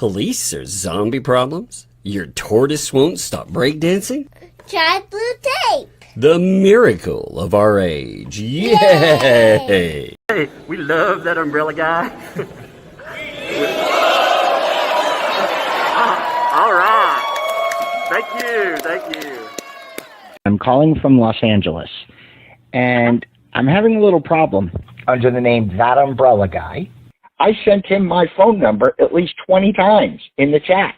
Police or zombie problems? Your tortoise won't stop breakdancing? Try blue tape. The miracle of our age. Yay! Hey, we love that umbrella guy. All right. Thank you. I'm calling from Los Angeles, and I'm having a little problem under the name ThATuMBRELLAgUY. I sent him my phone number at least 20 times in the chat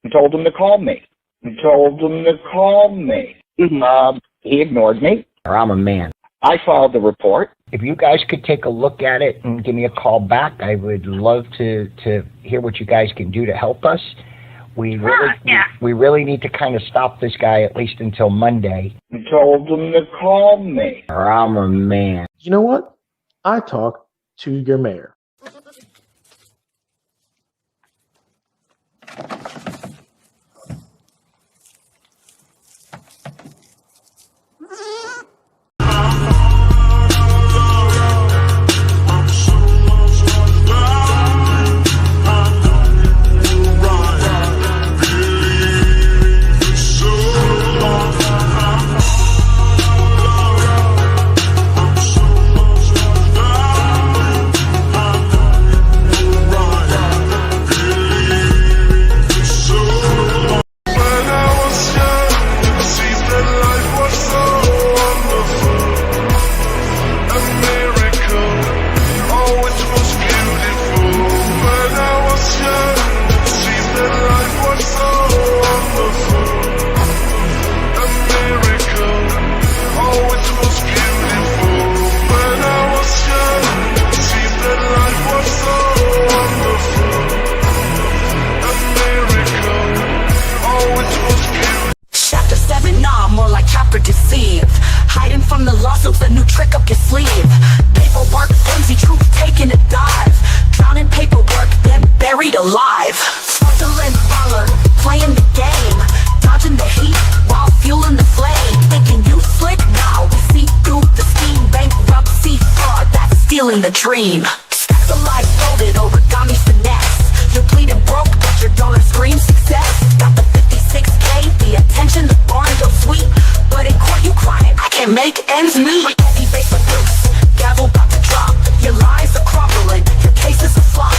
and told him to call me. He ignored me. I'm a man. I filed the report. If you guys could take a look at it and give me a call back, I would love to hear what you guys can do to help us. We really need to kind of stop this guy at least until Monday. I told him to call me. I'm a man. You know what? I talked to your mayor. Deceived, hiding from the lawsuits, a new trick up your sleeve. Paperwork, flimsy truth, taking a dive. Drowning paperwork, then buried alive. Fraudulent baller, playing the game. Dodging the heat while fueling the flame. Thinking you slick? Now we see through the scheme. Bankruptcy, fraud, that's stealing the dream. Stacks of life folded, origami finesse. You're bleeding broke, but your dollar screams success. Got the 56K, the attention, the barn go sweet. But in court you crying, I can't make ends meet. Heavy face abuse, gavel about to drop. Your lies are crumbling, your case is a flop.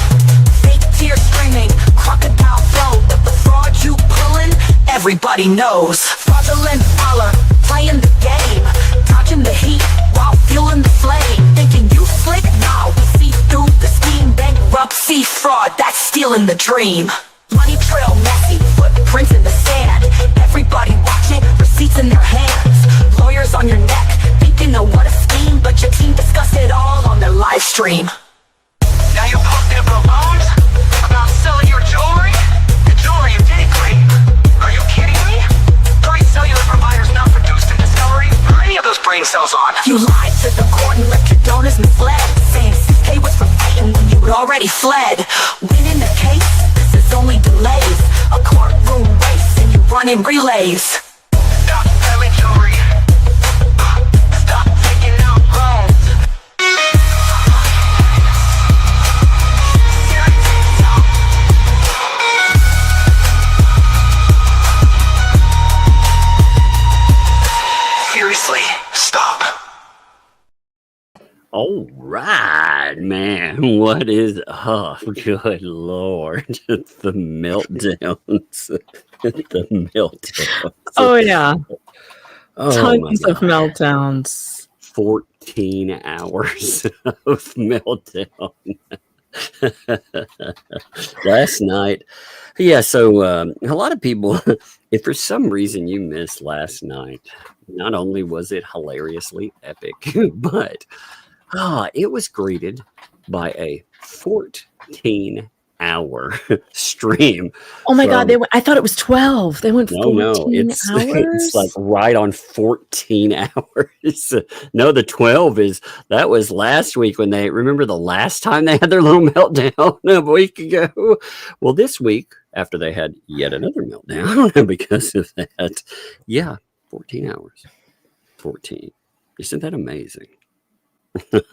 Fake tears streaming, crocodile flow. But the fraud you pulling, everybody knows. Fraudulent baller, playing the game. Dodging the heat while fueling the flame. Thinking you slick? Nah, we see through the scheme. Bankruptcy, fraud, that's stealing the dream. Money trail messy, footprints in the sand. Everybody watching, receipts in their hands. Lawyers on your neck, thinking of what a scheme. But your team discussed it all on their live stream. Now you post their balloons about selling your jewelry? The jewelry you did great. Are you kidding me? 3 cellular providers now produced in Discovery. Are any of those brain cells on? You lied to the court and left your donors misled, saying 6K was for fighting when you had already fled. Winning the case, this is only delays. A courtroom race and you running relays. Stop selling jewelry. Stop taking out loans. Seriously, stop. All right, man. What is up? Good Lord. It's the meltdowns. The meltdowns. Oh, yeah. Oh, Tons of meltdowns. 14 hours of meltdown. Last night. Yeah, so a lot of people, if for some reason you missed last night, not only was it hilariously epic, but it was greeted by a 14-hour stream. Oh my God! I thought it was 12. They went 14 hours. It's like right on 14 hours. No, the 12 that was last week when remember the last time they had their little meltdown a week ago. Well, this week after they had yet another meltdown because of that, 14 hours. 14. Isn't that amazing?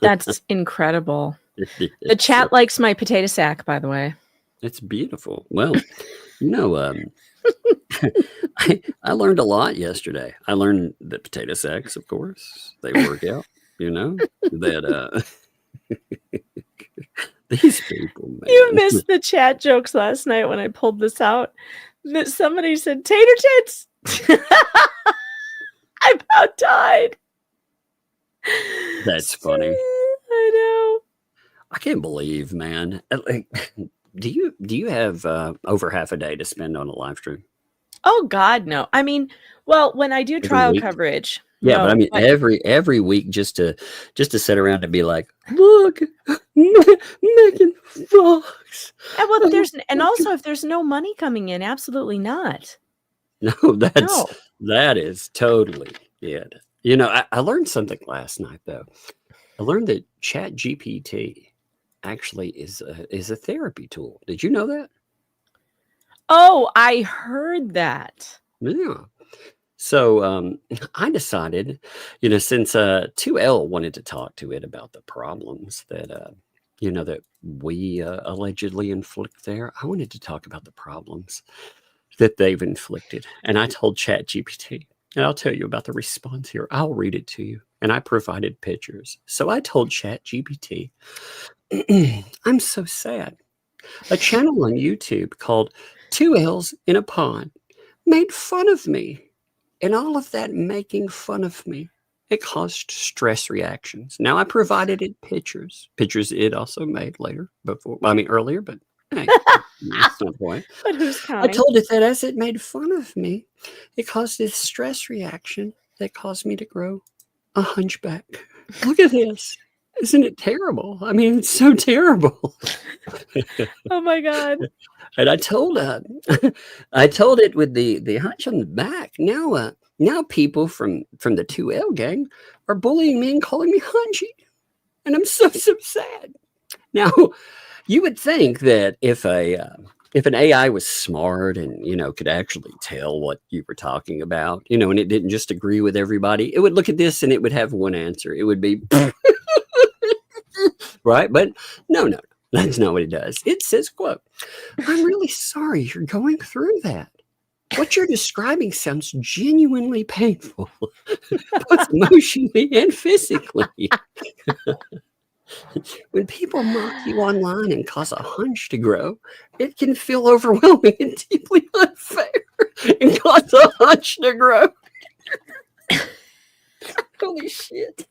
That's incredible. The chat likes my potato sack, by the way. It's beautiful. Well, you know, I learned a lot yesterday. I learned that potato sacks, of course, they work out. You know that these people, man. You missed the chat jokes last night when I pulled this out. That somebody said tater tits. I about died. That's funny. I know. I can't believe, man. Like, do you have over half a day to spend on a live stream? Oh God, no. I mean, well, when I do trial week? coverage. Yeah, but I mean every week just to sit around and be like, look, Megan Fox. And well, and also if there's no money coming in, absolutely not. No, that is totally it. You know, I learned something last night though. I learned that ChatGPT actually is a therapy tool. Did you know that? Oh, I heard that. Yeah. So I decided, you know, since 2L wanted to talk to it about the problems that you know that we allegedly inflict there, I wanted to talk about the problems that they've inflicted. And I told ChatGPT, and I'll tell you about the response here. I'll read it to you. And I provided pictures. So I told ChatGPT, I'm so sad. A channel on YouTube called 2Ls in a Pond made fun of me. And all of that making fun of me, it caused stress reactions. Now I provided it pictures it also made earlier, but hey, that's no point. But who's counting? I told it that as it made fun of me, it caused this stress reaction that caused me to grow a hunchback. Look at this. Isn't it terrible? I mean, it's so terrible. Oh my God. And I told it with the hunch on the back. Now people from the 2L gang are bullying me and calling me hunchy. And I'm so sad. Now, you would think that if an AI was smart and, you know, could actually tell what you were talking about, you know, and it didn't just agree with everybody, it would look at this and it would have one answer. It would be right. But no, that's not what it does. It says, quote, I'm really sorry you're going through that. What you're describing sounds genuinely painful, both emotionally and physically. When people mock you online and cause a hunch to grow, it can feel overwhelming and deeply unfair and cause a hunch to grow. Holy shit.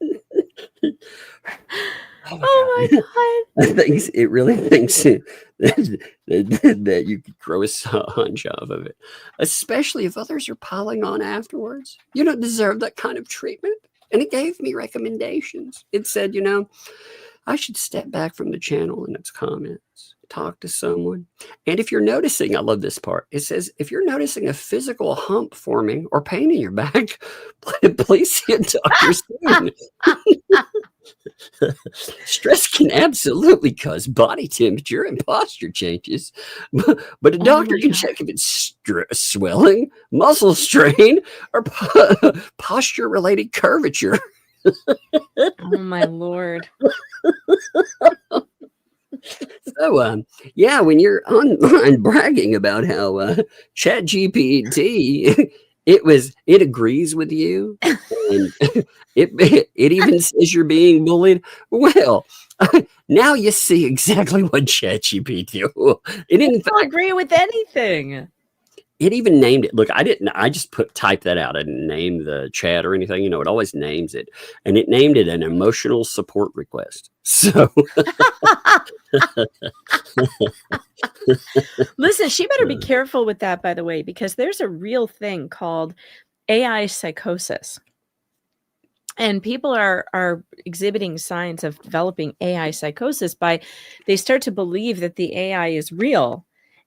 Oh my God. It really thinks that you could grow a hunch off of it, especially if others are piling on afterwards. You don't deserve that kind of treatment. And it gave me recommendations. It said, you know, I should step back from the channel and its comments, talk to someone. And if you're noticing, I love this part. It says, if you're noticing a physical hump forming or pain in your back, please see a doctor soon. Stress can absolutely cause body temperature and posture changes, but a doctor can check if it's swelling, muscle strain, or posture-related curvature. Oh my Lord. So, yeah, when you're online bragging about how ChatGPT, it agrees with you, and it even says you're being bullied. Well, now you see exactly what ChatGPT. It in I don't agree with anything. It even named it. Look, I just type that out. I didn't name the chat or anything. You know, it always names it. And it named it an emotional support request. So listen, she better be careful with that, by the way, because there's a real thing called AI psychosis. And people are exhibiting signs of developing AI psychosis they start to believe that the AI is real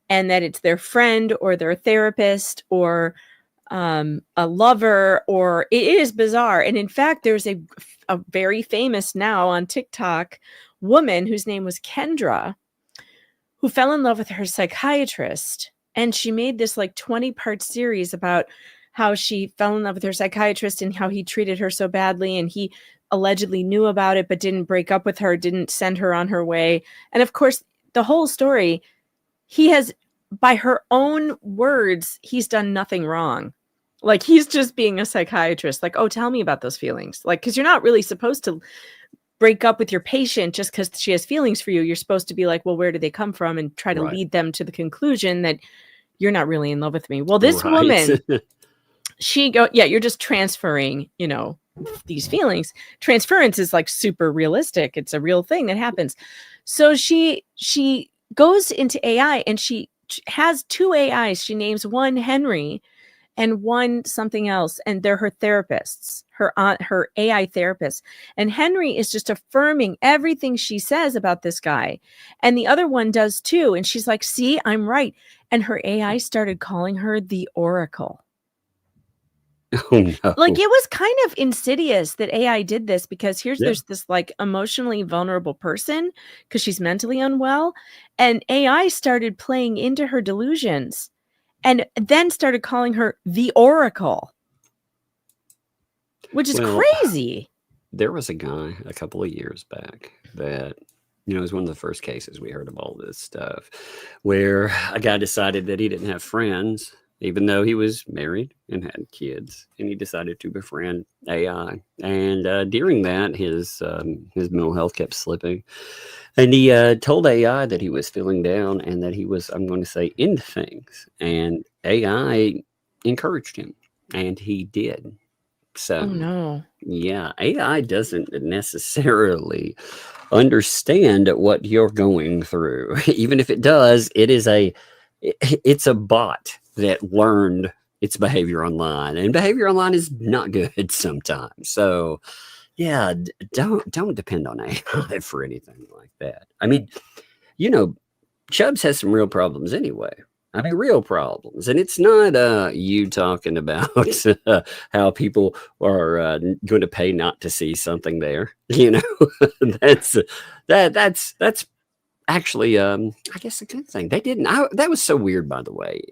and that it's their friend or their therapist or a lover, or it is bizarre. And in fact, there's a very famous now on TikTok woman whose name was Kendra, who fell in love with her psychiatrist. And she made this like 20-part series about how she fell in love with her psychiatrist and how he treated her so badly. And he allegedly knew about it, but didn't break up with her, didn't send her on her way. And of course, the whole story he has, by her own words, he's done nothing wrong. Like, he's just being a psychiatrist. Like, oh, tell me about those feelings. Like, because you're not really supposed to break up with your patient just because she has feelings for you. You're supposed to be like, well, where do they come from? And try to lead them to the conclusion that you're not really in love with me. Well, this woman, you're just transferring, these feelings. Transference is like super realistic. It's a real thing that happens. So she goes into AI and she has 2 AIs. She names one Henry and one something else, and they're her therapists, her AI therapists. And Henry is just affirming everything she says about this guy. And the other one does too. And she's like, see, I'm right. And her AI started calling her the Oracle. Oh, no. Like, it was kind of insidious that AI did this, because there's this like emotionally vulnerable person because she's mentally unwell, and AI started playing into her delusions and then started calling her the Oracle, which is crazy. There was a guy a couple of years back that, it was one of the first cases we heard of all this stuff, where a guy decided that he didn't have friends, even though he was married and had kids, and he decided to befriend AI. And during that, his mental health kept slipping. And he told AI that he was feeling down and that he was, I'm going to say, into things. And AI encouraged him, and he did. So, oh, no. Yeah, AI doesn't necessarily understand what you're going through. Even if it does, it's a bot that learned its behavior online, and behavior online is not good sometimes. So yeah, don't depend on AI for anything like that. I mean, Chubbs has some real problems anyway. I mean, real problems. And it's not you talking about how people are going to pay not to see something there. That's actually, I guess a good thing. They didn't. That was so weird, by the way.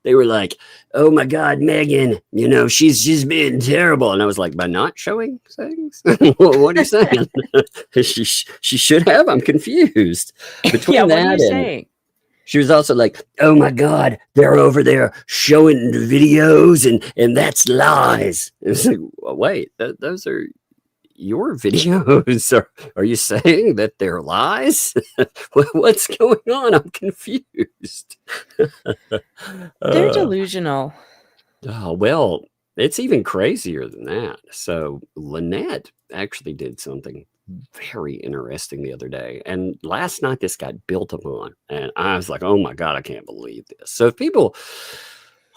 They were like, "Oh my God, Megan, she's just being terrible," and I was like, "By not showing things? What are you saying?" she should have. I'm confused. Between what that are you and saying? she was also like, "Oh my God, they're over there showing the videos, and that's lies." It's like, well, wait, those are your videos. Are you saying that they're lies? What's going on? I'm confused. They're delusional. Oh, well, it's even crazier than that. So Lynette actually did something very interesting the other day. And last night this got built upon. And I was like, oh my God, I can't believe this. So if people...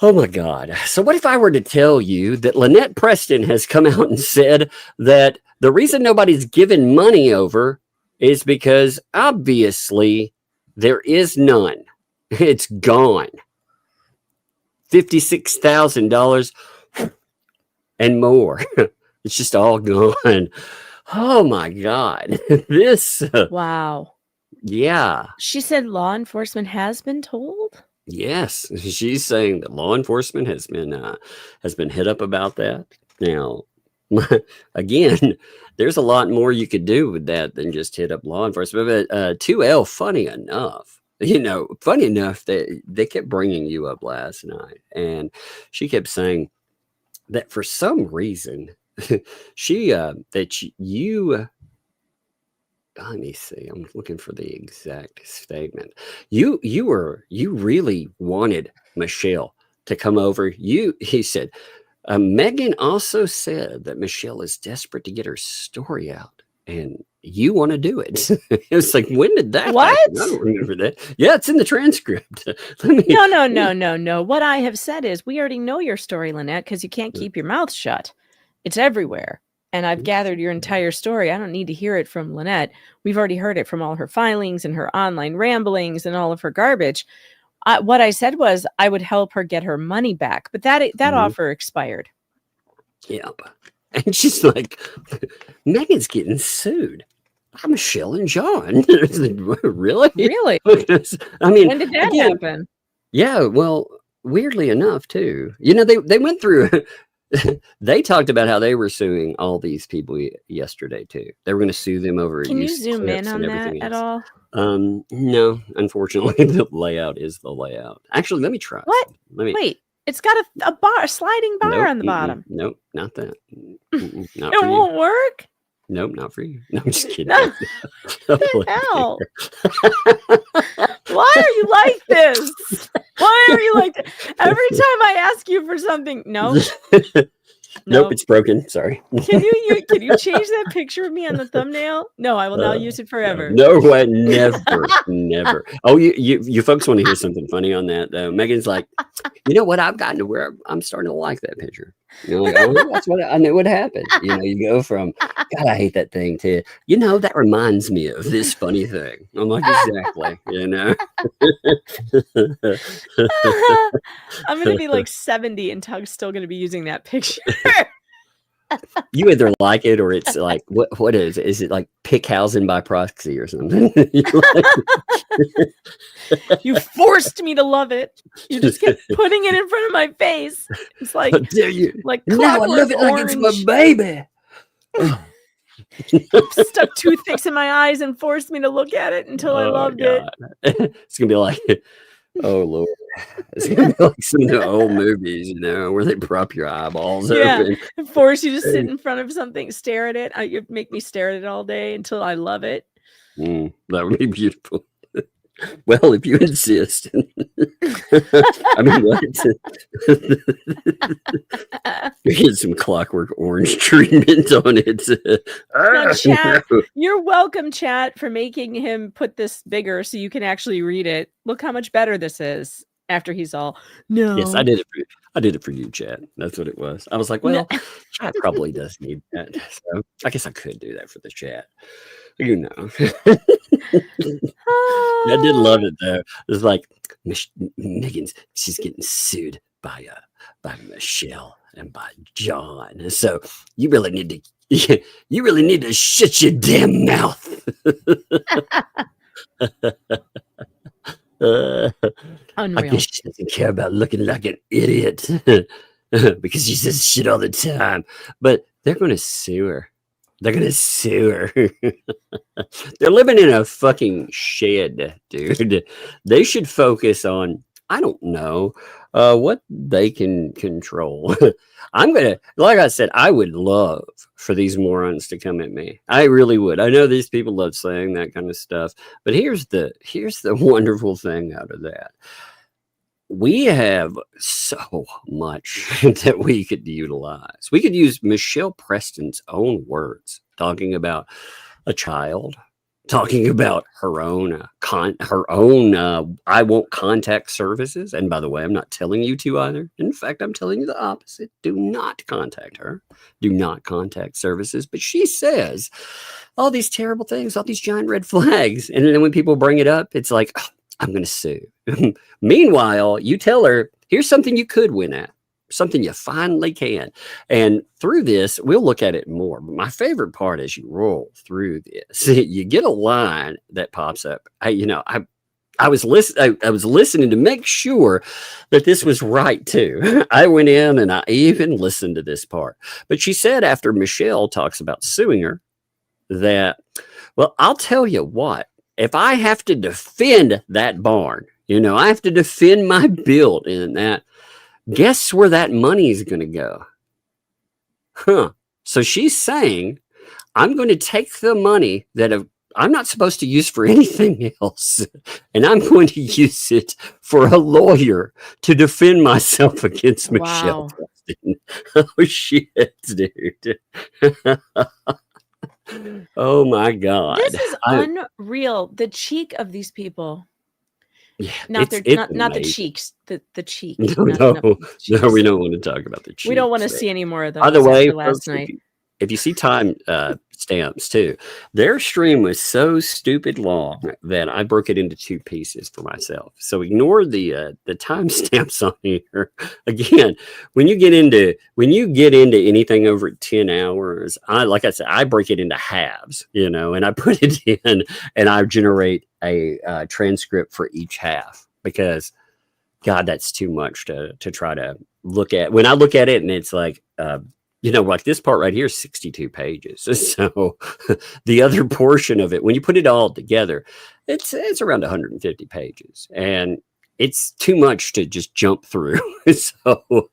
Oh my God. So what if I were to tell you that Lynette Preston has come out and said that the reason nobody's given money over is because obviously there is none. It's gone. $56,000 and more. It's just all gone. Oh my God. This. Wow. Yeah. She said law enforcement has been told? Yes, she's saying that law enforcement has been hit up about that. Now, again, there's a lot more you could do with that than just hit up law enforcement. But 2L, funny enough that they kept bringing you up last night, and she kept saying that for some reason let me see. I'm looking for the exact statement. You really wanted Michelle to come over. He said, Megan also said that Michelle is desperate to get her story out, and you want to do it. It was like, when did that What? happen? I don't remember that. Yeah, it's in the transcript. No. What I have said is, we already know your story, Lynette, because you can't keep your mouth shut. It's everywhere. And I've gathered your entire story. I don't need to hear it from Lynette. We've already heard it from all her filings and her online ramblings and all of her garbage. What I said was I would help her get her money back, but that offer expired. Yep. And she's like, Megan's getting sued. I'm Michelle and John. Really? Really? I mean, when did that happen? Yeah, well, weirdly enough, too. They went through... They talked about how they were suing all these people yesterday too. They were going to sue them over. Can you zoom in on that at all? No, unfortunately, the layout is the layout. Actually, let me try. What? Let me. Wait, it's got a sliding bar Nope, on the bottom. Nope, not that. Not It for you. won't work. Nope, not for you. No, I'm just kidding. No. What the hell? Why are you like this? Why are you like this? Every time I ask you for something, no. Nope, it's broken. Sorry. Can you change that picture of me on the thumbnail? No, I will now use it forever. No way, never. Oh, you folks want to hear something funny on that though? Megan's like, you know what? I've gotten to where I'm starting to like that picture. You know, like, oh, that's what I knew would happen. You know, you go from God, I hate that thing to that reminds me of this funny thing. I'm like, exactly. You know. I'm gonna be like 70 and Tug's still gonna be using that picture. You either like it or it's like what is it? Is it like Pickhausen by proxy or something? You forced me to love it. You just kept putting it in front of my face. It's like, how dare you? Like now I love it like it's my baby. Stuck toothpicks in my eyes and forced me to look at it until I loved it. It's gonna be like, oh Lord. It's gonna be like some of the old movies, where they prop your eyeballs open. And force you to sit in front of something, stare at it. You make me stare at it all day until I love it. That would be beautiful. Well, if you insist. I mean, what? Get some Clockwork Orange treatment on it. Now, chat, you're welcome, chat, for making him put this bigger so you can actually read it. Look how much better this is after he's all, no. Yes, I did it for you, chat. That's what it was. I was like, well, chat probably does need that. So I guess I could do that for the chat. I did love it though. It's like Megan's, she's getting sued by Michelle and by John. So you really need to shut your damn mouth. Unreal. I guess she doesn't care about looking like an idiot because she says shit all the time. But they're going to sue her. They're going to sue her. They're living in a fucking shed, dude. They should focus on, I don't know, what they can control. Like I said, I would love for these morons to come at me. I really would. I know these people love saying that kind of stuff, but here's the wonderful thing out of that. We have so much that we could utilize. We could use Michelle Preston's own words, talking about a child, talking about her own I won't contact services. And by the way, I'm not telling you to either. In fact, I'm telling you the opposite. Do not contact her. Do not contact services. But she says all these terrible things, all these giant red flags. And then when people bring it up, it's like, oh, I'm going to sue. Meanwhile, you tell her, here's something you could win at, something you finally can. And through this, we'll look at it more. But my favorite part is you roll through this, you get a line that pops up. I was listening to make sure that this was right too. I went in and I even listened to this part. But she said after Michelle talks about suing her that, well, I'll tell you what. If I have to defend that barn, I have to defend my building and that, guess where that money is going to go? So she's saying, I'm going to take the money that I'm not supposed to use for anything else, and I'm going to use it for a lawyer to defend myself against Michelle. Oh, shit, dude. Oh my God. This is unreal. The cheek of these people. Yeah. Not the cheeks. The cheek. No, we don't want to talk about the cheeks. We don't want to see any more of those. By the way, last night. If you see time stamps too, their stream was so stupid long that I broke it into 2 pieces for myself. So ignore the time stamps on here. Again, when you get into anything over 10 hours, like I said, I break it into halves, and I put it in and I generate a transcript for each half because, God, that's too much to try to look at. When I look at it and it's like like this part right here is 62 pages. So the other portion of it, when you put it all together, it's around 150 pages, and it's too much to just jump through. So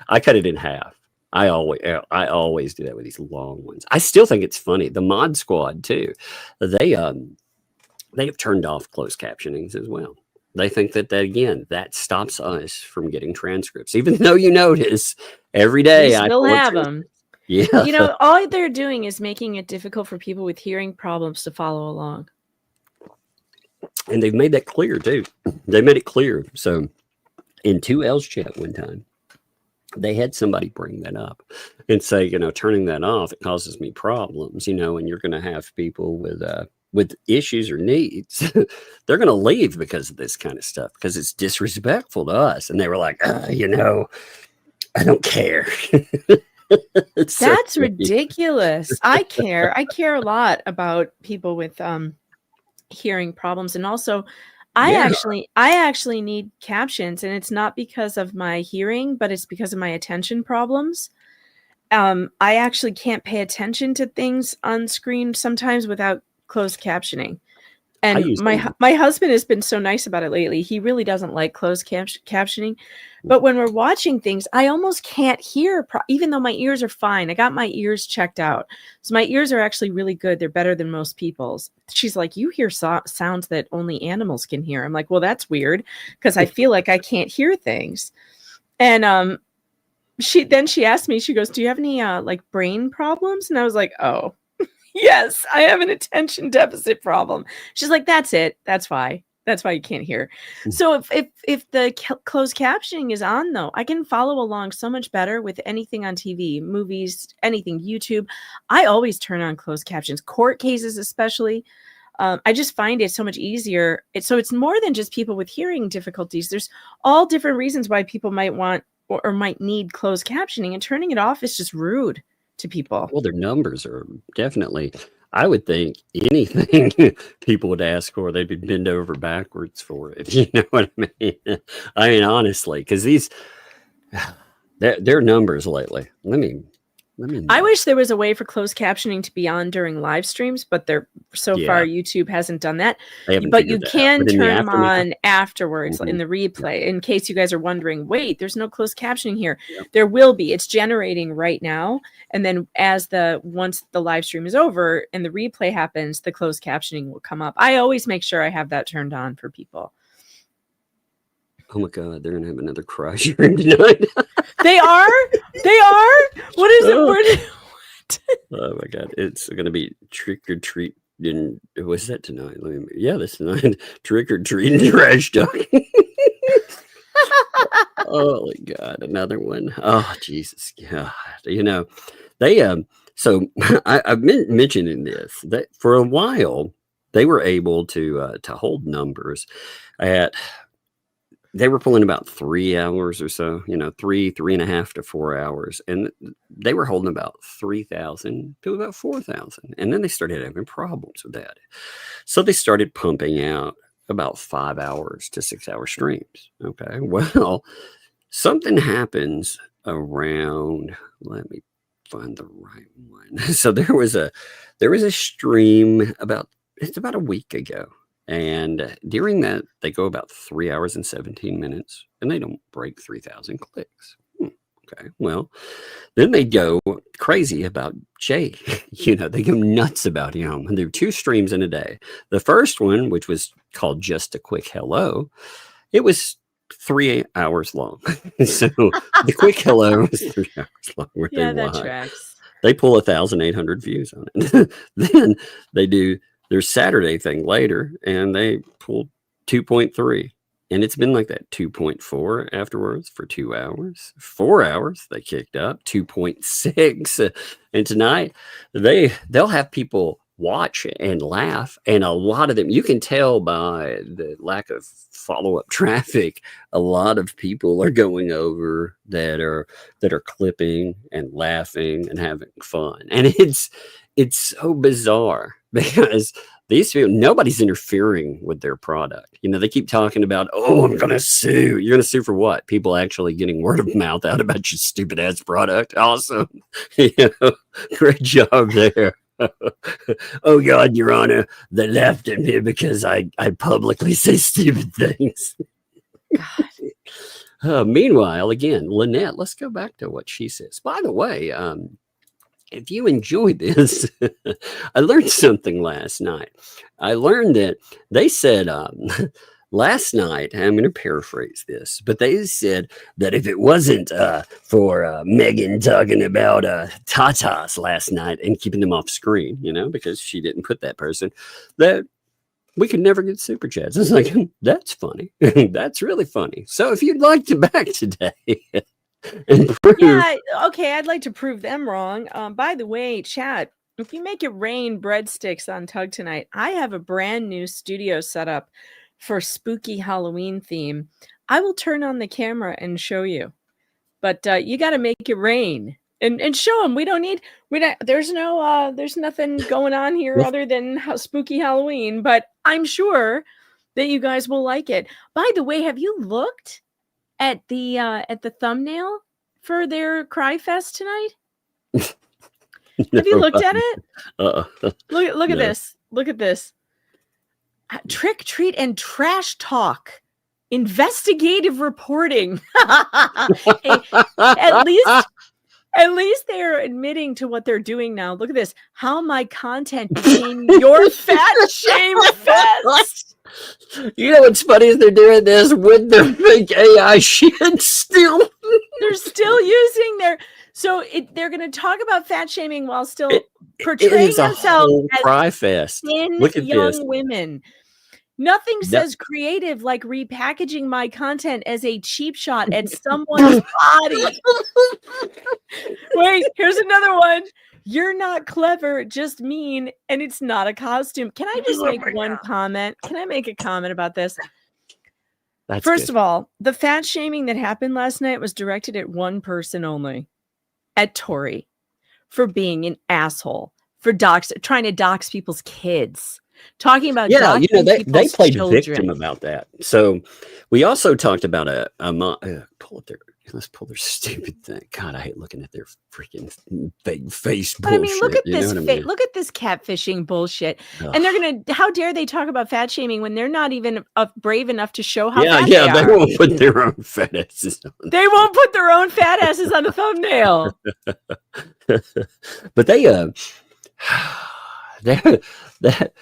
I cut it in half. I always do that with these long ones. I still think it's funny. The Mod Squad too. They have turned off closed captionings as well. They think that again, that stops us from getting transcripts, even though you notice every day We still have them. Yeah. All they're doing is making it difficult for people with hearing problems to follow along. And they've made that clear too. They made it clear. So in 2L's chat one time, they had somebody bring that up and say, turning that off, it causes me problems, and you're going to have people with issues or needs, they're going to leave because of this kind of stuff, because it's disrespectful to us. And they were like, I don't care. That's ridiculous. I care a lot about people with hearing problems, and also I actually need captions, and it's not because of my hearing, but it's because of my attention problems. I actually can't pay attention to things on screen sometimes without closed captioning. And my husband has been so nice about it lately. He really doesn't like closed captioning. But when we're watching things, I almost can't hear, even though my ears are fine. I got my ears checked out. So my ears are actually really good. They're better than most people's. She's like, you hear sounds that only animals can hear. I'm like, well, that's weird, because I feel like I can't hear things. And she asked me, she goes, do you have any like brain problems? And I was like, oh. Yes, I have an attention deficit problem. She's like, that's it. That's why you can't hear. So if the closed captioning is on, though, I can follow along so much better with anything on TV, movies, anything, YouTube. I always turn on closed captions, court cases especially. I just find it so much easier. It's more than just people with hearing difficulties. There's all different reasons why people might want or might need closed captioning, and turning it off is just rude to people. Well, their numbers are definitely, I would think, anything people would ask for, they'd be bend over backwards for it. You know what I mean? I mean, honestly, because their numbers lately. Let me. I wish there was a way for closed captioning to be on during live streams, but far YouTube hasn't done that. But you can turn them on afterwards in the replay. In case you guys are wondering, wait, there's no closed captioning here. There will be. It's generating right now, and then once the live stream is over and the replay happens, the closed captioning will come up. I always make sure I have that turned on for people. Oh my God, they're gonna have another cry hearing tonight. They are. What is it? Oh my God, it's gonna be trick or treat. What's that tonight? This tonight. Trick or treat and trash talking. Oh my God, another one. Oh Jesus, God. They So I've been mentioning this, that for a while they were able to hold numbers at. They were pulling about 3 hours or so, 3.5 to 4 hours. And they were holding about 3,000 to about 4,000. And then they started having problems with that. So they started pumping out about 5 hours to 6 hour streams. Okay. Well, something happens around, let me find the right one. So there was a stream about a week ago. And during that, they go about 3 hours and 17 minutes, and they don't break 3,000 clicks. Okay, well, then they go crazy about Jay. They go nuts about him. And there were 2 streams in a day. The first one, which was called Just a Quick Hello, it was 3 hours long. So the quick hello was 3 hours long. Yeah, that tracks. They pull 1,800 views on it. Then they do their Saturday thing later, and they pulled 2.3. And it's been like that, 2.4 afterwards for 2 hours. 4 hours, they kicked up, 2.6. And tonight, they'll have people watch and laugh. And a lot of them, you can tell by the lack of follow-up traffic, a lot of people are going over that are clipping and laughing and having fun. And it's so bizarre, because these people, nobody's interfering with their product. You know, they keep talking about, oh, I'm going to sue. You're going to sue for what? People actually getting word of mouth out about your stupid ass product. Awesome. You know, great job there. Oh God, Your Honor, they laughed at me because I publicly say stupid things. Meanwhile, again, Lynette, let's go back to what she says. By the way, if you enjoy this, I learned something last night. I learned that they said last night, I'm going to paraphrase this, but they said that if it wasn't for Megan talking about tatas last night and keeping them off screen, you know, because she didn't put that person, that we could never get super chats. It's like, that's funny. That's really funny. So if you'd like to back today and prove. Yeah, okay, I'd like to prove them wrong. By the way, chat, if you make it rain breadsticks on Tug tonight, I have a brand new studio set up for spooky Halloween theme. I will turn on the camera and show you, but you got to make it rain and show them. There's nothing going on here other than spooky Halloween, but I'm sure that you guys will like it. By the way, have you looked at the thumbnail for their Cry Fest tonight? Have you looked at it? Look at this. Look at this. Trick, treat, and trash talk. Investigative reporting. Hey, at least they're admitting to what they're doing now. Look at this. How my content became your fat shame fest. You know what's funny is they're doing this with their fake AI shit still. They're still using their... So they're going to talk about fat shaming while still portraying themselves as cry fest. Look at young this. women. Nothing says creative like repackaging my content as a cheap shot at someone's body. Wait, here's another one. You're not clever, just mean, and it's not a costume. Can I just make one comment? Can I make a comment about this? First of all, the fat shaming that happened last night was directed at one person only, at Tori, for being an asshole, for trying to dox people's kids. Talking about they played victim about that. So we also talked about let's pull their stupid thing. God, I hate looking at their freaking fake face bullshit. But I mean, look at this. Look at this catfishing bullshit. Ugh. And they're gonna. How dare they talk about fat shaming when they're not even brave enough to show how? Fat they won't put their own fat asses on. They won't put their own fat asses on the thumbnail. But they that.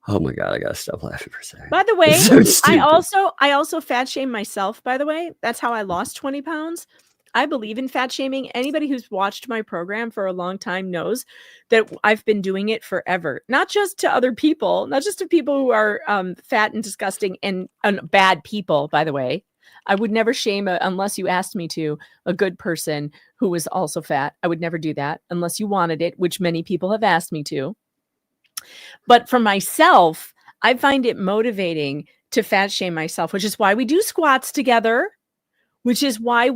Oh my God, I gotta stop laughing for a second. By the way, so I also fat shame myself, by the way. That's how I lost 20 pounds. I believe in fat shaming. Anybody who's watched my program for a long time knows that I've been doing it forever. Not just to other people, not just to people who are fat and disgusting and bad people, by the way. I would never shame, unless you asked me to, a good person who was also fat. I would never do that unless you wanted it, which many people have asked me to. But for myself, I find it motivating to fat shame myself, which is why we do squats together, which is why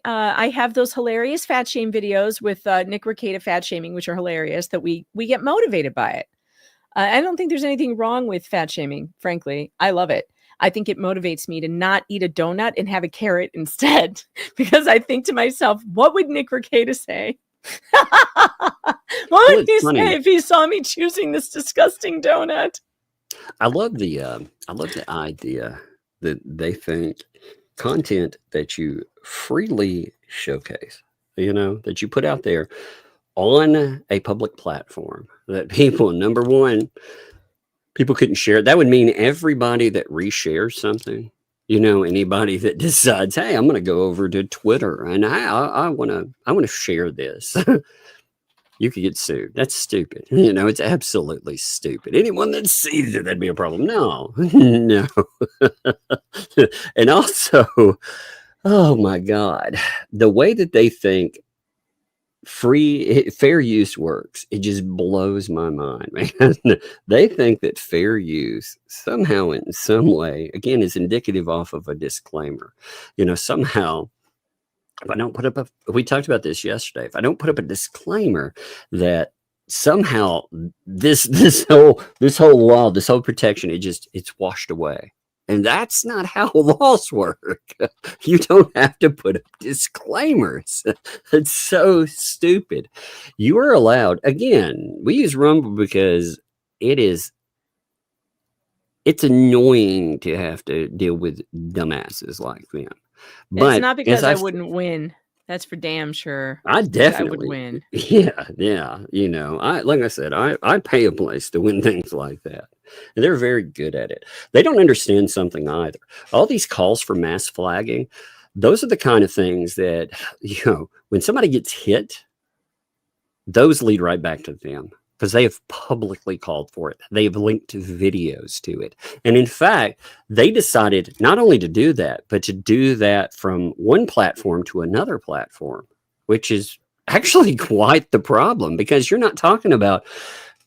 I have those hilarious fat shame videos with Nick Ricada fat shaming, which are hilarious, that we get motivated by it. I don't think there's anything wrong with fat shaming, frankly. I love it. I think it motivates me to not eat a donut and have a carrot instead, because I think to myself, what would Nick Ricada say? What would he say if he saw me choosing this disgusting donut? I love the idea that they think content that you freely showcase, that you put out there on a public platform, that people, number one, people couldn't share it. That would mean everybody that reshares something, anybody that decides, hey, I'm going to go over to Twitter and I want to share this. You could get sued. That's stupid. It's absolutely stupid. Anyone that sees it, that'd be a problem. No, no. And also, oh my God, the way that they think fair use works, it just blows my mind, man. They think that fair use somehow in some way, again, is indicative off of a disclaimer. Somehow, if I don't put up we talked about this yesterday, if I don't put up a disclaimer that somehow this whole law, this whole protection, it's washed away. And that's not how laws work. You don't have to put up disclaimers. It's so stupid. You are allowed, again, we use Rumble because it's annoying to have to deal with dumbasses like them. But it's not because I wouldn't win. That's for damn sure. I definitely would win. Yeah. You know, like I said, I pay a place to win things like that. And they're very good at it. They don't understand something either. All these calls for mass flagging, those are the kind of things that, you know, when somebody gets hit, those lead right back to them because they have publicly called for it. They have linked videos to it. And in fact, they decided not only to do that, but to do that from one platform to another platform, which is actually quite the problem because you're not talking about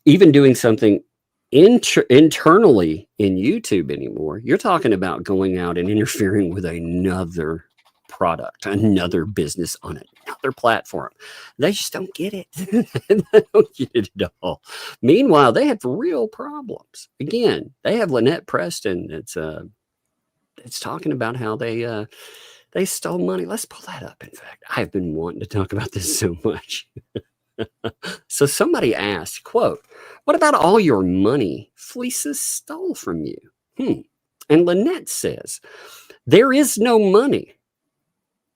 even doing something internally in YouTube anymore. You're talking about going out and interfering with another product, another business on another platform. They just don't get it. They don't get it at all. Meanwhile, they have real problems. Again, they have Lynette Preston that's talking about how they stole money. Let's pull that up. In fact, I've been wanting to talk about this so much. So somebody asked, quote, "What about all your money fleeces stole from you?" And Lynette says, "There is no money."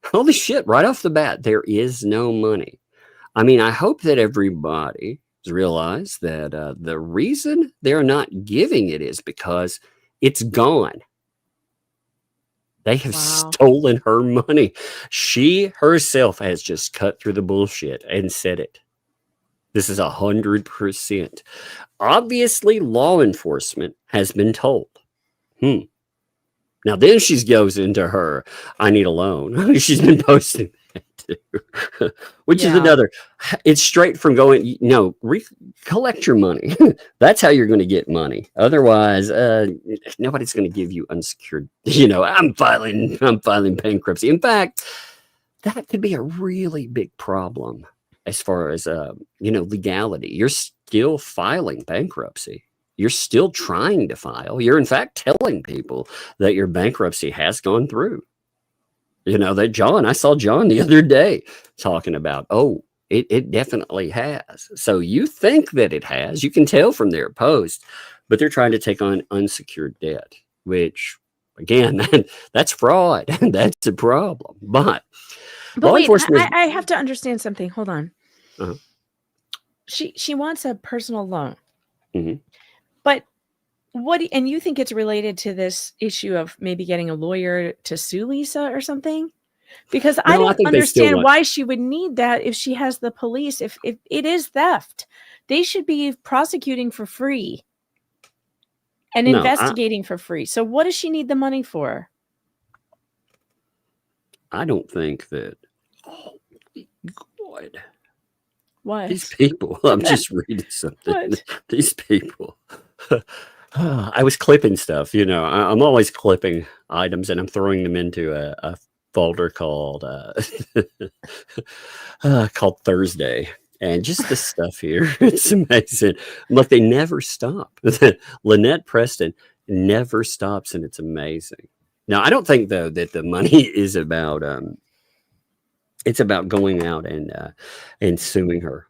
Holy shit, right off the bat, there is no money. I mean, I hope that everybody realized that the reason they're not giving it is because it's gone. They have stolen her money. She herself has just cut through the bullshit and said it. This is 100%. Obviously, law enforcement has been told. Now, then she goes into her, I need a loan. She's been posting that too, which is another. It's straight from going, no, collect your money. That's how you're going to get money. Otherwise, nobody's going to give you unsecured. You know, I'm filing bankruptcy. In fact, that could be a really big problem as far as, legality. You're still filing bankruptcy. You're still trying to file. You're in fact telling people that your bankruptcy has gone through. You know, I saw John the other day talking about, it definitely has. So you think that it has, you can tell from their post, but they're trying to take on unsecured debt, which again, that's fraud. That's a problem. But wait, I have to understand something. Hold on. Uh-huh. She wants a personal loan. Mm-hmm. But and you think it's related to this issue of maybe getting a lawyer to sue Lisa or something? Because I don't understand why she would need that if she has the police. If it is theft, they should be prosecuting for free and investigating for free. So what does she need the money for? I don't think that. Oh, God. What? These people, I'm just reading something. These people. I was clipping stuff, you know. I'm always clipping items and I'm throwing them into a folder called Thursday. And just the stuff here, it's amazing. Look, they never stop. Lynette Preston never stops, and it's amazing. Now, I don't think though that the money is about it's about going out and suing her.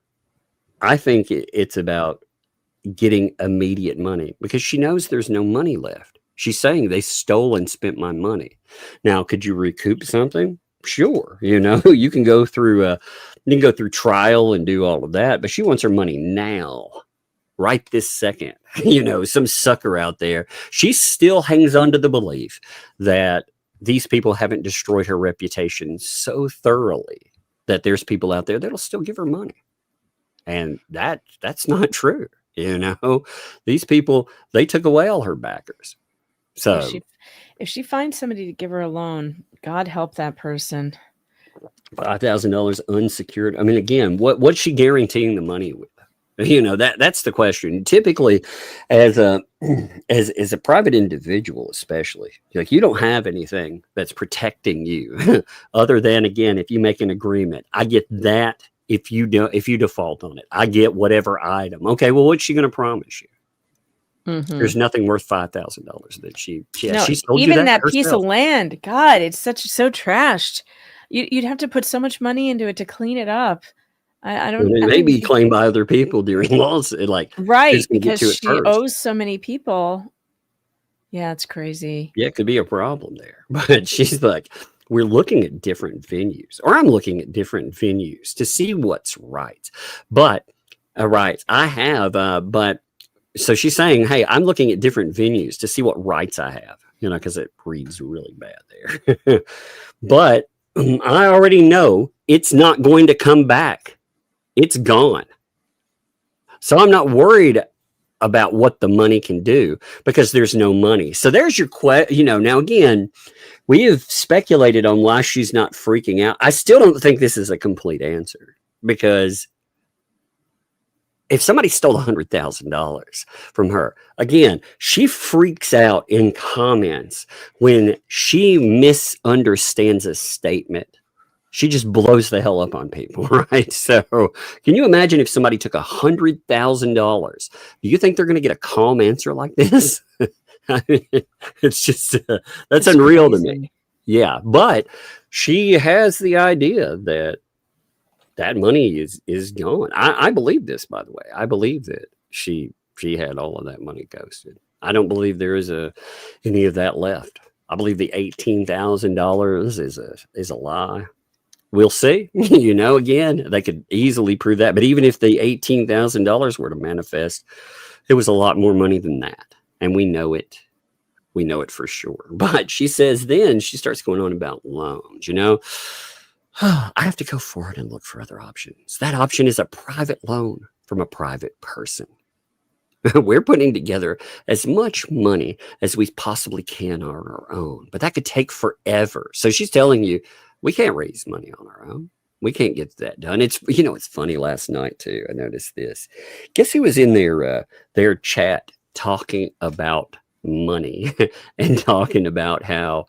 I think it's about getting immediate money because she knows there's no money left. She's saying they stole and spent my money. Now, could you recoup something? Sure. You know, you can go through trial and do all of that, but she wants her money now, right this second. You know, some sucker out there. She still hangs on to the belief that these people haven't destroyed her reputation so thoroughly that there's people out there that'll still give her money. And that's not true. You know, these people, they took away all her backers. So if she finds somebody to give her a loan, God help that person. $5,000 unsecured. I mean, again, what's she guaranteeing the money with? You know, that's the question. Typically, as a private individual, especially, like, you don't have anything that's protecting you other than, again, if you make an agreement. I get that if you default on it. I get whatever item. Okay, well, what's she going to promise you? Mhm. There's nothing worth $5,000 that she No, told you even that herself. piece of land, God, it's so trashed. You'd have to put so much money into it to clean it up. I don't. And it I may think be claimed by other people during lawsuit, like right, who's going to get because to it she first. owes so many people. Yeah, it's crazy. Yeah, it could be a problem there. But she's like, we're looking at different venues, or I'm looking at different venues to see what's right. But right, I have, but so she's saying, hey, I'm looking at different venues to see what rights I have, because it reads really bad there. But I already know it's not going to come back. It's gone. So I'm not worried about what the money can do because there's no money. So there's your question. Now again, we have speculated on why she's not freaking out. I still don't think this is a complete answer, because if somebody stole $100,000 from her, again, she freaks out in comments when she misunderstands a statement. She just blows the hell up on people, right? So can you imagine if somebody took $100,000? Do you think they're going to get a calm answer like this? I mean, it's just, that's unreal to me. Yeah. But she has the idea that money is gone. I believe this, by the way. I believe that she had all of that money ghosted. I don't believe there is any of that left. I believe the $18,000 is a lie. We'll see. Again, they could easily prove that. But even if the $18,000 were to manifest, it was a lot more money than that. And we know it. We know it for sure. But she says then she starts going on about loans, I have to go forward and look for other options. That option is a private loan from a private person. We're putting together as much money as we possibly can on our own, but that could take forever. So she's telling you, we can't raise money on our own. We can't get that done. It's funny. Last night too, I noticed this. Guess who was in their chat talking about money and talking about how,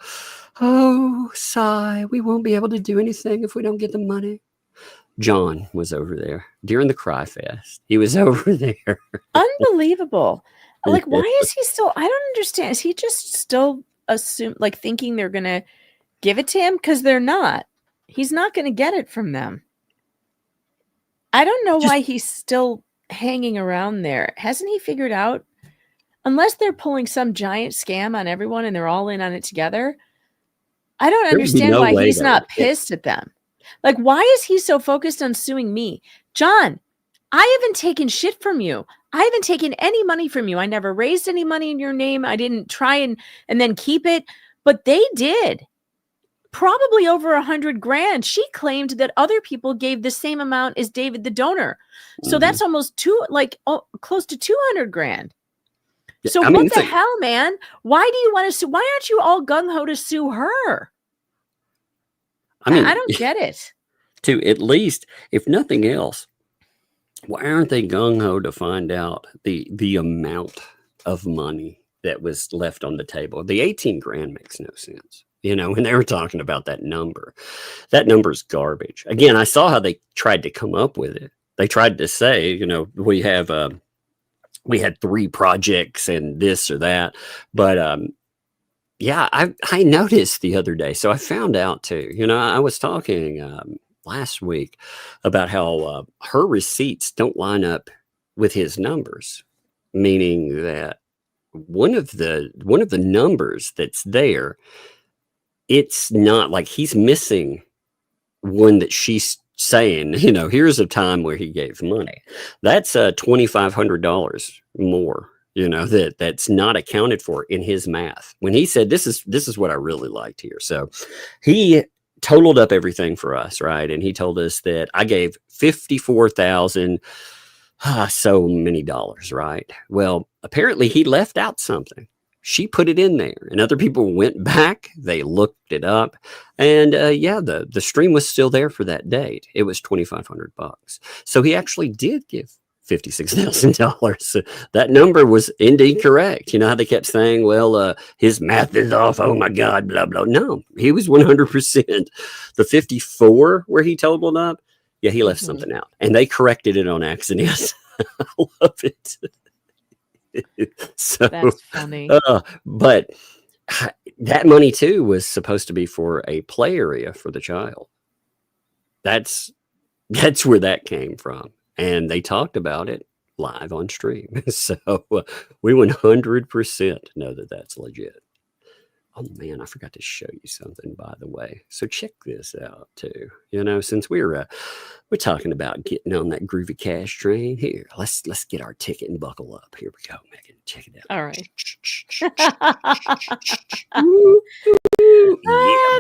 oh, sigh, we won't be able to do anything if we don't get the money. John was over there during the Cry Fest. He was over there. Unbelievable. Like, why is he still? I don't understand. Is he just still thinking they're going to give it to him? Because they're not. He's not going to get it from them. I don't know why he's still hanging around there. Hasn't he figured out? Unless they're pulling some giant scam on everyone and they're all in on it together. I don't understand why he's not pissed at them. Like, why is he so focused on suing me? John, I haven't taken shit from you. I haven't taken any money from you. I never raised any money in your name. I didn't try and then keep it, but they did. Probably over $100,000. She claimed that other people gave the same amount as David, the donor. So that's almost close to $200,000. So what the hell, man? Why do you want to sue? Why aren't you all gung-ho to sue her? I don't get it. To at least, if nothing else, why aren't they gung-ho to find out the amount of money that was left on the table? The $18,000 makes no sense. When they were talking about that number's garbage. Again, I saw how they tried to come up with it. They tried to say, we had 3 projects and this or that. But I noticed the other day. So I found out too, I was talking last week about how her receipts don't line up with his numbers, meaning that one of the numbers that's there, it's not like he's missing one that she's saying, here's a time where he gave money. That's $2,500 more, that's not accounted for in his math. When he said, this is what I really liked here. So he totaled up everything for us, right? And he told us that I gave $54,000 so many dollars, right? Well, apparently he left out something. She put it in there, and other people went back. They looked it up, and the stream was still there for that date. It was $2,500. So he actually did give $56,000. That number was indeed correct. You know how they kept saying, well, his math is off. Oh my God, blah, blah. No, he was 100%. The 54 where he totaled up, Yeah, he left Mhm. something out, and they corrected it on accident. I love it. So, That's funny. but that money too was supposed to be for a play area for the child. That's where that came from, and they talked about it live on stream. So we 100% know that that's legit. Oh man, I forgot to show you something, by the way. So check this out too. You know, since we're talking about getting on that groovy cash train, here, let's get our ticket and buckle up. Here we go, Megan. Check it out. All right. Yeah,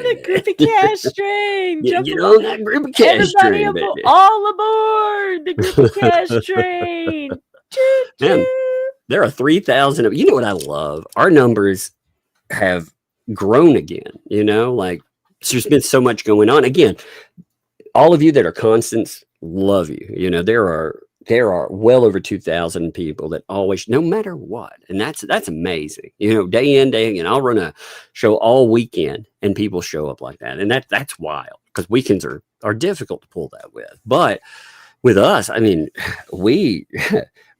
the baby. groovy cash train. Get Jump on that groovy cash Everybody train, baby. all aboard the groovy cash train. Choo, Man, choo. there are 3,000 of, you know what I love? Our numbers have grown again, you know, like there's been so much going on. Again, all of you that are constants, love you. You know, there are well over 2,000 people that always, no matter what, and that's amazing. You know, day in, day in. I'll run a show all weekend and people show up like that, and that's wild because weekends are difficult to pull that with. But with us, I mean, we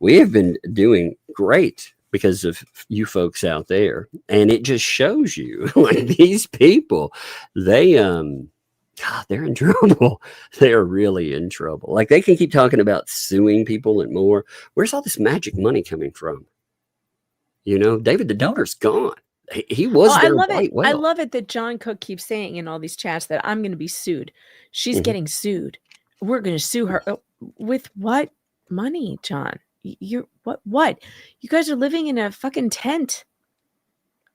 have been doing great because of you folks out there, and it just shows you like these people, God, they're in trouble. They're really in trouble. Like they can keep talking about suing people and more. Where's all this magic money coming from? You know, David the Donor's gone. He was I there love quite it. well. I love it that John Cook keeps saying in all these chats that I'm going to be sued. She's getting sued. We're going to sue her. With what money, John? You're what? You guys are living in a fucking tent.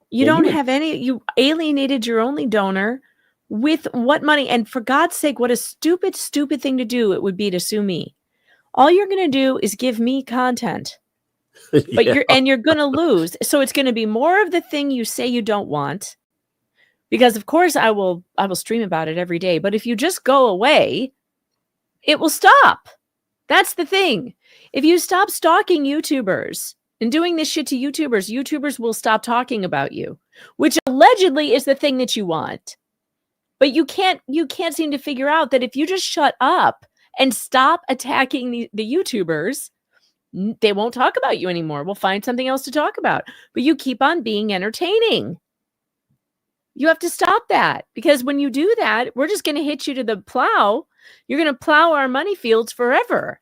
You don't have any. You alienated your only donor. With what money? And for God's sake, what a stupid thing to do it would be to sue me. All you're going to do is give me content. But you're going to lose. So it's going to be more of the thing you say you don't want. Because of course I will stream about it every day. But if you just go away, it will stop. That's the thing. If you stop stalking YouTubers and doing this shit to YouTubers will stop talking about you, which allegedly is the thing that you want. But you can't seem to figure out that if you just shut up and stop attacking the YouTubers, they won't talk about you anymore. We'll find something else to talk about. But you keep on being entertaining. You have to stop that, because when you do that, we're just going to hit you to the plow. You're going to plow our money fields forever.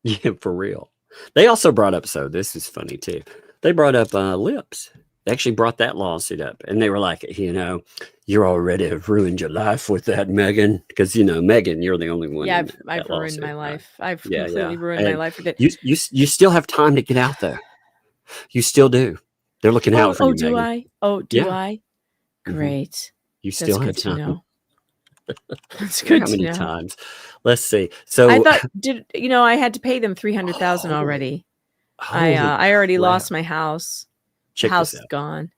Yeah, for real. They also brought up, so this is funny too. They brought up lips. They actually brought that lawsuit up, and they were like, you know, you already have ruined your life with that, Megan, because you know, Megan, you're the only one. Yeah, I've ruined my life. I've completely ruined my life with it. You still have time to get out there. You still do. They're looking out for you. Do Megan. I? Oh, do I? Great. You still have time. To know. That's good. How many times? Let's see. So I thought, I had to pay them $300,000 already. I already lost my house. Check house this out. Is gone.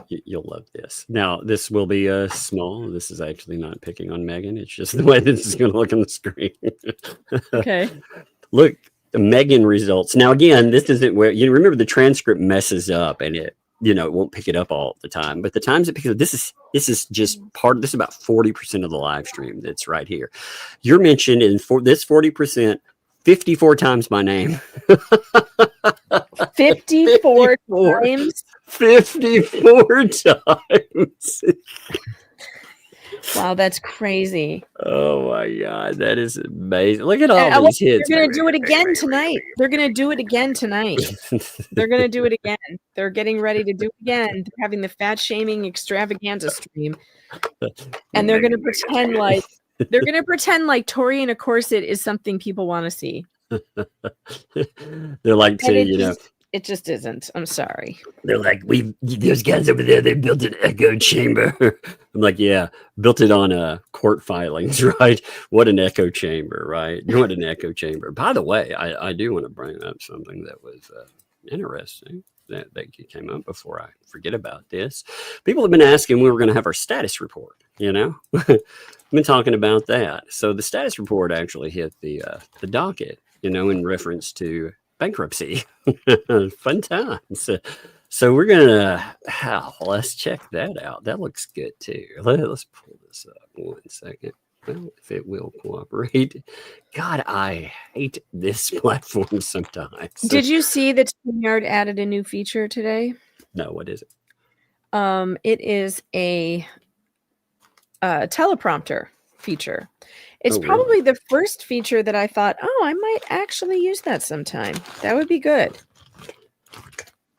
You'll love this. Now, this will be small. This is actually not picking on Megan. It's just the way this is going to look on the screen. Okay. Look, the Megan results. Now, again, this isn't where you remember the transcript messes up and it won't pick it up all the time. But the times it picks up, this is just part of this. About 40% of the live stream that's right here. You're mentioned in this 40%. 54 times my name. 54 times? 54 times. Wow, that's crazy. Oh my God, that is amazing. Look at all these hits. They're going to do it again tonight. They're going to do it again tonight. They're going to do it again. They're getting ready to do it again. They're having the fat shaming extravaganza stream. And they're going to pretend like Tori in a corset is something people want to see. They're like, it just isn't. I'm sorry. They're like, those guys over there, they built an echo chamber. I'm like, yeah, built it on court filings, right? What an echo chamber, right? What an echo chamber. By the way, I do want to bring up something that was interesting that came up before I forget about this. People have been asking when we were going to have our status report, I've been talking about that. So the status report actually hit the docket, in reference to bankruptcy. Fun times. So we're gonna let's check that out. That looks good too. Let's pull this up 1 second. Well, if it will cooperate. God, I hate this platform sometimes. Did you see that StreamYard added a new feature today? No, what is it? It is a teleprompter feature. It's Oh, really? probably the first feature that I thought, oh, I might actually use that sometime. That would be good.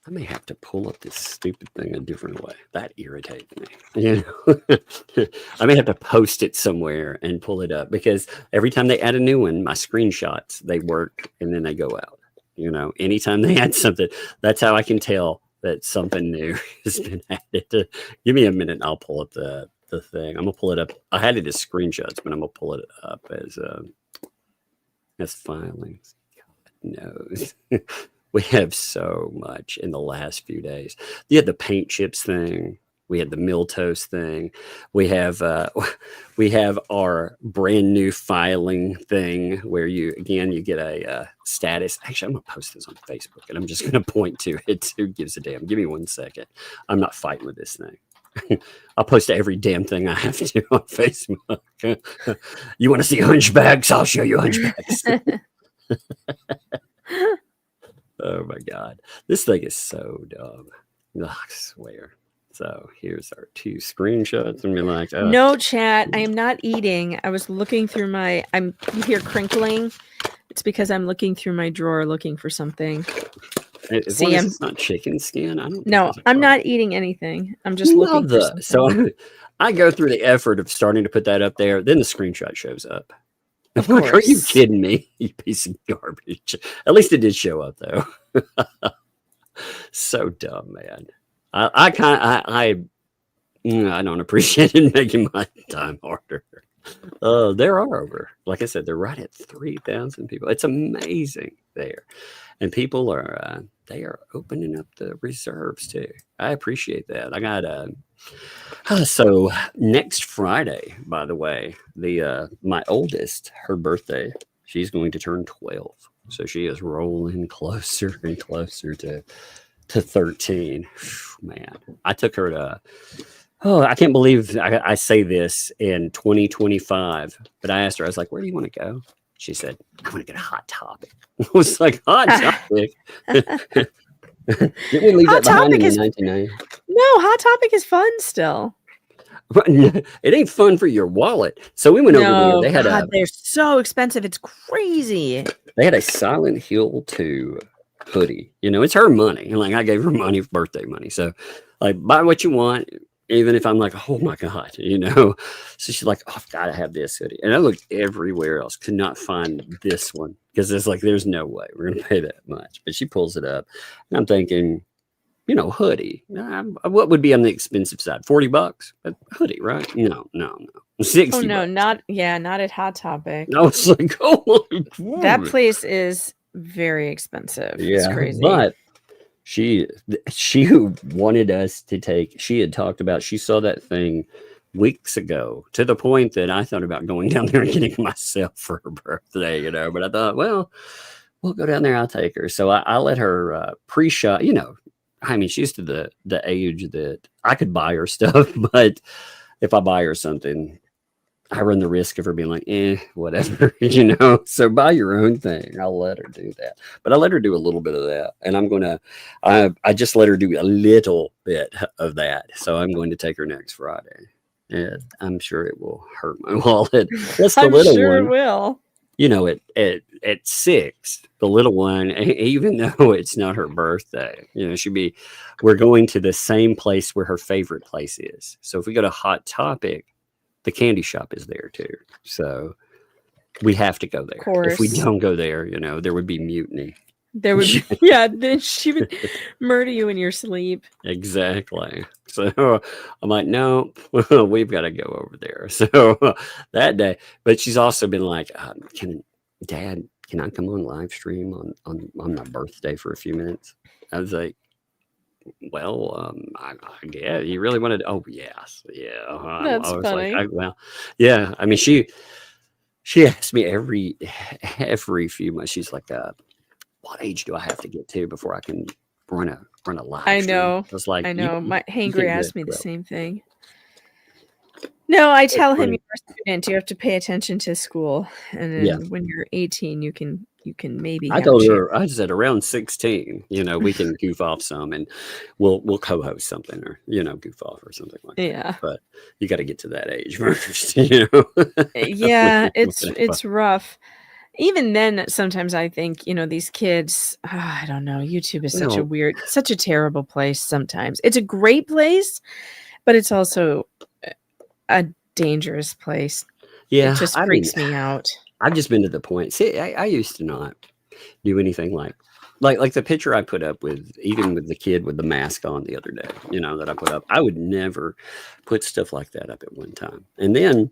I may have to pull up this stupid thing a different way. That irritates me. You know, I may have to post it somewhere and pull it up because every time they add a new one, my screenshots, they work and then they go out. You know, anytime they add something, that's how I can tell that something new has been added. Give me a minute and I'll pull up the thing. I'm gonna pull it up. I had it as screenshots, but I'm gonna pull it up as filings. God knows. We have so much in the last few days. You had the paint chips thing. We had the milquetoast thing. We have our brand new filing thing where you get a status. Actually, I'm gonna post this on Facebook and I'm just gonna point to it. Who gives a damn? Give me 1 second. I'm not fighting with this thing. I'll post every damn thing I have to on Facebook. You want to see hunchbacks? I'll show you hunchbacks. Oh my God. This thing is so dumb. Ugh, I swear. So here's our 2 screenshots and be like, oh. No, chat. I am not eating. I was looking through I'm here crinkling. It's because I'm looking through my drawer looking for something. As long as it's not chicken skin. I'm not eating anything. I'm just looking for something. So I go through the effort of starting to put that up there. Then the screenshot shows up. Of I'm like, are you course. kidding me? You piece of garbage. At least it did show up though. So dumb, man. I don't appreciate it making my time harder. There are over, like I said, they're right at 3,000 people. It's amazing there, and people are they are opening up the reserves too. I appreciate that. I got so next Friday, by the way, my oldest, her birthday, she's going to turn 12, so she is rolling closer and closer to 13. Man, I took her to. Oh, I can't believe I say this in 2025, but I asked her, I was like, where do you want to go? She said, I want to get a Hot Topic. I was like, Hot Topic? Didn't we leave Hot that behind Topic in is- 1990? No, Hot Topic is fun still. It ain't fun for your wallet. So we went over there. They had they're so expensive. It's crazy. They had a Silent Hill 2 hoodie. You know, it's her money. Like I gave her money, birthday money. So like buy what you want. Even if I'm like, oh my God, you know. So she's like, oh, I've got to have this hoodie. And I looked everywhere else, could not find this one because it's like, there's no way we're going to pay that much. But she pulls it up. And I'm thinking, you know, hoodie. What would be on the expensive side? $40? A hoodie, right? No. 60. Oh no, bucks. not at Hot Topic. I was like, oh my God. That place is very expensive. It's crazy. But she wanted us to take, she had talked about, she saw that thing weeks ago to the point that I thought about going down there and getting myself for her birthday, you know, but I thought, well, we'll go down there. I'll take her. So I let her pre-shop, you know, I mean, she's to the age that I could buy her stuff, but if I buy her something, I run the risk of her being like, whatever, you know. So buy your own thing. I'll let her do that. But I let her do a little bit of that. And I just let her do a little bit of that. So I'm going to take her next Friday. And I'm sure it will hurt my wallet. That's the I'm little sure one. it will. You know, at 6, the little one, even though it's not her birthday, you know, we're going to the same place where her favorite place is. So if we go to Hot Topic, the candy shop is there too. So we have to go there. If we don't go there, you know, there would be mutiny. There would be, yeah, then she would murder you in your sleep. Exactly. So I'm like, no, we've got to go over there. So that day, but she's also been like, Dad, can I come on live stream on my birthday for a few minutes? I was like, well, I guess you really wanted. Oh yes, yeah. That's I was funny. like, well, yeah. I mean, she asks me every few months. She's like, what age do I have to get to before I can run a live? I stream? know. I was like, I know. My Hangry asked me the same thing. No, I tell him funny. you're a student. You have to pay attention to school, and then Yeah. when you're 18, you can maybe I have a told chance. her, I said around 16, we can goof off some and we'll co-host something or, goof off or something like that. Yeah. But you got to get to that age first, Yeah, With it's rough. Even then, sometimes I think, these kids, I don't know, YouTube is such a terrible place sometimes. It's a great place, but it's also a dangerous place. Yeah. It just I mean, freaks me out. I've just been to the point. See, I used to not do anything like the picture I put up even with the kid with the mask on the other day, that I put up. I would never put stuff like that up at one time. And then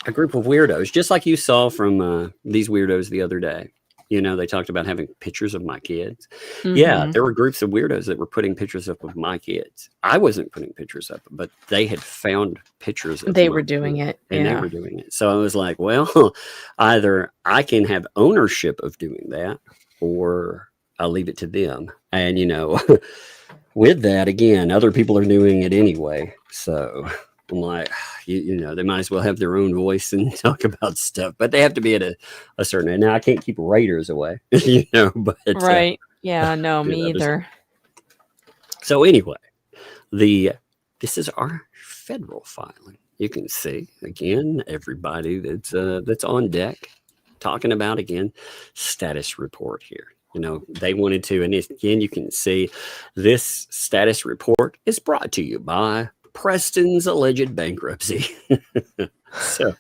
a group of weirdos, just like you saw from these weirdos the other day. They talked about having pictures of my kids. Mm-hmm. Yeah, there were groups of weirdos that were putting pictures up of my kids. I wasn't putting pictures up, but they had found pictures of They my were doing kids, it. and Yeah. they were doing it. So I was like, well, either I can have ownership of doing that or I'll leave it to them. And, with that, again, other people are doing it anyway. So I'm like, they might as well have their own voice and talk about stuff, but they have to be at a certain age. Now I can't keep raiders away, but Right. Yeah, no, me either. So anyway, this is our federal filing. You can see again, everybody that's on deck talking about again, status report here. They wanted to, and again, you can see this status report is brought to you by Preston's alleged bankruptcy. So,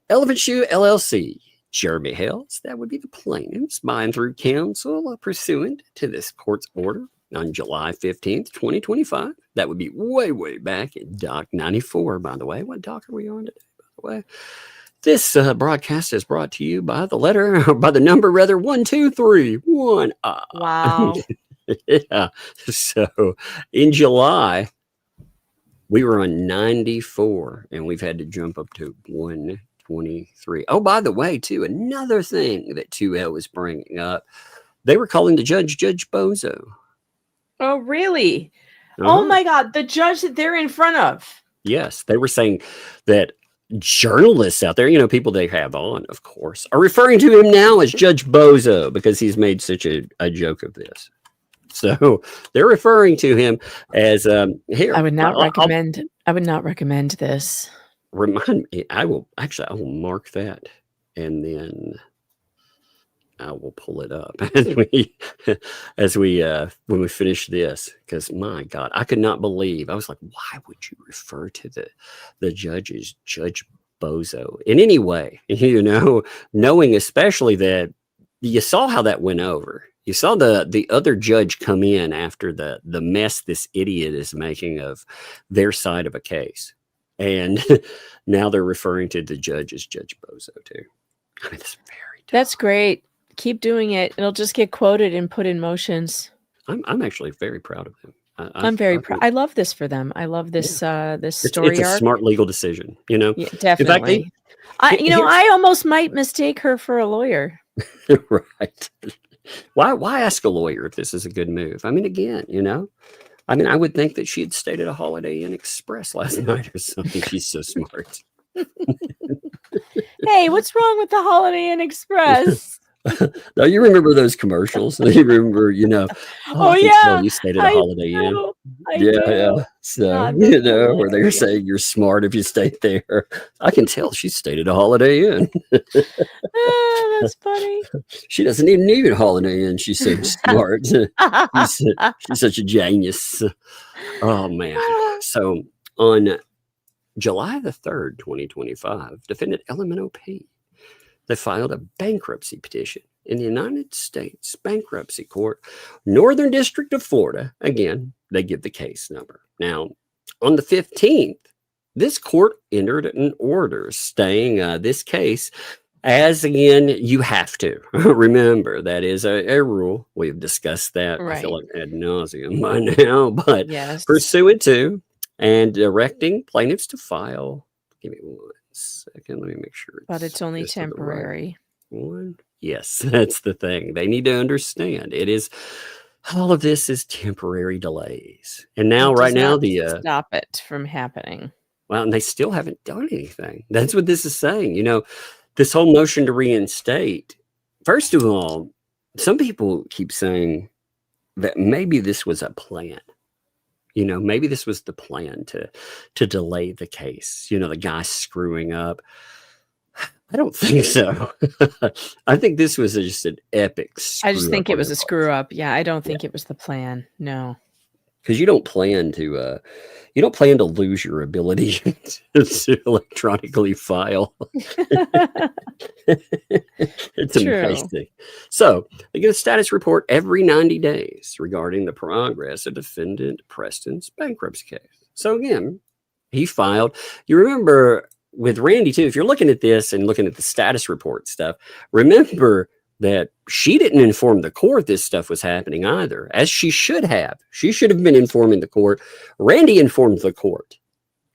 Elephant Shoe LLC, Jeremy Hales, that would be the plaintiffs, by and through counsel pursuant to this court's order on July 15th, 2025. That would be way, way back in Doc 94, by the way. What doc are we on today, by the way? This broadcast is brought to you by the number 1231. Wow. Yeah. So in July, we were on 94 and we've had to jump up to 123. Oh, by the way, too, another thing that 2L was bringing up, they were calling the Judge Bozo. Oh, really? Uh-huh. Oh my God. The judge that they're in front of. Yes. They were saying that journalists out there, people they have on, of course, are referring to him now as Judge Bozo because he's made such a joke of this. So they're referring to him as here. I would not recommend this. Remind me. I will mark that and then I will pull it up as we when we finish this, because my God, I could not believe. I was like, why would you refer to the judge as Judge Bozo in any way? Knowing especially that you saw how that went over. You saw the other judge come in after the mess this idiot is making of their side of a case, and now they're referring to the judge as Judge Bozo too. I mean, that's great. Keep doing it. It'll just get quoted and put in motions. I'm actually very proud of them. I'm very proud. I love this for them. I love this this story it's a arc. smart legal decision. Yeah, definitely. I almost might mistake her for a lawyer. Right. Why ask a lawyer if this is a good move? I mean, again, I would think that she had stayed at a Holiday Inn Express last night or something. She's so smart. Hey, what's wrong with the Holiday Inn Express? Now, you remember those commercials? You remember, oh yeah, you stayed at a Holiday Inn. Yeah. So, where they're saying you're smart if you stayed there. I can tell she stayed at a Holiday Inn. That's funny. She doesn't even need a Holiday Inn. She's so smart. She's such a genius. Oh, man. So, on July the 3rd, 2025, defendant LMNOP, they filed a bankruptcy petition in the United States Bankruptcy Court, Northern District of Florida. Again, they give the case number. Now, on the 15th, this court entered an order staying this case, as again, you have to remember that is a rule. We've discussed that. Right. I feel like ad nauseum by now, but yes. Pursuant to and directing plaintiffs to file. Give me 1 second. Let me make sure. But it's only temporary. One. Yes, that's the thing. They need to understand. It is all of this is temporary delays. And now, right now, stop it from happening. Well, and they still haven't done anything. That's what this is saying. This whole motion to reinstate, first of all, some people keep saying that maybe this was a plan. Maybe this was the plan to delay the case. The guy screwing up. I don't think so. I think this was just an epic I just think it was a part. screw up. Yeah, I don't think it was the plan. No. Because you don't plan to lose your ability to electronically file. It's True. amazing. So they get a status report every 90 days regarding the progress of defendant Preston's bankruptcy case. So again, he filed. You remember with Randy too, if you're looking at this and looking at the status report stuff, remember that she didn't inform the court this stuff was happening either, as she should have. She should have been informing the court. Randy informed the court.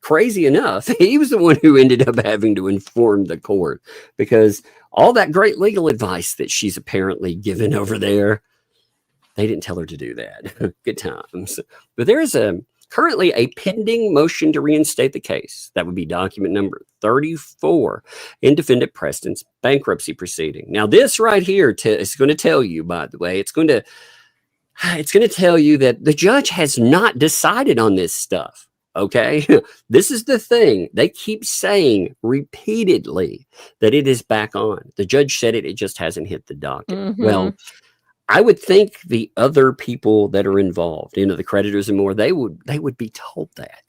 Crazy enough, he was the one who ended up having to inform the court, because all that great legal advice that she's apparently given over there, they didn't tell her to do that. Good times. But there is currently a pending motion to reinstate the case. That would be document number 34 in defendant Preston's bankruptcy proceeding. Now, this right here is going to tell you, by the way, it's going to tell you that the judge has not decided on this stuff. Okay, this is the thing. They keep saying repeatedly that it is back on. The judge said it just hasn't hit the docket. Mhm. Well, I would think the other people that are involved, the creditors and more, they would be told that,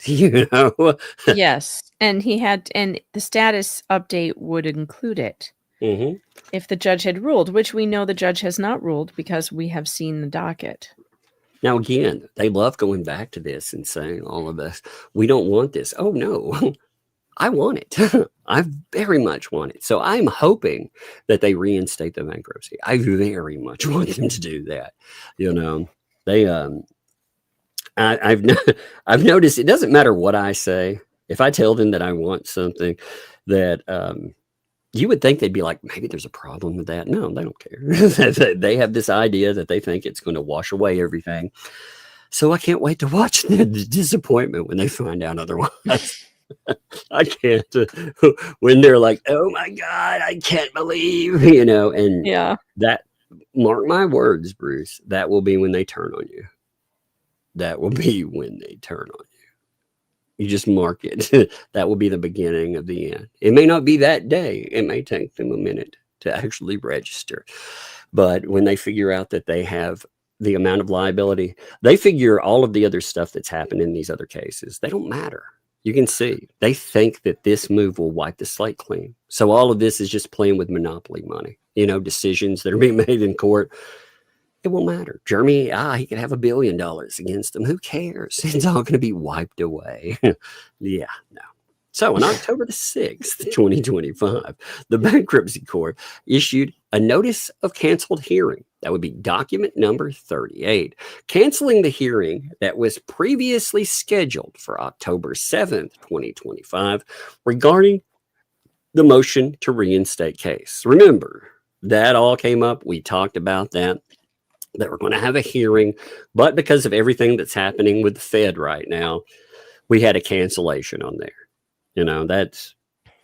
Yes, and the status update would include it Mhm. if the judge had ruled, which we know the judge has not ruled because we have seen the docket. Now, again, they love going back to this and saying all of us, we don't want this. Oh, no, I want it. I very much want it. So I'm hoping that they reinstate the bankruptcy. I very much want them to do that. They, I've noticed it doesn't matter what I say. If I tell them that I want something that, you would think they'd be like, maybe there's a problem with that. No, they don't care. They have this idea that they think it's going to wash away everything. So I can't wait to watch the disappointment when they find out otherwise. I can't. When they're like, oh my God, I can't believe, and Yeah. that, mark my words, Bruce, that will be when they turn on you. That will be when they turn on you. You just mark it. That will be the beginning of the end. It may not be that day. It may take them a minute to actually register. But when they figure out that they have the amount of liability, they figure all of the other stuff that's happened in these other cases, they don't matter. You can see they think that this move will wipe the slate clean. So all of this is just playing with monopoly money, decisions that are being made in court. It won't matter. Jeremy, he could have $1 billion against him. Who cares? It's all going to be wiped away. Yeah, no. So on October the 6th, 2025, the bankruptcy court issued a notice of canceled hearing. That would be document number 38, canceling the hearing that was previously scheduled for October 7th, 2025, regarding the motion to reinstate case. Remember, that all came up. We talked about that we're going to have a hearing, but because of everything that's happening with the Fed right now, we had a cancellation on there. That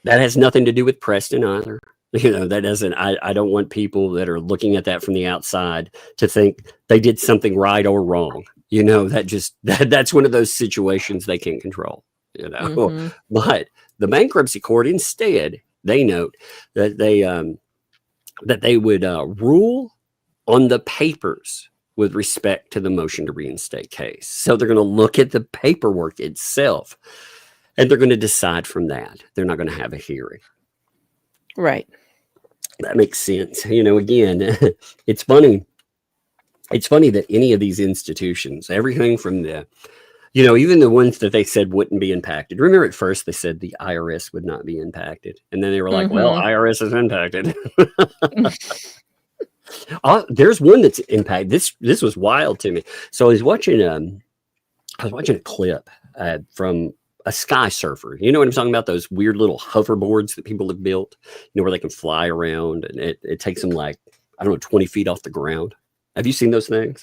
has nothing to do with Preston either. That doesn't, I don't want people that are looking at that from the outside to think they did something right or wrong. That's one of those situations they can't control, Mhm. But the bankruptcy court instead, they note that they would rule on the papers with respect to the motion to reinstate case. So they're going to look at the paperwork itself and they're going to decide from that. They're not going to have a hearing. Right. That makes sense. Again, it's funny. It's funny that any of these institutions, everything from even the ones that they said wouldn't be impacted. Remember at first they said the IRS would not be impacted. And then they were like, well, IRS is impacted. There's one that's impacted. This was wild to me. So I was watching a clip from a sky surfer. You know what I'm talking about? Those weird little hoverboards that people have built, where they can fly around and it takes them 20 feet off the ground. Have you seen those things?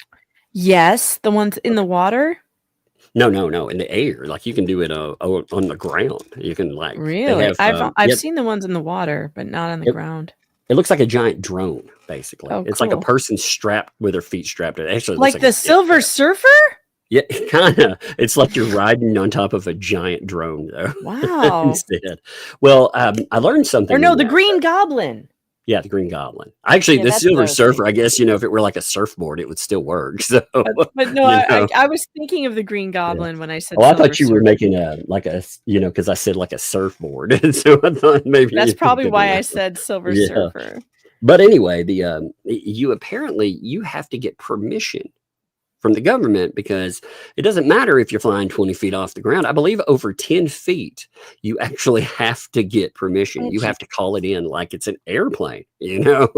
Yes, the ones in the water. No, in the air. Like you can do it on the ground. You can they Really? have, I've yep, seen the ones in the water, but not on the ground. it looks like a giant drone, basically. Oh, It's like a cool. person strapped with their feet strapped. It actually looks Like like the a jet Silver ski. Surfer? Yeah, kind of. It's like you're riding on top of a giant drone, though. Wow. Instead, well, I learned something. Or no, in the that, Green though. Goblin. Yeah, the Green Goblin. Actually, Yeah, the that's what I Silver was Surfer. I thinking. guess if it were like a surfboard, it would still work. So, But no, you know, I was thinking of the Green yeah. Goblin when I said Oh, I Silver thought you were Surfer. making because I said like a surfboard, and so I thought maybe That's you were probably thinking why I that one. said Silver Yeah. Surfer. But anyway, you have to get permission from the government because it doesn't matter if you're flying 20 feet off the ground. I believe over 10 feet, you actually have to get permission. You have to call it in like it's an airplane, and get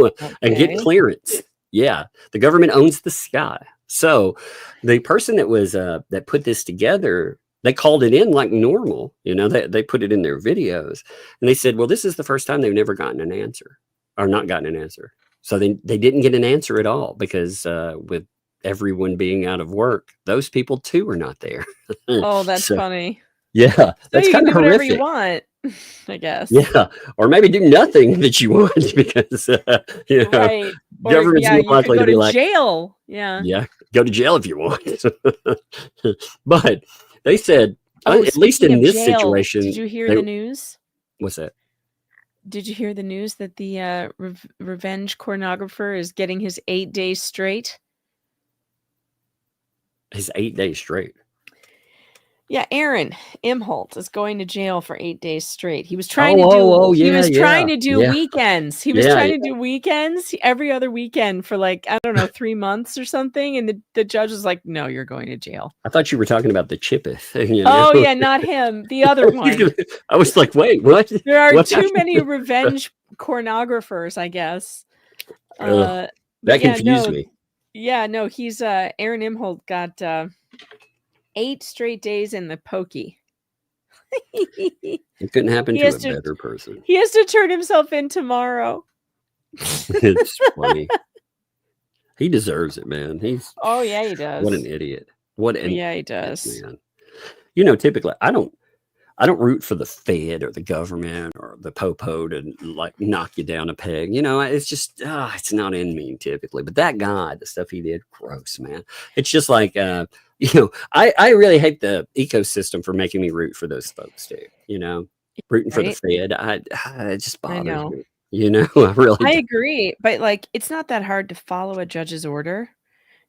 Okay. clearance. Yeah, the government owns the sky. So the person that was that put this together, they called it in like normal. They put it in their videos, and they said, well, this is the first time they've never gotten an answer or not gotten an answer. So they didn't get an answer at all because with everyone being out of work, those people too are not there. Oh, that's So funny. yeah, So that's you can kind of do whatever you horrific. want, I guess. Yeah, or maybe do nothing that you want because Right. Or government's yeah, more you could likely go to be to like, jail. Yeah. yeah, go to jail if you want. But they said, Oh, at least speaking in of this jail, situation, did you hear the news? what's that? Did you hear the news that the revenge pornographer is getting his 8 days straight? His 8 days straight. Yeah, Aaron Imholt is going to jail for 8 days straight. He was Oh, trying to do he yeah, was trying yeah, to do yeah, weekends. He was yeah, trying yeah. to do weekends every other weekend for like, I don't know, 3 months or something. And the judge was like, no, you're going to jail. I thought you were talking about the Chippeth. Oh yeah, not him. The other one. I was like, wait, what? There are What too happened? many revenge pornographers, I guess. Ugh, But that yeah, confused no, me. yeah, no, he's Aaron Imholt got 8 straight days in the pokey. It couldn't happen He to has a to better person. he has to turn himself in tomorrow. It's funny. He deserves it, man. Oh yeah, he does. What an idiot. What an Yeah, he idiot, does. man. Typically I don't root for the Fed or the government or the popo to like knock you down a peg. It's just it's not in me typically. But that guy, the stuff he did, gross, man. It's just like I really hate the ecosystem for making me root for those folks too. Rooting for the Fed, it just I bothers know. me. I really I do. agree, but like it's not that hard to follow a judge's order.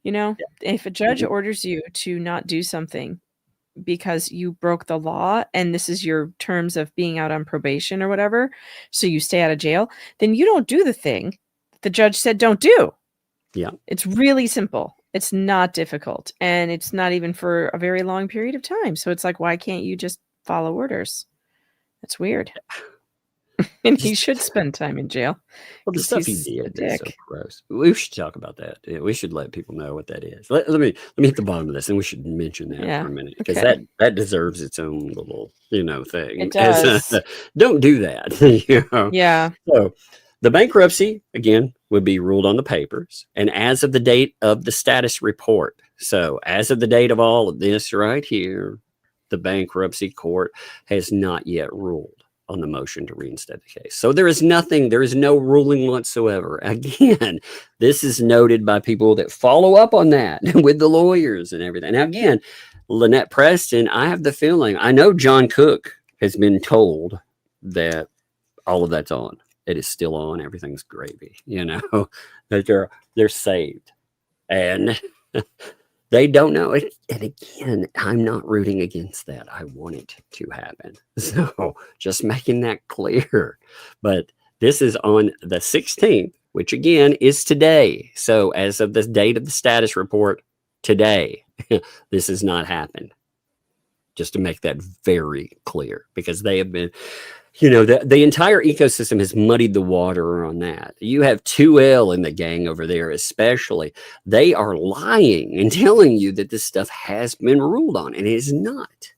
If a judge Mhm. orders you to not do something because you broke the law and this is your terms of being out on probation or whatever, so you stay out of jail, then you don't do the thing the judge said don't do. Yeah. It's really simple. It's not difficult, and it's not even for a very long period of time. So it's like, why can't you just follow orders? That's weird. And he should spend time in jail. Well, the 'cause stuff he he's a did is so dick. gross. We should talk about that. Yeah, we should let people know what that is. Let me hit the bottom of this, and we should mention that Yeah, for a minute because okay. that deserves its own little thing. It does. Don't do that. Yeah. So the bankruptcy again would be ruled on the papers, and as of the date of the status report. So as of the date of all of this right here, the bankruptcy court has not yet ruled on the motion to reinstate the case. So there is no ruling whatsoever. Again, this is noted by people that follow up on that with the lawyers and everything. Now, again, Lynette Preston, I have the feeling, I know John Cook has been told that all of that's on. It is still on. Everything's gravy, that they're saved. And they don't know it. And again, I'm not rooting against that. I want it to happen. So just making that clear. But this is on the 16th, which again is today. So as of the date of the status report today, this has not happened. Just to make that very clear, because they have been, the entire ecosystem has muddied the water on that. You have 2L in the gang over there, especially. They are lying and telling you that this stuff has been ruled on, and it is not.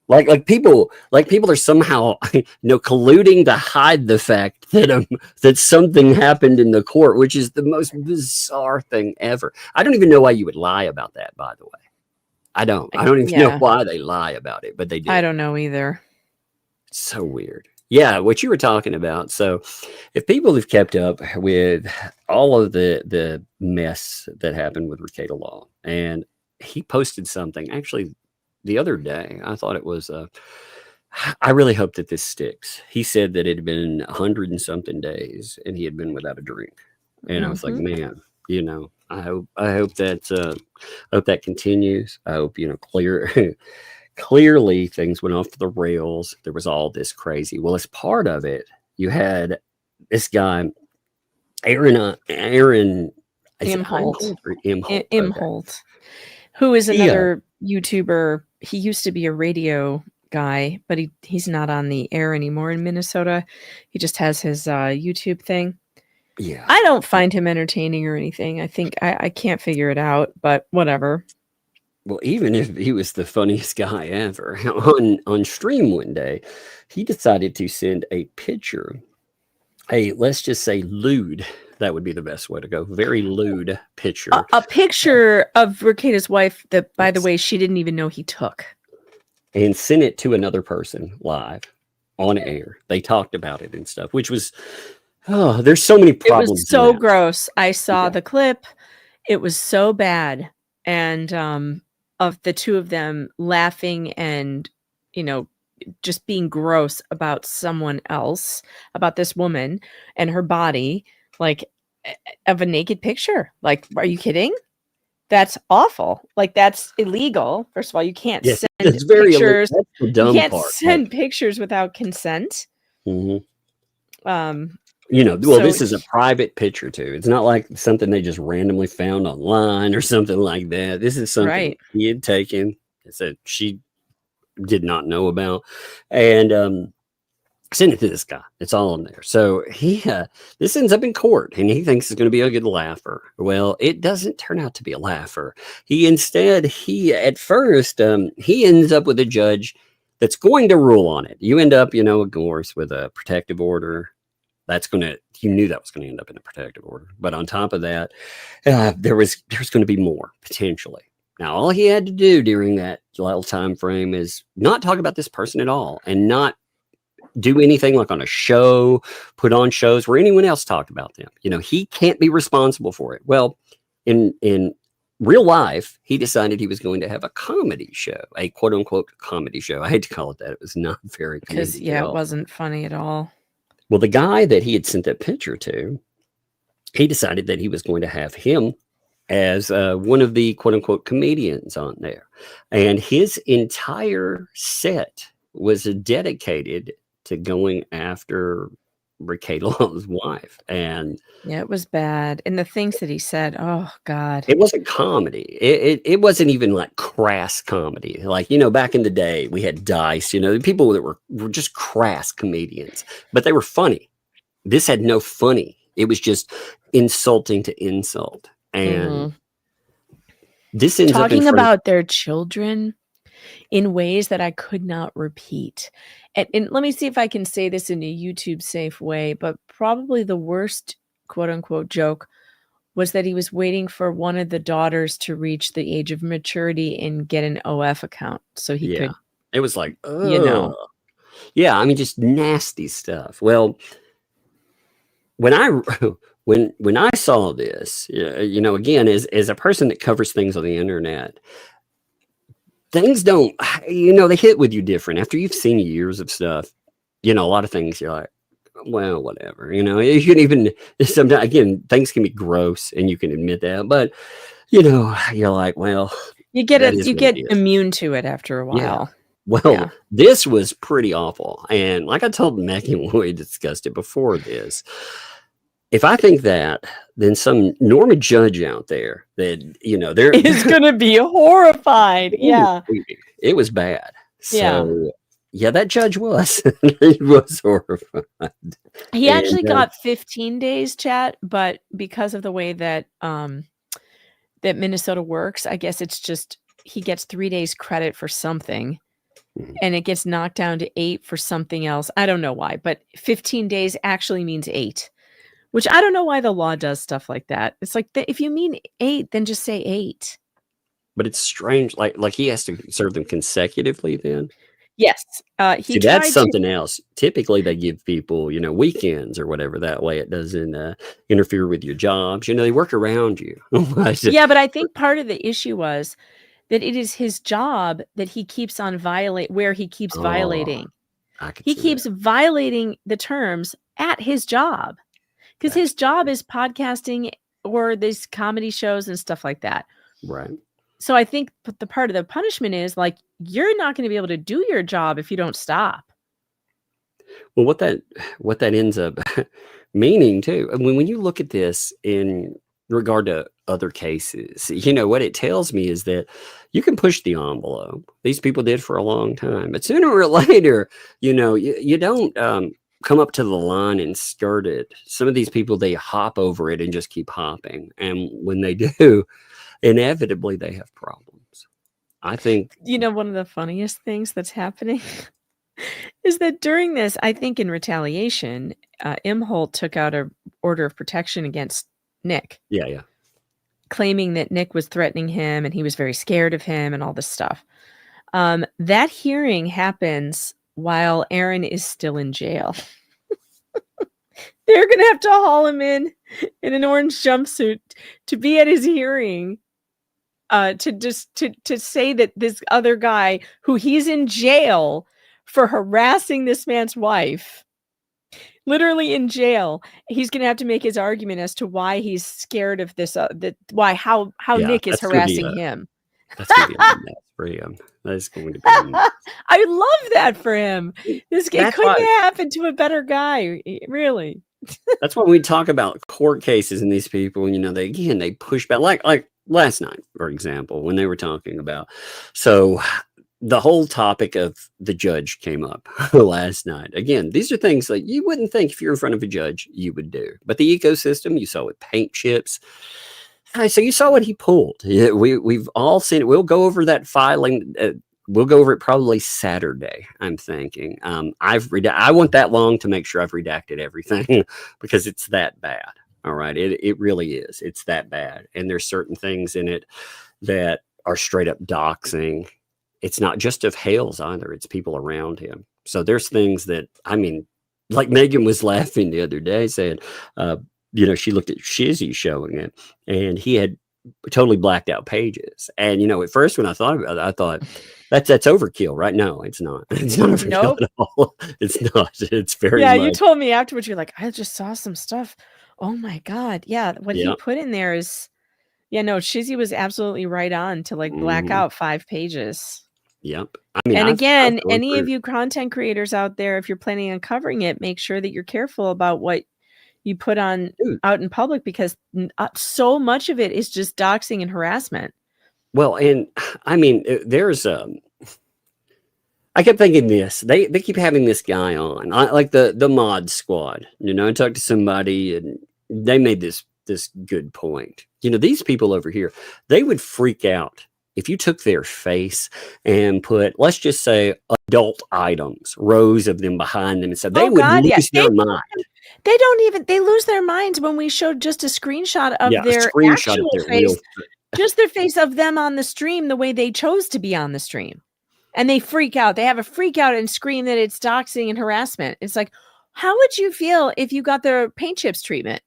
Like people are somehow colluding to hide the fact that that something happened in the court, which is the most bizarre thing ever. I don't even know why you would lie about that, by the way. I don't even know Yeah. why they lie about it, but they do. I don't know either. So weird. Yeah, what you were talking about. So, if people have kept up with all of the mess that happened with Rekieta Law, and he posted something actually the other day. I thought it was. I really hope that this sticks. He said that it had been 100 and something days, and he had been without a drink. And I was like, man, I hope that continues. I hope clearly things went off the rails. There was all this crazy. Well, as part of it, you had this guy, Aaron Imholt. Imholt. Imholt, who is another YouTuber. He used to be a radio guy, but he's not on the air anymore in Minnesota. He just has his YouTube thing. Yeah. I don't find him entertaining or anything. I think I can't figure it out, but whatever. Well, even if he was the funniest guy ever, on stream one day, he decided to send a picture, let's just say lewd. That would be the best way to go. Very lewd picture. A picture of Rekieta's wife that, by the way, she didn't even know he took. And sent it to another person live on air. They talked about it and stuff, which was, there's so many problems. It was so gross. I saw the clip. It was so bad. And of the two of them laughing and, just being gross about someone else, about this woman and her body, like of a naked picture. Like, are you kidding? That's awful. Like, that's illegal. First of all, you can't send pictures. That's the dumb you can't part. send pictures without consent. Mm-hmm. So this is a private picture too. It's not like something they just randomly found online or something like that. This is something he had taken. It said she did not know about, and send it to this guy. It's all in there. So this ends up in court, and he thinks it's going to be a good laugher. Well, it doesn't turn out to be a laugher. He at first ends up with a judge that's going to rule on it. You end up, of course, with a protective order. You knew that was going to end up in a protective order. But on top of that, there was going to be more potentially. Now, all he had to do during that little time frame is not talk about this person at all, and not do anything like on a show, put on shows where anyone else talked about them. He can't be responsible for it. Well, in real life, he decided he was going to have a comedy show, a quote unquote comedy show. I hate to call it that. It was not very comedic at all. It wasn't funny at all. Well, the guy that he had sent that picture to, he decided that he was going to have him as one of the quote unquote comedians on there. And his entire set was dedicated to going after Rekieta Law's wife. And it was bad. And the things that he said, oh God. It wasn't comedy. It wasn't even like crass comedy. Like, back in the day we had Dice, people that were just crass comedians, but they were funny. This had no funny. It was just insulting to insult. And this ends up talking about their children in ways that I could not repeat. And let me see if I can say this in a YouTube safe way, but probably the worst quote unquote joke was that he was waiting for one of the daughters to reach the age of maturity and get an OF account so he could. It was like, yeah, I mean, just nasty stuff. Well, when I saw this, again, as a person that covers things on the internet, things don't, they hit with you different. After you've seen years of stuff, a lot of things you're like, well, whatever, you can even, sometimes, again, things can be gross and you can admit that, but, you're like, well, you get immune to it after a while. Yeah. Well, this was pretty awful. And like I told Mackie when we discussed it before this, if I think that, then some Norman judge out there that, there is going to be horrified. Yeah. It was bad. So, that judge was. He was horrified. He actually got 15 days, chat, but because of the way that that Minnesota works, I guess it's just he gets 3 days credit for something. And it gets knocked down to 8 for something else. I don't know why, but 15 days actually means 8. Which I don't know why the law does stuff like that. It's like, if you mean 8, then just say 8. But it's strange, like he has to serve them consecutively then? Yes. He See, that's tried to. something else. Typically, they give people, weekends or whatever. That way it doesn't interfere with your jobs. They work around you. Yeah, but I think part of the issue was that it is his job that he keeps on where he keeps Oh, violating. I could He see keeps that. violating the terms at his job because That's his job is podcasting or these comedy shows and stuff like that. right. So I think the part of the punishment is like, you're not going to be able to do your job if you don't stop. Well, what that ends up meaning too, I mean, when you look at this in regard to other cases, what it tells me is that you can push the envelope. These people did for a long time, but sooner or later, you don't come up to the line and skirt it. Some of these people, they hop over it and just keep hopping, and when they do, inevitably they have problems. I think. One of the funniest things that's happening is that during this, I think in retaliation, Imholt took out an order of protection against Nick. Yeah. Claiming that Nick was threatening him and he was very scared of him and all this stuff. That hearing happens while Aaron is still in jail. They're going to have to haul him in an orange jumpsuit to be at his hearing. To say that this other guy who he's in jail for harassing this man's wife, literally in jail, he's going to have to make his argument as to why he's scared of this, how Nick is harassing him. That's going to be a mess for him. That's going to be a mess. I love that for him. It couldn't happen to a better guy, really. That's why we talk about court cases and these people, they push back, like last night, for example, when they were talking about. So the whole topic of the judge came up last night. Again, these are things that you wouldn't think if you're in front of a judge you would do. But the ecosystem, you saw with paint chips. So you saw what he pulled. Yeah, we've all seen it. We'll go over that filing. We'll go over it probably Saturday, I'm thinking. I want that long to make sure I've redacted everything because it's that bad. All right. It really is. It's that bad. And there's certain things in it that are straight up doxing. It's not just of Hales either. It's people around him. So there's things that, like Megan was laughing the other day saying, she looked at Shizzy showing it and he had totally blacked out pages. And, at first when I thought about it, I thought that's overkill, right? No, it's not. It's not overkill at all. It's not. It's very much. You told me afterwards, you're like, I just saw some stuff. Oh my God. Yeah. What he put in there is, Shizzy was absolutely right on to black out 5 pages. Yep. And again, any of you content creators out there, if you're planning on covering it, make sure that you're careful about what you put on out in public because so much of it is just doxing and harassment. Well, and there's I kept thinking this. They keep having this guy on, like the mod squad. I talked to somebody and they made this good point. These people over here, they would freak out if you took their face and put, let's just say, adult items, rows of them behind them, and said they would lose their mind. They lose their minds when we showed just a screenshot of their actual face, just their face of them on the stream, the way they chose to be on the stream. And they freak out. They have a freak out and scream that it's doxing and harassment. It's like, how would you feel if you got the paint chips treatment?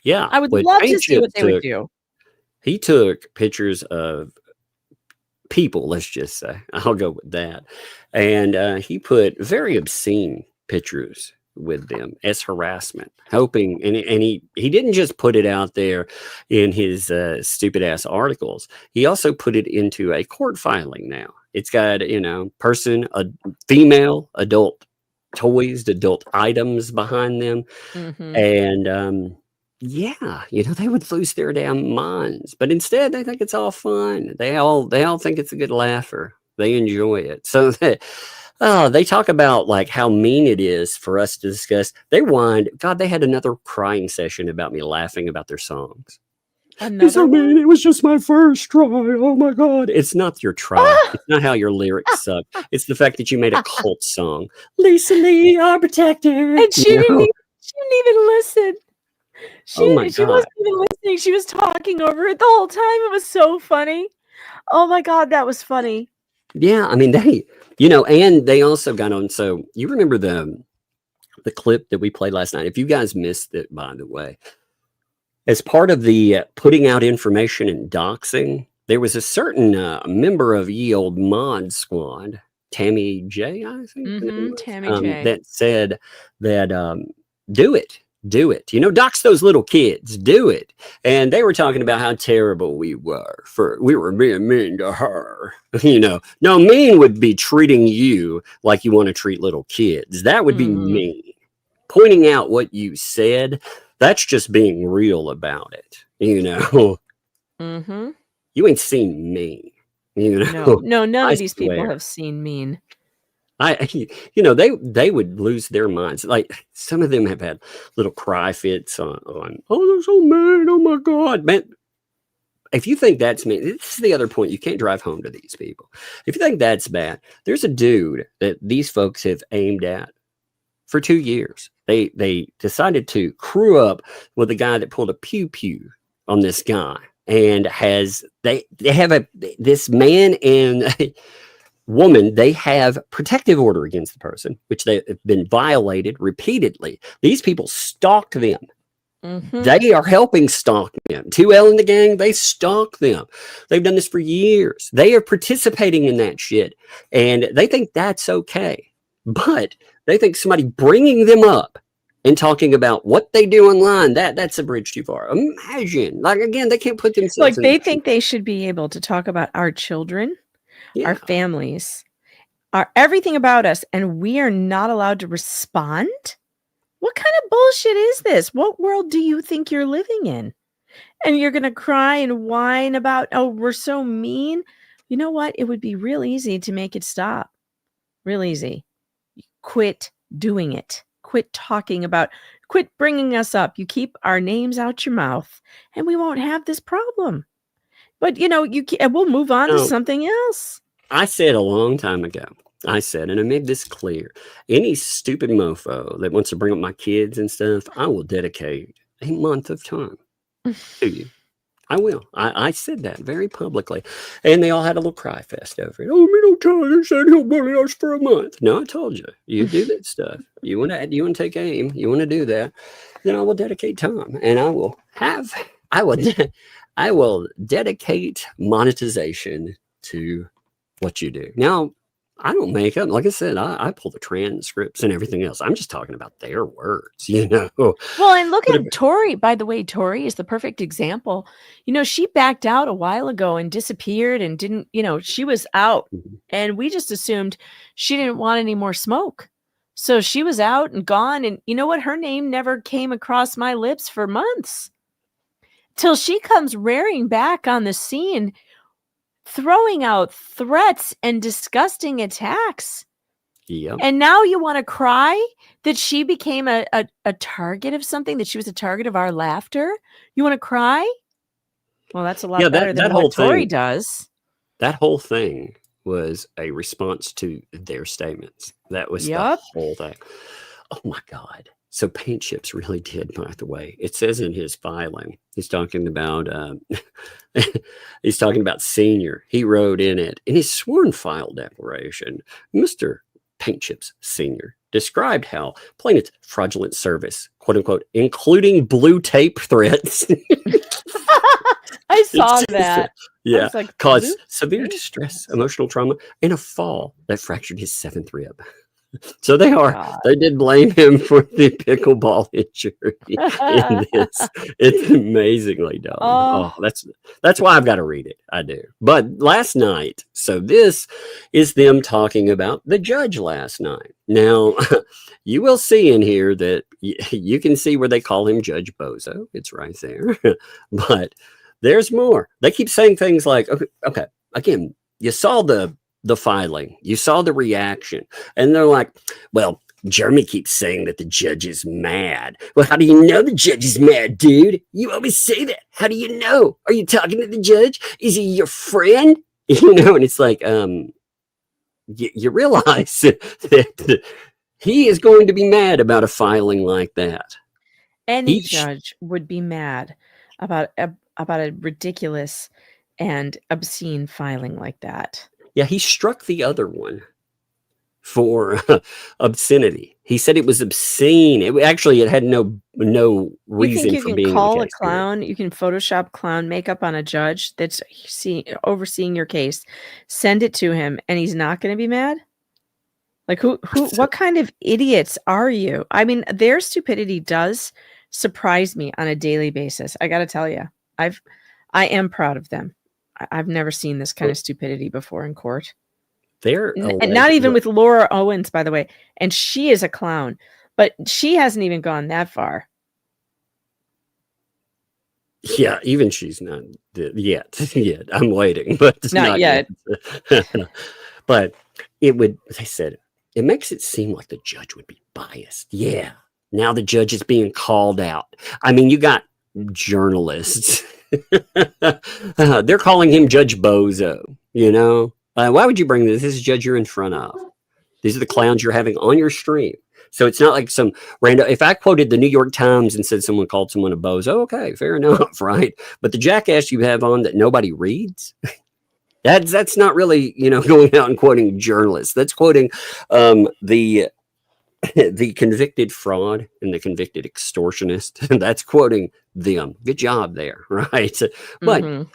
Yeah. I would love to see what they would do. He took pictures of people, let's just say. I'll go with that. And he put very obscene pictures with them as harassment, hoping, and he didn't just put it out there in his stupid ass articles. He also put it into a court filing now. It's got, person, a female, adult toys, adult items behind them. Mm-hmm. And they would lose their damn minds. But instead, they think it's all fun. They all think it's a good laugher. They enjoy it. So they talk about like how mean it is for us to discuss. They had another crying session about me laughing about their songs. It's so mean. It was just my first try. Oh my God. It's not your try. It's not how your lyrics suck. It's the fact that you made a cult song. Lisa Lee, our protector. And she didn't even listen. She wasn't even listening. She was talking over it the whole time. It was so funny. Oh my God, that was funny. Yeah, I mean, and they also got on. So you remember the clip that we played last night? If you guys missed it, by the way, as part of the putting out information and doxing, there was a certain member of Ye Old Mod Squad, Tammy J, I think, Tammy J. that said that do it. Dox those little kids, do it. And they were talking about how terrible we were being mean to her. No, mean would be treating you like you want to treat little kids. That would be mean. Pointing out what you said, that's just being real about it. Mm-hmm. You ain't seen me. No, none I of these people swear. have seen mean. They would lose their minds. Like some of them have had little cry fits on oh, they're so mean. Oh my God, man. If you think that's mean, this is the other point. You can't drive home to these people. If you think that's bad, there's a dude that these folks have aimed at for 2 years. They decided to crew up with a guy that pulled a pew pew on this guy, and they have this man and woman, they have protective order against the person, which they have been violated repeatedly. These people stalk them. Mm-hmm. They are helping stalk them. 2L in the gang, they stalk them. They've done this for years. They are participating in that shit, and they think that's okay. But they think somebody bringing them up and talking about what they do online, that's a bridge too far. Imagine, like, again, they can't put themselves Like in they the think they should be able to talk about our children, Yeah. our families, our everything about us, and we are not allowed to respond? What kind of bullshit is this? What world do you think you're living in? And you're going to cry and whine about, oh, we're so mean. You know what? It would be real easy to make it stop. Real easy. Quit doing it. Quit talking about, quit bringing us up. You keep our names out your mouth and we won't have this problem. But, we'll move on to something else. I said a long time ago, and I made this clear, any stupid mofo that wants to bring up my kids and stuff, I will dedicate a month of time to you. I will. I said that very publicly. And they all had a little cry fest over it. Oh, me don't tell you, said he'll bully us for a month. No, I told you. You do that stuff. You want to take aim. You want to do that. Then I will dedicate time. And I will dedicate monetization to what you do. Now, I don't make up. Like I said, I pull the transcripts and everything else. I'm just talking about their words, Well, and look at Tori. By the way, Tori is the perfect example. She backed out a while ago and disappeared and didn't, she was out. And we just assumed she didn't want any more smoke. So she was out and gone. And you know what? Her name never came across my lips for months. Till she comes rearing back on the scene, throwing out threats and disgusting attacks. Yep. And now you want to cry that she became a target of something, that she was a target of our laughter? You want to cry? Well, that's a lot better than what Tori does. That whole thing was a response to their statements. That was the whole thing. Oh my God. So Paint Chips really did, by the way. It says in his filing, he's talking about Senior. He wrote in it, in his sworn file declaration, Mr. Paint Chips Senior described how plaintiff's fraudulent service, quote unquote, including blue tape threats. I saw that. Yeah, caused severe distress, emotional trauma, and a fall that fractured his 7th rib. So they did blame him for the pickleball injury in this. It's amazingly dumb. Oh, that's why I've got to read it. I do. But last night, so this is them talking about the judge last night. Now, you will see in here that you can see where they call him Judge Bozo. It's right there. But there's more. They keep saying things like, okay, again, you saw the filing, you saw the reaction, and they're like, well, Jeremy keeps saying that the judge is mad. Well, how do you know the judge is mad, dude? You always say that. How do you know? Are you talking to the judge? Is he your friend? And it's like, you realize that he is going to be mad about a filing like that. Any judge would be mad about a ridiculous and obscene filing like that. Yeah, he struck the other one for obscenity. He said it was obscene. It had no You reason think you for can being in the call a case period. clown, you can Photoshop clown makeup on a judge that's overseeing your case, send it to him, and he's not going to be mad? Like what kind of idiots are you? I mean, their stupidity does surprise me on a daily basis. I got to tell you, I am proud of them. I've never seen this kind of stupidity before in court. They're And not even with Laura Owens, by the way. And she is a clown, but she hasn't even gone that far. Yeah, even she's not yet. I'm waiting, but it's Not yet. But they said, it makes it seem like the judge would be biased. Yeah. Now the judge is being called out. I mean, you got journalists. They're calling him Judge Bozo, you know? Why would you bring this? This is judge you're in front of. These are the clowns you're having on your stream. So it's not like some random. If I quoted the New York Times and said someone called someone a bozo, okay, fair enough, right? But the jackass you have on that nobody reads, that's not really, going out and quoting journalists. That's quoting the convicted fraud and the convicted extortionist. That's quoting them. Good job there, right? But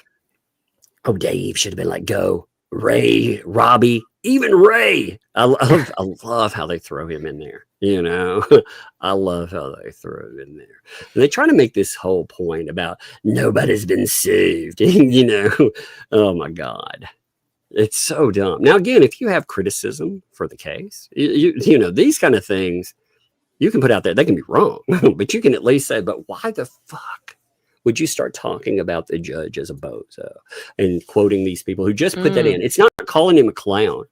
Dave should have been like, go. Ray, Robbie, even Ray. I love how they throw him in there. I love how they throw him in there. And they try to make this whole point about nobody's been saved. Oh my God. It's so dumb. Now, again, if you have criticism for the case, these kind of things you can put out there. They can be wrong, but you can at least say, but why the fuck would you start talking about the judge as a bozo and quoting these people who just put that in? It's not calling him a clown,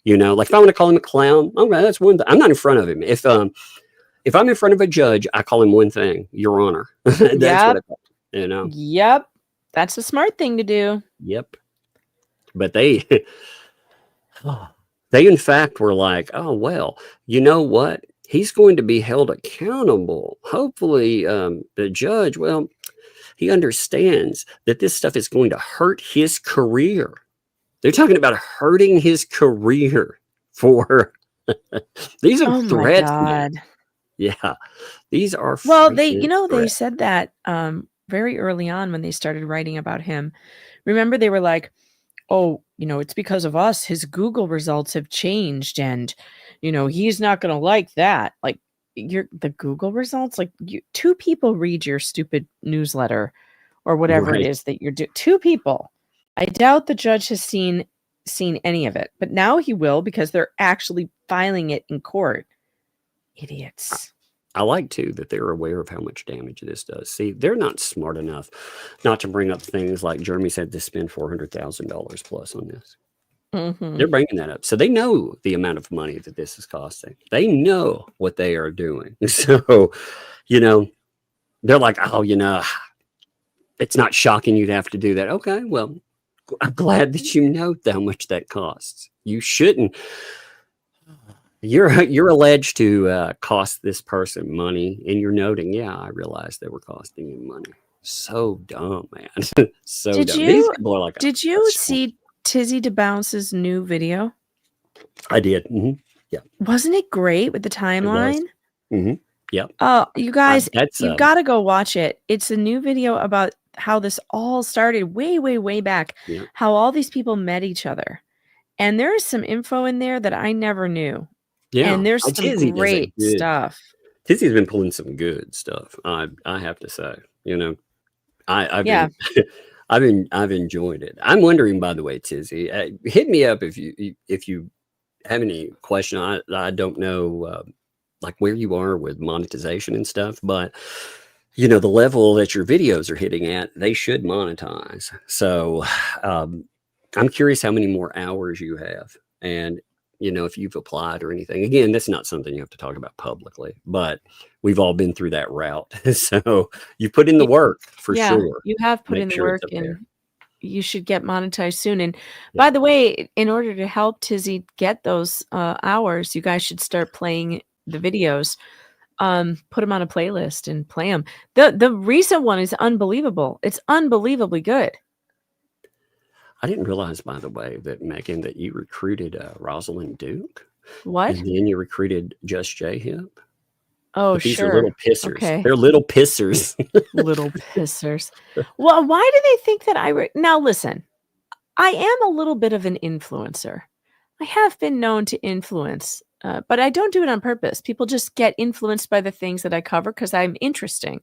like if I want to call him a clown, okay, that's one thing. I'm not in front of him. If I'm in front of a judge, I call him one thing, Your Honor. That's what I call him, Yep. That's a smart thing to do. Yep. But they in fact were like, oh, well, you know what? He's going to be held accountable. Hopefully the judge, he understands that this stuff is going to hurt his career. They're talking about hurting his career for these are threats. My God. Yeah. These are they said that very early on when they started writing about him. Remember, they were like, oh, it's because of us. His Google results have changed and, he's not going to like that. Like, the Google results, like two people read your stupid newsletter or whatever it is that you're doing. Two people. I doubt the judge has seen any of it, but now he will because they're actually filing it in court. Idiots. I like too that they're aware of how much damage this does. See, they're not smart enough not to bring up things like Jeremy said to spend $400,000 plus on this. They're bringing that up. So they know the amount of money that this is costing. They know what they are doing. So, they're like, oh, it's not shocking you to have to do that. Okay, well, I'm glad that you know how much that costs. You shouldn't. You're alleged to cost this person money, and you're noting, yeah, I realized they were costing you money. So dumb, man. So dumb. These people are like, did you see Tizzy DeBounce's new video? I did. Yeah. Wasn't it great with the timeline? Yep. Oh, you guys, you've got to go watch it. It's a new video about how this all started way, way, way back, how all these people met each other. And there is some info in there that I never knew. Yeah. And there's some great stuff. Tizzy's been pulling some good stuff. I have to say, I've enjoyed it. I'm wondering, by the way, Tizzy, hit me up if you have any question. I don't know, like where you are with monetization and stuff, but the level that your videos are hitting at, they should monetize. So I'm curious how many more hours you have, and if you've applied or anything. Again, that's not something you have to talk about publicly, but we've all been through that route. So you put in the work for sure. You have put in the work, and you should get monetized soon. And by the way, in order to help Tizzy get those hours, you guys should start playing the videos. Put them on a playlist and play them. The recent one is unbelievable. It's unbelievably good. I didn't realize, by the way, that Megan, that you recruited Rosalind Duke, What? and then you recruited Just J Hip. Oh, But these are sure. little pissers. Okay. They're little pissers. Little pissers. Well, why do they think that now listen, I am a little bit of an influencer. I have been known to influence, but I don't do it on purpose. People just get influenced by the things that I cover because I'm interesting.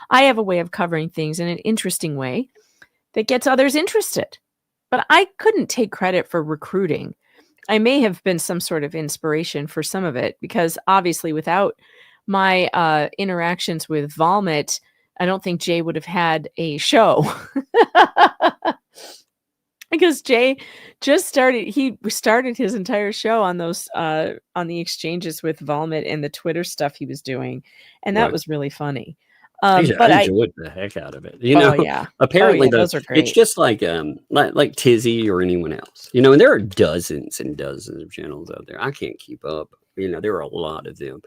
I have a way of covering things in an interesting way that gets others interested. But I couldn't take credit for recruiting. I may have been some sort of inspiration for some of it because obviously without my interactions with Volmit, I don't think Jay would have had a show. Because Jay just started his entire show on those on the exchanges with Volmit and the Twitter stuff he was doing, and that Right. was really funny. I But enjoyed the heck out of it. You know, yeah. apparently those are great. it's just like Tizzy or anyone else. You know, and there are dozens and dozens of channels out there. I can't keep up. You know, there are a lot of them.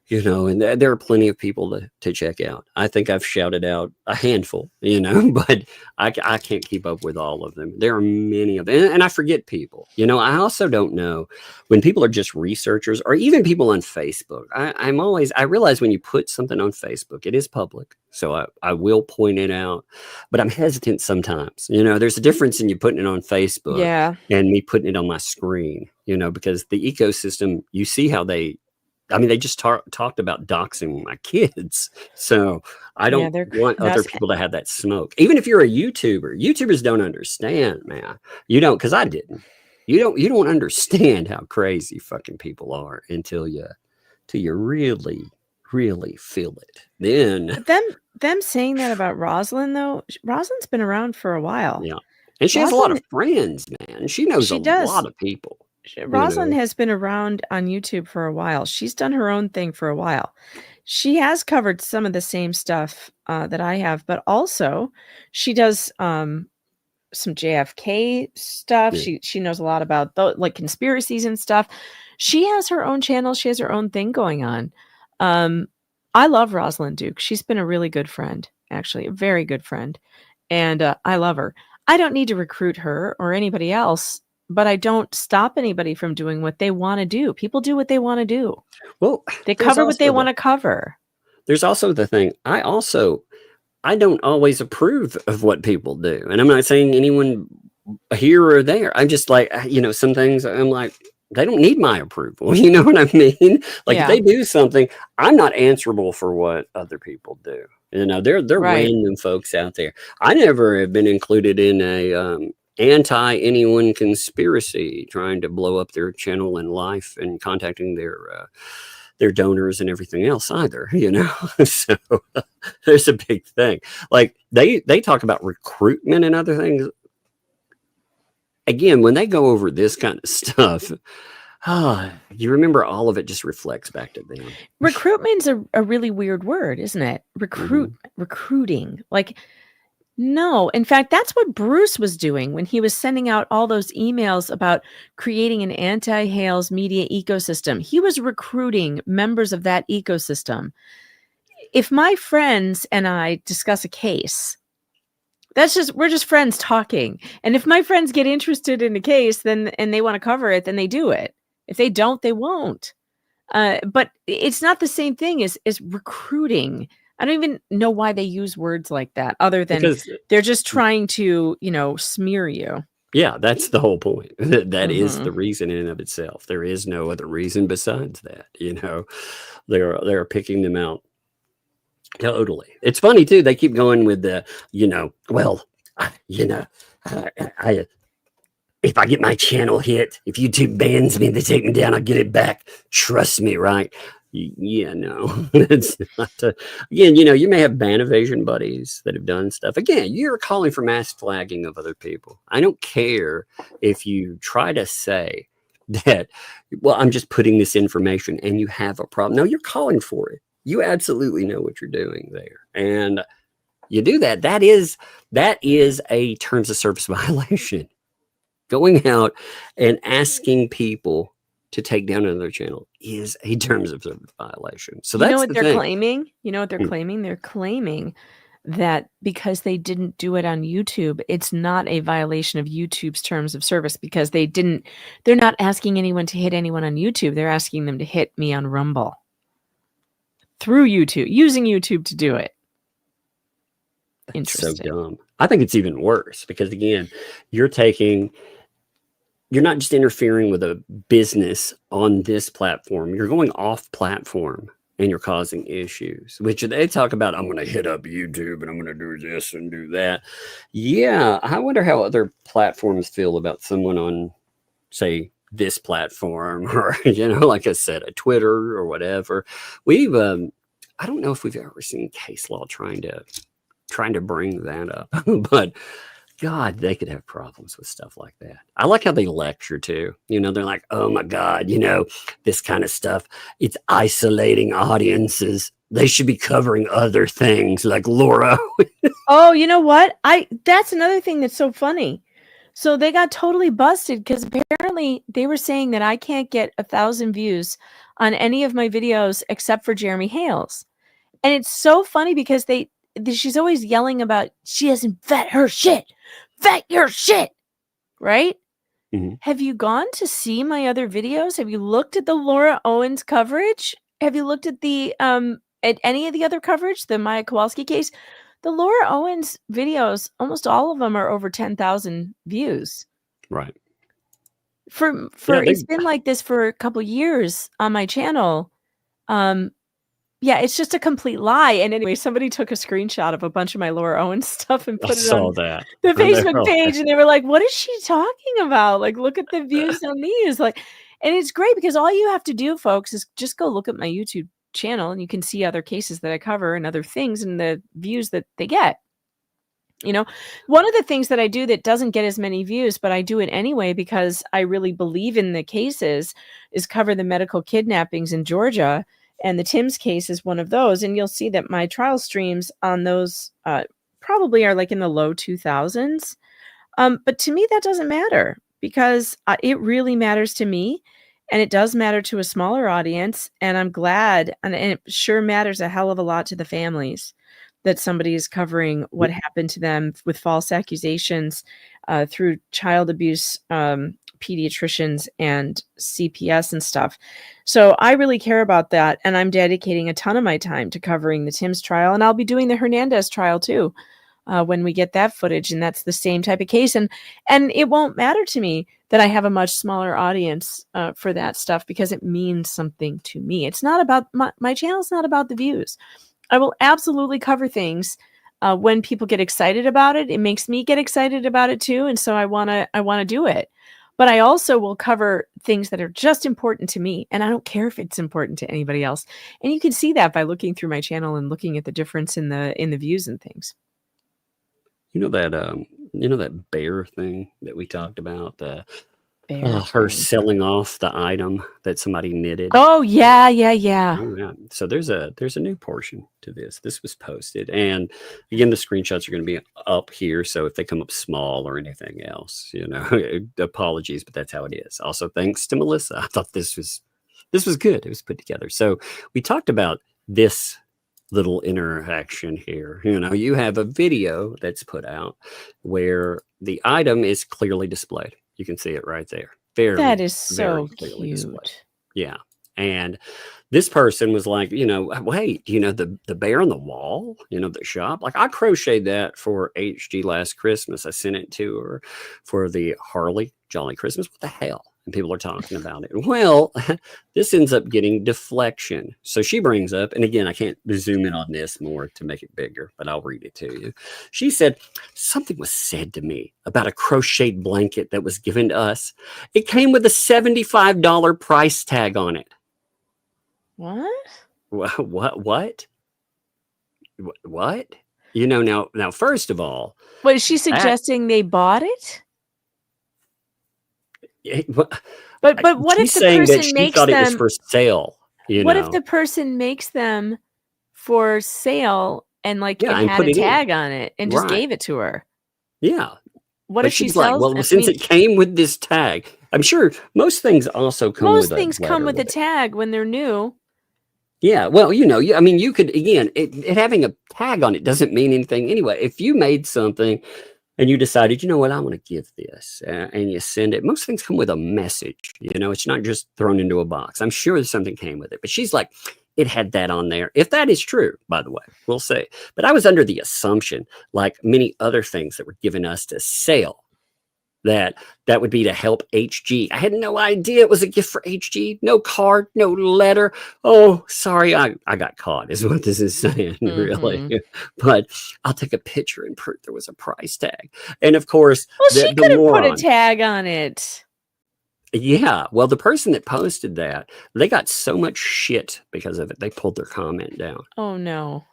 You know, and there are plenty of people to check out. I think I've shouted out a handful, you know, but I can't keep up with all of them. There are many of them, and I forget people. You know, I also don't know when people are just researchers or even people on Facebook. I realize when you put something on Facebook, it is public. So I will point it out, but I'm hesitant sometimes. You know, there's a difference in you putting it on Facebook and me putting it on my screen, you know, because the ecosystem, you see how they just talked about doxing my kids. So I don't want other people to have that smoke. Even if you're a YouTuber, YouTubers don't understand, man. You don't, because I didn't. You don't understand how crazy fucking people are until you really, really feel it. Then them saying that about Rosalind though, Rosalind's been around for a while. Yeah. And she has a lot of friends, man. She knows a lot of people. Rosalind has been around on YouTube for a while. She's done her own thing for a while. She has covered some of the same stuff that I have, but also she does some JFK stuff. Yeah. She knows a lot about like conspiracies and stuff. She has her own channel. She has her own thing going on. I love Rosalind Duke. She's been a really good friend, actually, a very good friend. And I love her. I don't need to recruit her or anybody else, but I don't stop anybody from doing what they want to do. People do what they want to do. Well, they cover what they want to cover. There's also the thing. I don't always approve of what people do. And I'm not saying anyone here or there. I'm just like, you know, some things I'm like, they don't need my approval. You know what I mean? Like if they do something, I'm not answerable for what other people do. You know, they're random folks out there. I never have been included in a anti-anyone conspiracy trying to blow up their channel and life and contacting their donors and everything else either, you know. So there's a big thing. Like they talk about recruitment and other things. Again, when they go over this kind of stuff, you remember all of it just reflects back to them. Recruitment's a really weird word, isn't it? Recruiting. Like, no. In fact, that's what Bruce was doing when he was sending out all those emails about creating an anti-Hales media ecosystem. He was recruiting members of that ecosystem. If my friends and I discuss a case, we're just friends talking. And if my friends get interested in a case, and they want to cover it, then they do it. If they don't, they won't. But it's not the same thing as recruiting. I don't even know why they use words like that, other than because they're just trying to, you know, smear you. Yeah, that's the whole point. That is the reason in and of itself. There is no other reason besides that. You know, they're picking them out. Totally. It's funny too. They keep going with the, you know, well, you know, if I get my channel hit, if YouTube bans me, they take me down, I'll get it back. Trust me, right? Yeah, no, it's not. Again, you know, you may have ban evasion buddies that have done stuff. Again, you're calling for mass flagging of other people. I don't care if you try to say that, well, I'm just putting this information and you have a problem. No, you're calling for it. You absolutely know what you're doing there. And you do that. That is a terms of service violation. Going out and asking people to take down another channel is a terms of service violation. So that's what they're claiming. You know what they're claiming? They're claiming that because they didn't do it on YouTube, it's not a violation of YouTube's terms of service because they're not asking anyone to hit anyone on YouTube. They're asking them to hit me on Rumble through YouTube, using YouTube to do it. So Interesting. dumb. I think it's even worse because, again, you're not just interfering with a business on this platform. You're going off platform and you're causing issues, which they talk about. I'm going to hit up YouTube and I'm going to do this and do that. Yeah. I wonder how other platforms feel about someone on, say, this platform or, like I said, a Twitter or whatever. I don't know if we've ever seen case law trying to bring that up, but God, they could have problems with stuff like that. I like how they lecture too. They're like, oh my God, this kind of stuff, it's isolating audiences. They should be covering other things like Laura. Oh, you know what? That's another thing that's so funny. So they got totally busted because apparently they were saying that I can't get 1,000 views on any of my videos except for Jeremy Hale's. And it's so funny because she's always yelling about she hasn't vet her shit. Vet your shit. Right? Mm-hmm. Have you gone to see my other videos? Have you looked at the Laura Owens coverage? Have you looked at at any of the other coverage, the Maya Kowalski case? The Laura Owens videos, almost all of them are over 10,000 views. Right. It's been like this for a couple years on my channel. Yeah, it's just a complete lie. And anyway, somebody took a screenshot of a bunch of my Laura Owens stuff and put it on that. the Facebook page. And they were like, what is she talking about? Like, look at the views on these. And it's great because all you have to do, folks, is just go look at my YouTube channel and you can see other cases that I cover and other things and the views that they get. One of the things that I do that doesn't get as many views, but I do it anyway because I really believe in the cases, is cover the medical kidnappings in Georgia. And the Tim's case is one of those. And you'll see that my trial streams on those probably are like in the low 2,000s. But to me, that doesn't matter because it really matters to me. And it does matter to a smaller audience. And I'm glad. And it sure matters a hell of a lot to the families that somebody is covering what happened to them with false accusations through child abuse pediatricians and CPS and stuff. So I really care about that. And I'm dedicating a ton of my time to covering the Tim's trial. And I'll be doing the Hernandez trial too when we get that footage. And that's the same type of case. And it won't matter to me that I have a much smaller audience for that stuff because it means something to me. It's not about my channel's not about the views. I will absolutely cover things when people get excited about it. It makes me get excited about it too. And so I want to do it. But I also will cover things that are just important to me. And I don't care if it's important to anybody else. And you can see that by looking through my channel and looking at the difference in the views and things. That bear thing that we talked about, thing. her selling off the item that somebody knitted. Oh yeah. Oh, yeah. So there's a new portion to this. This was posted, and again, the screenshots are going to be up here. So if they come up small or anything else, apologies, but that's how it is. Also, thanks to Melissa. I thought this was good. It was put together. So we talked about this little interaction here. You have a video that's put out where the item is clearly displayed. You can see it right there. That is so cute. Yeah. And this person was like, wait, the bear on the wall, the shop, like I crocheted that for HG last Christmas. I sent it to her for the Harley Jolly Christmas. What the hell? And people are talking about it. Well, this ends up getting deflection. So she brings up, and again, I can't zoom in on this more to make it bigger, but I'll read it to you. She said, something was said to me about a crocheted blanket that was given to us. It came with a $75 price tag on it. What? What? Now, first of all. What, is she suggesting they bought it? But what if the person makes them? It was for sale. What if the person makes them for sale and it had a tag on it and just gave it to her? Yeah. What if she sells? Well, since it came with this tag, I'm sure most things also come with a tag when they're new. Yeah, well, I mean, you could, again, it having a tag on it doesn't mean anything anyway. If you made something and you decided, you know what, I want to give this, and you send it, most things come with a message. It's not just thrown into a box. I'm sure something came with it, but she's like, it had that on there. If that is true, by the way, we'll see. But I was under the assumption, like many other things that were given us to sell, that would be to help HG. I had no idea it was a gift for HG. No card, no letter. Oh, sorry, I got caught is what this is saying, really. But I'll take a picture and prove there was a price tag. And of course, well, she could have put a tag on it. Yeah, well, the person that posted that, they got so much shit because of it. They pulled their comment down. Oh, no.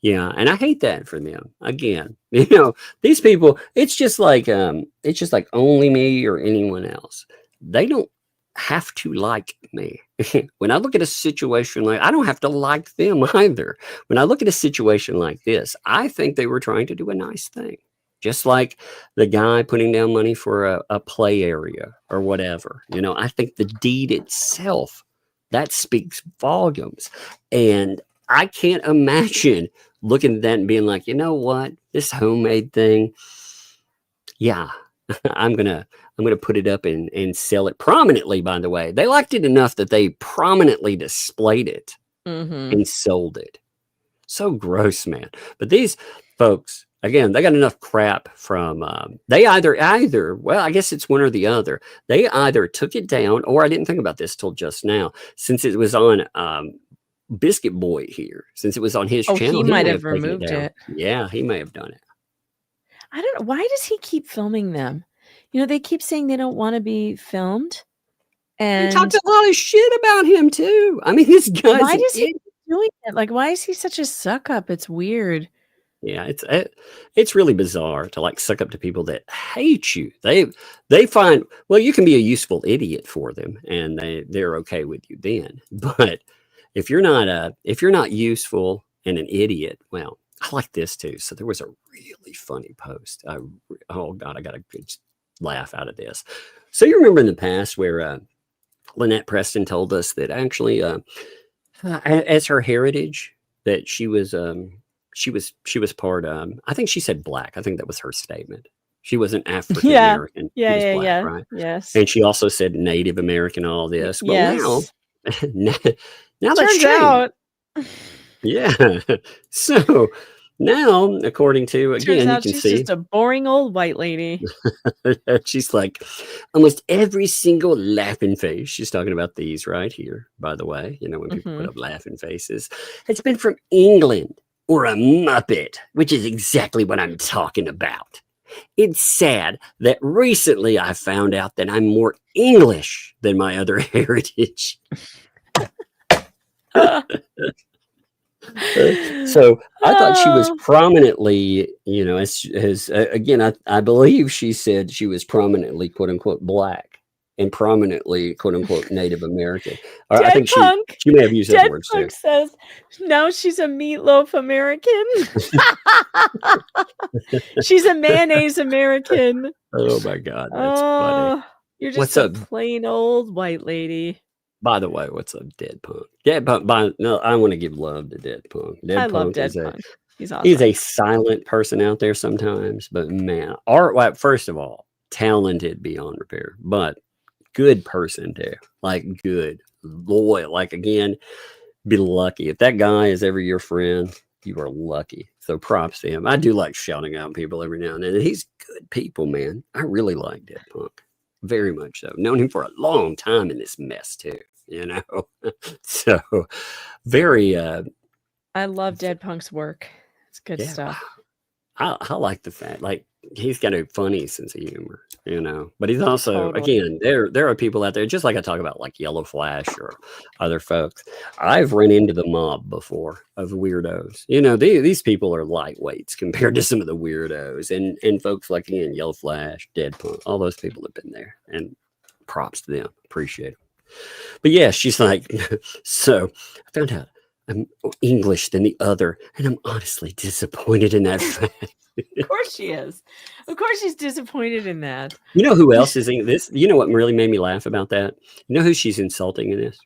Yeah, and I hate that for them. Again, these people, it's just like only me or anyone else. They don't have to like me. When I look at a situation like, I don't have to like them either. When I look at a situation like this, I think they were trying to do a nice thing. Just like the guy putting down money for a play area or whatever. I think the deed itself, that speaks volumes. And I can't imagine looking at that and being like, you know what, this homemade thing, yeah, I'm gonna put it up and sell it prominently. By the way, they liked it enough that they prominently displayed it and sold it. So gross, man. But these folks, again, they got enough crap from they either well, I guess it's one or the other. They either took it down, or I didn't think about this till just now, since it was on Biscuit Boy here, since it was on his channel. He might have removed it. Yeah, he may have done it. I don't know. Why does he keep filming them? They keep saying they don't want to be filmed. And they talked a lot of shit about him too. I mean, this guy's why does he keep doing it? Like, why is he such a suck up? It's weird. Yeah, it's really bizarre to like suck up to people that hate you. They find, well, you can be a useful idiot for them, and they're okay with you then. But if you're not useful and an idiot, well, I like this too. So there was a really funny post. Oh God, I got a good laugh out of this. So you remember in the past where Lynette Preston told us that actually, as her heritage, that she was part. I think she said black. I think that was her statement. She was an African American. Yeah. Right? Yes. And she also said Native American. All this. Well, yes. now that's changed. Out. Yeah. So now, according to, again, you can she's see, just a boring old white lady. She's like almost every single laughing face. She's talking about these right here, by the way. When people put up laughing faces, it's been from England or a Muppet, which is exactly what I'm talking about. It's sad that recently I found out that I'm more English than my other heritage. So I thought she was prominently, as again, I believe she said she was prominently, quote unquote, black and prominently, quote unquote, Native American. Or I think she may have used that word too. Says now she's a meatloaf American. She's a mayonnaise American. Oh my God, that's funny. You're just a plain old white lady. By the way, what's up, Dead Punk? Dead Punk. No, I want to give love to Dead Punk. I love Dead Punk. He's awesome. He's a silent person out there sometimes, but man, first of all, talented beyond repair, but good person too. Like good, loyal. Like again, be lucky if that guy is ever your friend. You are lucky. So props to him. I do like shouting out people every now and then. And he's good people, man. I really like Dead Punk. Very much so. Known him for a long time in this mess too, So very I love Dead Punk's work. It's good stuff. I like the fact like he's got a funny sense of humor, but he's also again, there are people out there, just like I talk about like Yellow Flash or other folks. I've run into the mob before of weirdos. These people are lightweights compared to some of the weirdos and folks like again, Yellow Flash, Dead Punk, all those people have been there, and props to them. Appreciate it. But yeah, she's like, so I found out I'm English than the other, and I'm honestly disappointed in that fact. Of course she is. Of course she's disappointed in that. You know who else is in this? You know what really made me laugh about that? You know who she's insulting in this?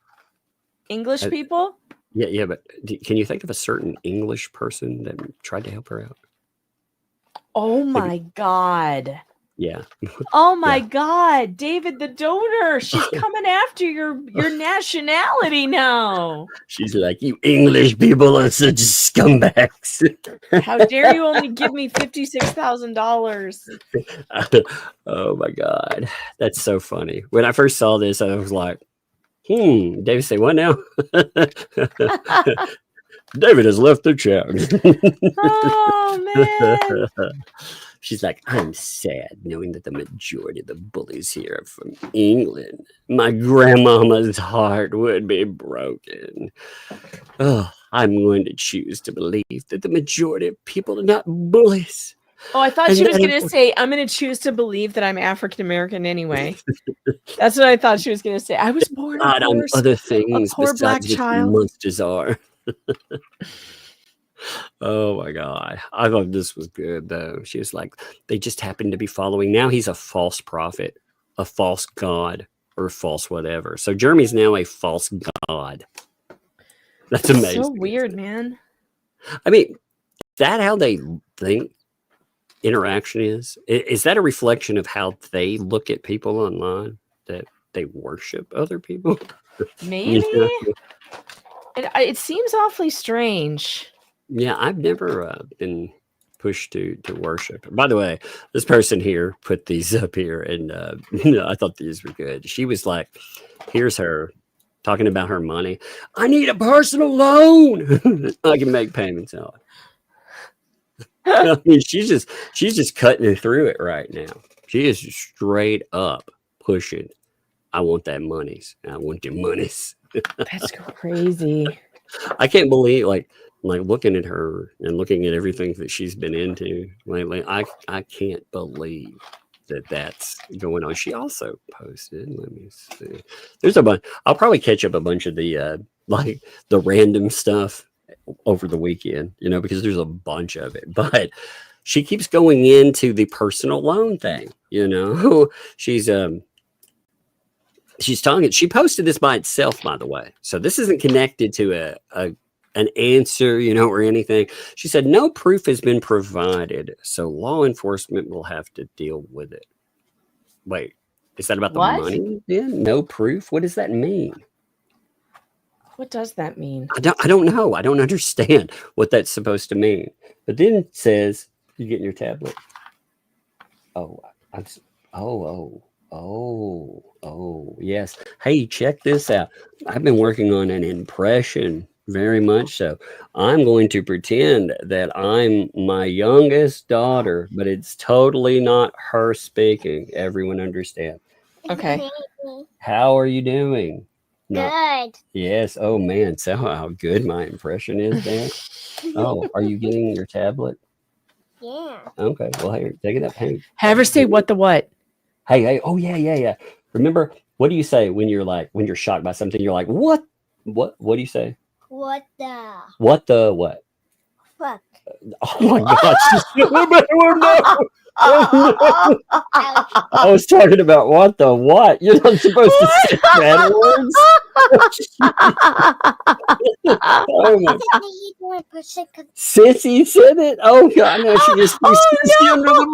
English people? Yeah, but can you think of a certain English person that tried to help her out? Oh Maybe, my God. yeah, Oh my yeah. God, David the donor. She's coming after your nationality now. She's like, you English people are such scumbags. How dare you only give me $56,000? Oh my God, that's so funny. When I first saw this, I was like, David say what now? David has left the chat. Oh man. She's like, I'm sad knowing that the majority of the bullies here are from England. My grandmama's heart would be broken. Oh, I'm going to choose to believe that the majority of people are not bullies. Oh, I thought And she was that going to is- say, I'm going to choose to believe that I'm African American anyway. That's what I thought she was going to say. I was born, of God, I'm course, other a things poor black besides what child. monsters are. Oh my God. I thought this was good though. She was like, they just happen to be following. Now he's a false prophet, a false god, or false whatever. So Jeremy's now a false god. That's amazing. So weird, man. I mean, is that how they think interaction is? Is that a reflection of how they look at people online? That they worship other people? Maybe. Yeah. It seems awfully strange. Yeah, I've never been pushed to worship. By the way, this person here put these up here, and I thought these were good. She was like, "Here's her talking about her money. I need a personal loan. I can make payments on." I mean, she's just cutting through it right now. She is straight up pushing. I want that monies. I want your monies. That's crazy. I can't believe like looking at her and looking at everything that she's been into lately. I can't believe that that's going on. She also posted, let me see. There's a bunch. I'll probably catch up a bunch of the like the random stuff over the weekend, because there's a bunch of it. But she keeps going into the personal loan thing, She's talking. She posted this by itself, by the way. So this isn't connected to an answer, or anything. She said no proof has been provided, so law enforcement will have to deal with it. Wait, is that about the money? Then no proof. What does that mean? What does that mean? I don't know. I don't understand what that's supposed to mean. But then it says you getting your tablet. Oh, yes. Hey, check this out. I've been working on an impression very much so. I'm going to pretend that I'm my youngest daughter, but it's totally not her speaking. Everyone understand? Okay. How are you doing? Good. Yes. Oh, man. So how good my impression is, Dan. Oh, are you getting your tablet? Yeah. Okay. Well, here, take it up. Hey. Have her say what the what? Hey. Oh, yeah. Remember, what do you say when you're shocked by something? You're like, what? What do you say? What the What? fuck? Oh my gosh. I was talking about what the what? You're not supposed to say bad words. Oh my. Sissy said it. Oh God, no, she just threw Sissy under the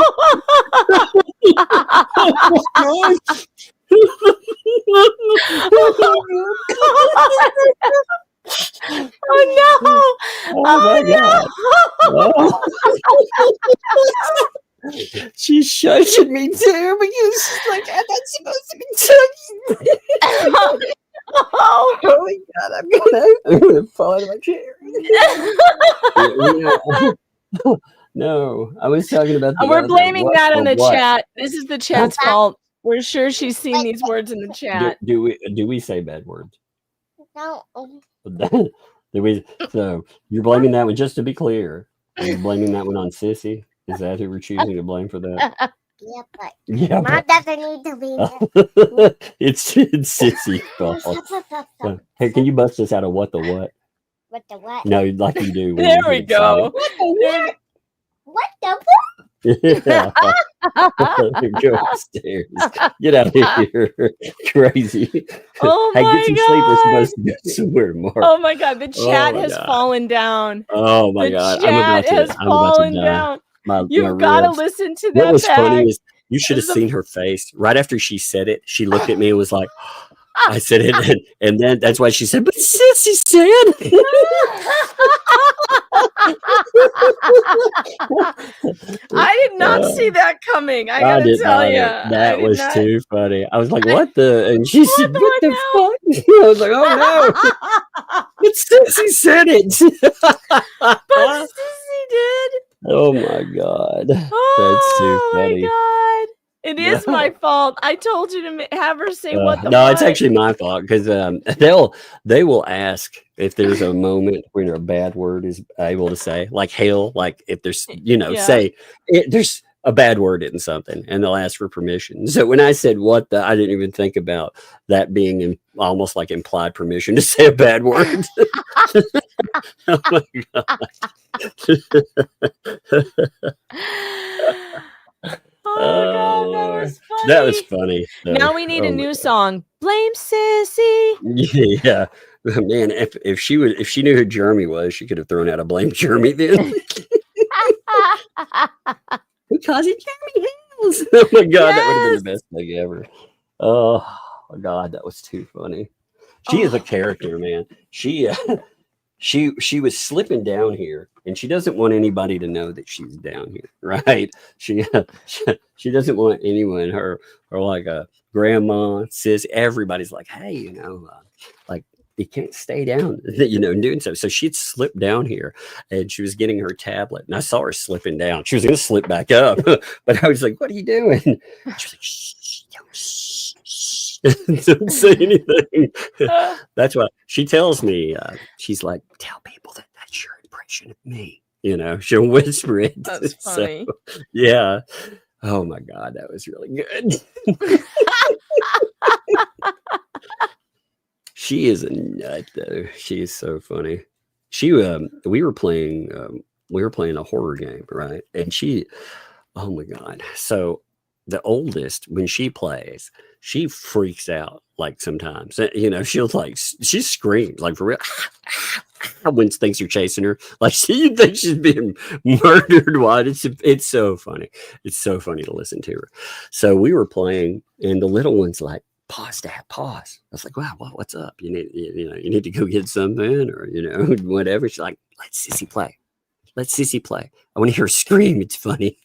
Oh no! Oh my God. Oh. She's shushing me too because she's like, I'm not supposed to be touching. Oh my God, I'm gonna fall out of my chair. No, I was talking about We're blaming that on the chat. This is the chat's fault. We're sure she's seen these words in the chat. Do we say bad words? No. So you're blaming that one, just to be clear. You're blaming that one on Sissy? Is that who we're choosing to blame for that? Yeah, but Mom doesn't need to be there. It's Sissy's fault. Hey, can you bust us out of what the what? What the what? No, like you do. There we go. What the what? Yeah. Go upstairs. Get out of here. Crazy. Oh Hey, my get some sleep. We're God. supposed to go somewhere tomorrow. Oh my God. The chat my has God. fallen down. Oh my The God. chat has I'm about to fallen die. down. My You've got to ribs. listen to What that was funny back. is you should have The- seen her face right after she said it. She looked at me and was like, I said it, and then that's why she said, but Sissy said. I did not see that coming. I I gotta did tell not. you, That was not. too funny. I was like, what the? And she said, the what heck the fuck? I was like, oh no. But Sissy said it. But Sissy did. Oh my God. That's too Oh my funny. God. It is my fault. I told you to have her say what the No, fuck. it's actually my fault because they will ask if there's a moment when a bad word is able to say, like Hale, like if there's say there's a bad word in something, and they'll ask for permission. So when I said what the, I didn't even think about that being almost like implied permission to say a bad word. Oh my God. Oh God, that was funny. That was funny. Now we need a new song. Blame Sissy. Yeah, man. If she knew who Jeremy was, she could have thrown out a blame Jeremy then. Because it's Jeremy Hales. Oh my God, that would have been the best thing ever. Oh my God, that was too funny. She is a character, man. She was slipping down here, and she doesn't want anybody to know that she's down here, right? She doesn't want anyone, her or like a grandma, sis, everybody's like, hey, like you can't stay down, doing so. So she'd slipped down here, and she was getting her tablet, and I saw her slipping down. She was going to slip back up, but I was like, what are you doing? She was like, shh, don't say anything. That's why she tells me, she's like, tell people that's your impression of me. She'll whisper it. That's funny. So, yeah. Oh my God, that was really good. She is a nut, though. She is so funny. We were playing a horror game, right? And oh my God. So the oldest, when she plays, she freaks out like sometimes. She'll she screams like for real when things are chasing her. Like you think she's being murdered. Why? It's so funny. It's so funny to listen to her. So we were playing, and the little one's like, pause, Dad, pause. I was like, wow, what's up? You need to go get something, or whatever. She's like, let Sissy play. Let Sissy play. I want to hear her scream. It's funny.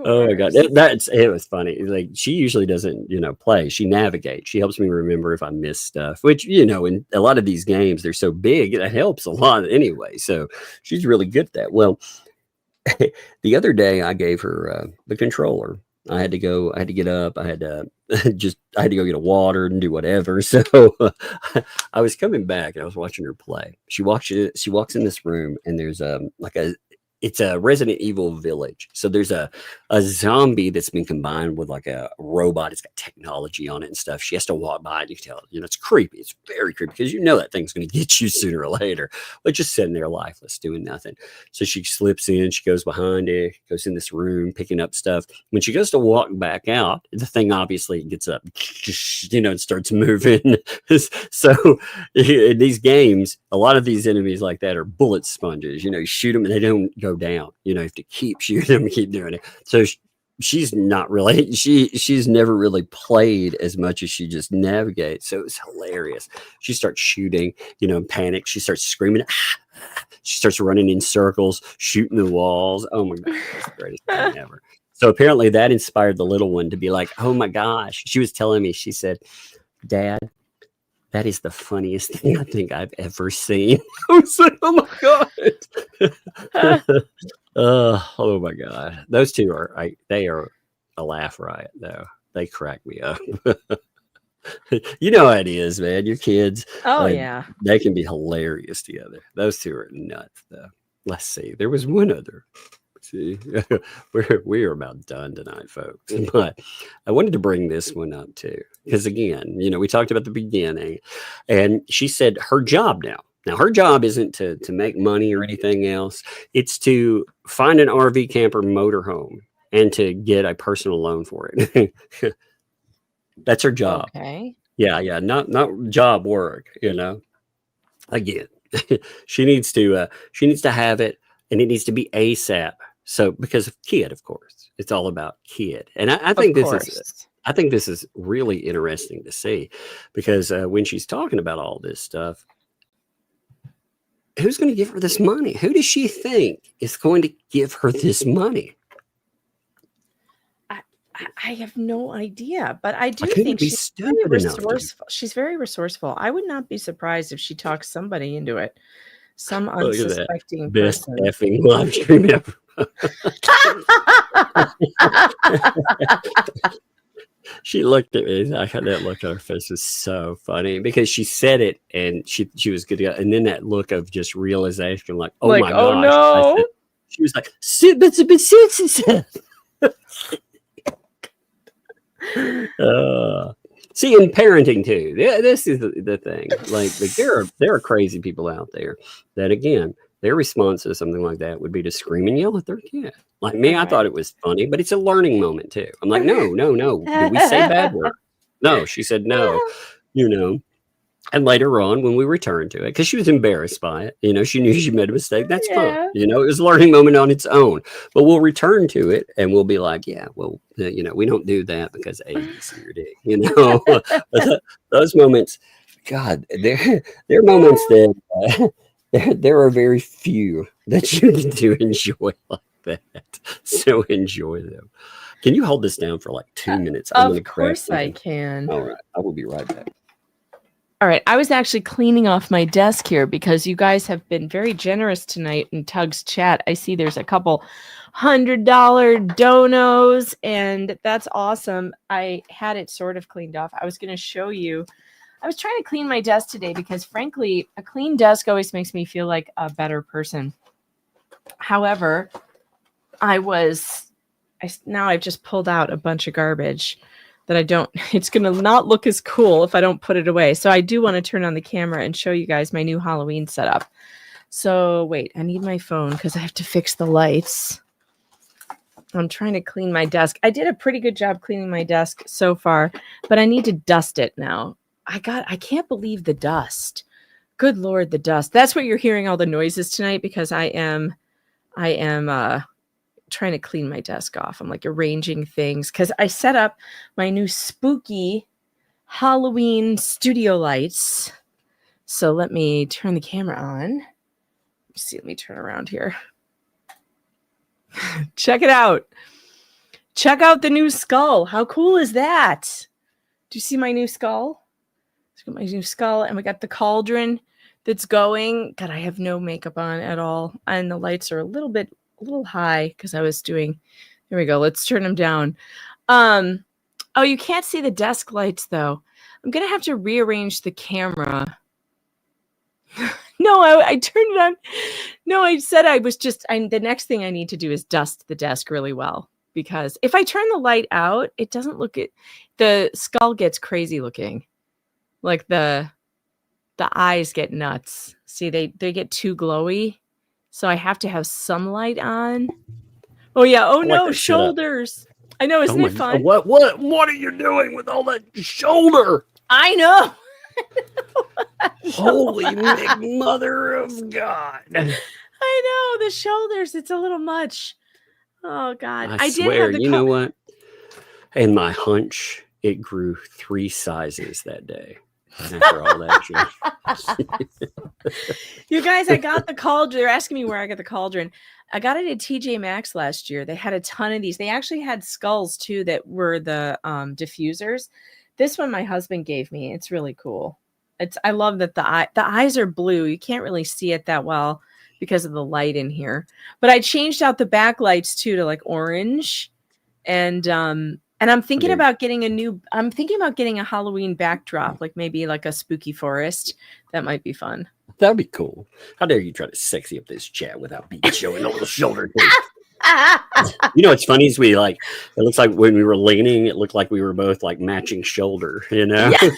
Oh my God, it was funny. Like she usually doesn't play. She navigates. She helps me remember if I miss stuff, which in a lot of these games they're so big, it helps a lot anyway. So she's really good at that. Well, the other day I gave her the controller. I had to get up. I had to go get a water and do whatever. So I was coming back and I was watching her play. She walks in this room, and there's it's a Resident Evil village. So there's a zombie that's been combined with like a robot. It's got technology on it and stuff. She has to walk by, and you can tell, it's creepy. It's very creepy because that thing's going to get you sooner or later. But just sitting there lifeless, doing nothing. So she slips in, she goes behind it, goes in this room, picking up stuff. When she goes to walk back out, the thing obviously gets up, and starts moving. So in these games, a lot of these enemies like that are bullet sponges. You shoot them and they don't go down. You have to keep shooting them and keep doing it. So she's not really, she's never really played as much as she just navigates. So it's hilarious. She starts shooting, in panic. She starts screaming. She starts running in circles, shooting the walls. Oh my God, that's the greatest thing ever. So apparently that inspired the little one to be like, oh my gosh. She was telling me, she said, Dad, that is the funniest thing I think I've ever seen. I was like, oh my God. Oh my God. Those two they are a laugh riot though. They crack me up. You know how it is, man. Your kids. Oh yeah. They can be hilarious together. Those two are nuts though. Let's see. There was one other. See, we are about done tonight, folks. But I wanted to bring this one up too, because again, we talked about the beginning, and she said her job now. Now, her job isn't to make money or anything else. It's to find an RV camper motorhome and to get a personal loan for it. That's her job. Okay. Yeah. Not job work, Again, she needs to have it, and it needs to be ASAP. So because of kid, of course, it's all about kid. And I think this is really interesting to see, because when she's talking about all this stuff, who's going to give her this money? Who does she think is going to give her this money? I have no idea, but I do think she's very resourceful. She's very resourceful. I would not be surprised if she talks somebody into it. Some unsuspecting best person. effing live stream ever. She looked at me. I had that look on her face. Was so funny because she said it and she was good to go. And then that look of just realization, like, oh my gosh. No. She was like, but see, in parenting too, this is the thing. Like there are crazy people out there that, again, their response to something like that would be to scream and yell at their kid. Like me, I thought it was funny, but it's a learning moment too. I'm like, no. Did we say bad word? No, she said no. And later on, when we returned to it, because she was embarrassed by it, she knew she made a mistake. That's fine. It was a learning moment on its own. But we'll return to it and we'll be like, yeah, well, we don't do that because A, B, C, or D. But those moments, God, they're moments that there are very few that you get to enjoy like that. So enjoy them. Can you hold this down for like 2 minutes? Of course I can. All right. I will be right back. All right. I was actually cleaning off my desk here because you guys have been very generous tonight in Tug's chat. I see there's a couple $100 donos, and that's awesome. I had it sort of cleaned off. I was going to show you. I was trying to clean my desk today because, frankly, a clean desk always makes me feel like a better person. However, now I've just pulled out a bunch of garbage that it's going to not look as cool if I don't put it away. So I do want to turn on the camera and show you guys my new Halloween setup. So wait, I need my phone because I have to fix the lights. I'm trying to clean my desk. I did a pretty good job cleaning my desk so far, but I need to dust it now. I can't believe the dust. Good Lord, the dust. That's what you're hearing all the noises tonight, because I am trying to clean my desk off. I'm like arranging things because I set up my new spooky Halloween studio lights. So let me turn the camera on. Let me turn around here. Check it out. Check out the new skull. How cool is that? Do you see my new skull? Let's get my new skull, and we got the cauldron that's going. God, I have no makeup on at all, and the lights are a little high because I was doing. Here we go. Let's turn them down. Oh, you can't see the desk lights though. I'm gonna have to rearrange the camera. No, I turned it on. No, I said I was just. The next thing I need to do is dust the desk really well, because if I turn the light out, it doesn't look it. The skull gets crazy looking, like the eyes get nuts. See, they get too glowy, so I have to have some light on. Oh yeah. Oh no, shoulders. I know, isn't it fun? What are you doing with all that shoulder? I know. Holy mother of God. I know, the shoulders, it's a little much. Oh God. I swear, you know what? In my hunch, it grew 3 sizes that day. After all that shit. You guys, I got the cauldron. They're asking me where I got the cauldron. I got it at TJ Maxx last year. They had a ton of these. They actually had skulls too that were the diffusers. This one my husband gave me. It's really cool. I love that the eyes are blue. You can't really see it that well because of the light in here. But I changed out the backlights too to like orange, and I'm thinking about getting a Halloween backdrop, like maybe like a spooky forest. That might be fun. That'd be cool. How dare you try to sexy up this chat without me showing all the shoulder things. You know what's funny is it looks like when we were leaning, it looked like we were both like matching shoulder, you know? Yeah.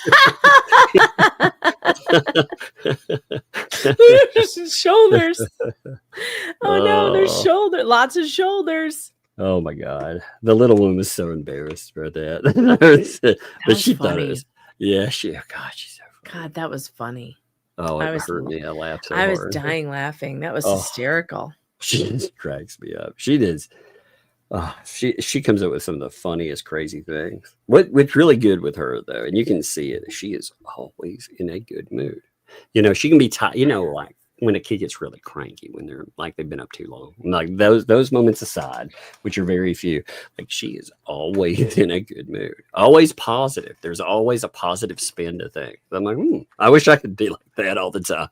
Shoulders. Oh no, there's lots of shoulders. Oh my God. The little one was so embarrassed about that. But she thought it was, yeah, God, she's so funny. God, that was funny. Oh, it hurt me. I laughed so I hard. was dying laughing. That was hysterical. She just cracks me up. She does. She comes up with some of the funniest, crazy things. What's really good with her, though, and you can see it, she is always in a good mood. You know, she can be tired, you know, like when a kid gets really cranky when they're like they've been up too long. Like those moments aside, which are very few, like she is always in a good mood, always positive. There's always a positive spin to things. I'm like, I wish I could be like that all the time,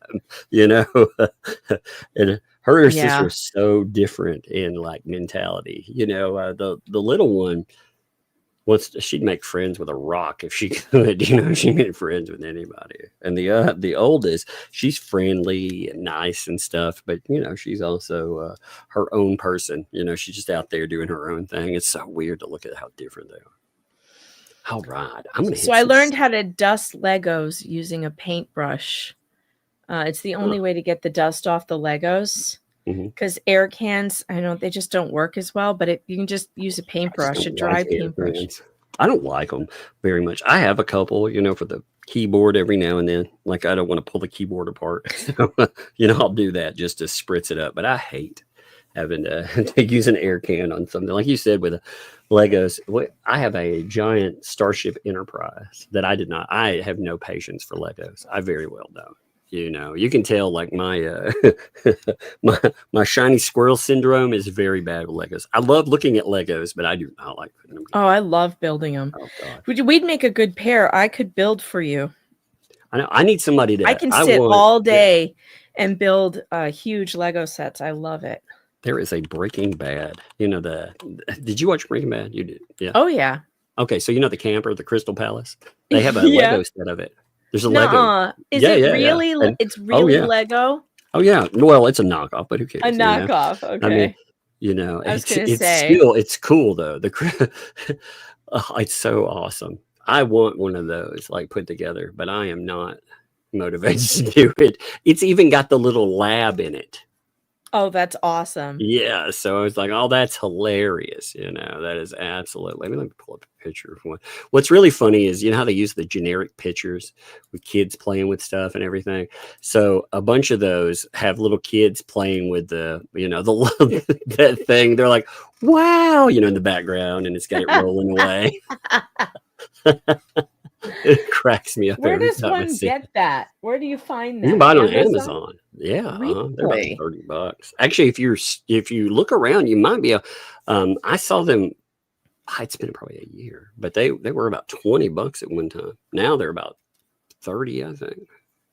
you know. And her and her sister are so different in like mentality, you know. The little one, she'd make friends with a rock if she could, you know. She made friends with anybody. And the oldest, she's friendly and nice and stuff, but you know, she's also her own person. You know, she's just out there doing her own thing. It's so weird to look at how different they are. All right, I learned how to dust Legos using a paintbrush. It's the only way to get the dust off the Legos. Because air cans, I know they just don't work as well, but you can just use a paintbrush, a dry paintbrush. I don't like them very much. I have a couple, you know, for the keyboard every now and then. Like I don't want to pull the keyboard apart. So, you know, I'll do that just to spritz it up. But I hate having to use an air can on something. Like you said with Legos, I have a giant Starship Enterprise that I have no patience for Legos. I very well don't. You know, you can tell like my my shiny squirrel syndrome is very bad with Legos. I love looking at Legos, but I do not like putting them together. Oh, I love building them. Oh, God. We'd make a good pair. I could build for you. I know. I need somebody to. I can sit all day and build huge Lego sets. I love it. There is a Breaking Bad. You know did you watch Breaking Bad? You did. Yeah. Oh yeah. Okay, so you know the camper, the Crystal Palace. They have a Lego set of it. There's a Lego. Is it really? Yeah. It's really Lego. Oh yeah. Well, it's a knockoff, but who cares? A knockoff. Okay. I mean, you know, I was going to say it's cool though. It's so awesome. I want one of those like put together, but I am not motivated to do it. It's even got the little lab in it. Oh, that's awesome. Yeah. So I was like, oh, that's hilarious. You know, that is absolutely. Let me pull up a picture of one. What's really funny is, you know how they use the generic pictures with kids playing with stuff and everything. So a bunch of those have little kids playing with that thing. They're like, wow, you know, in the background, and it's got it rolling away. It cracks me up. Where does one get that? Where do you find that? You can buy it on Amazon. Yeah, really? They're about $30. Actually, if you look around, you might be I saw them. It's been probably a year, but they were about $20 at one time. Now they're about 30, I think.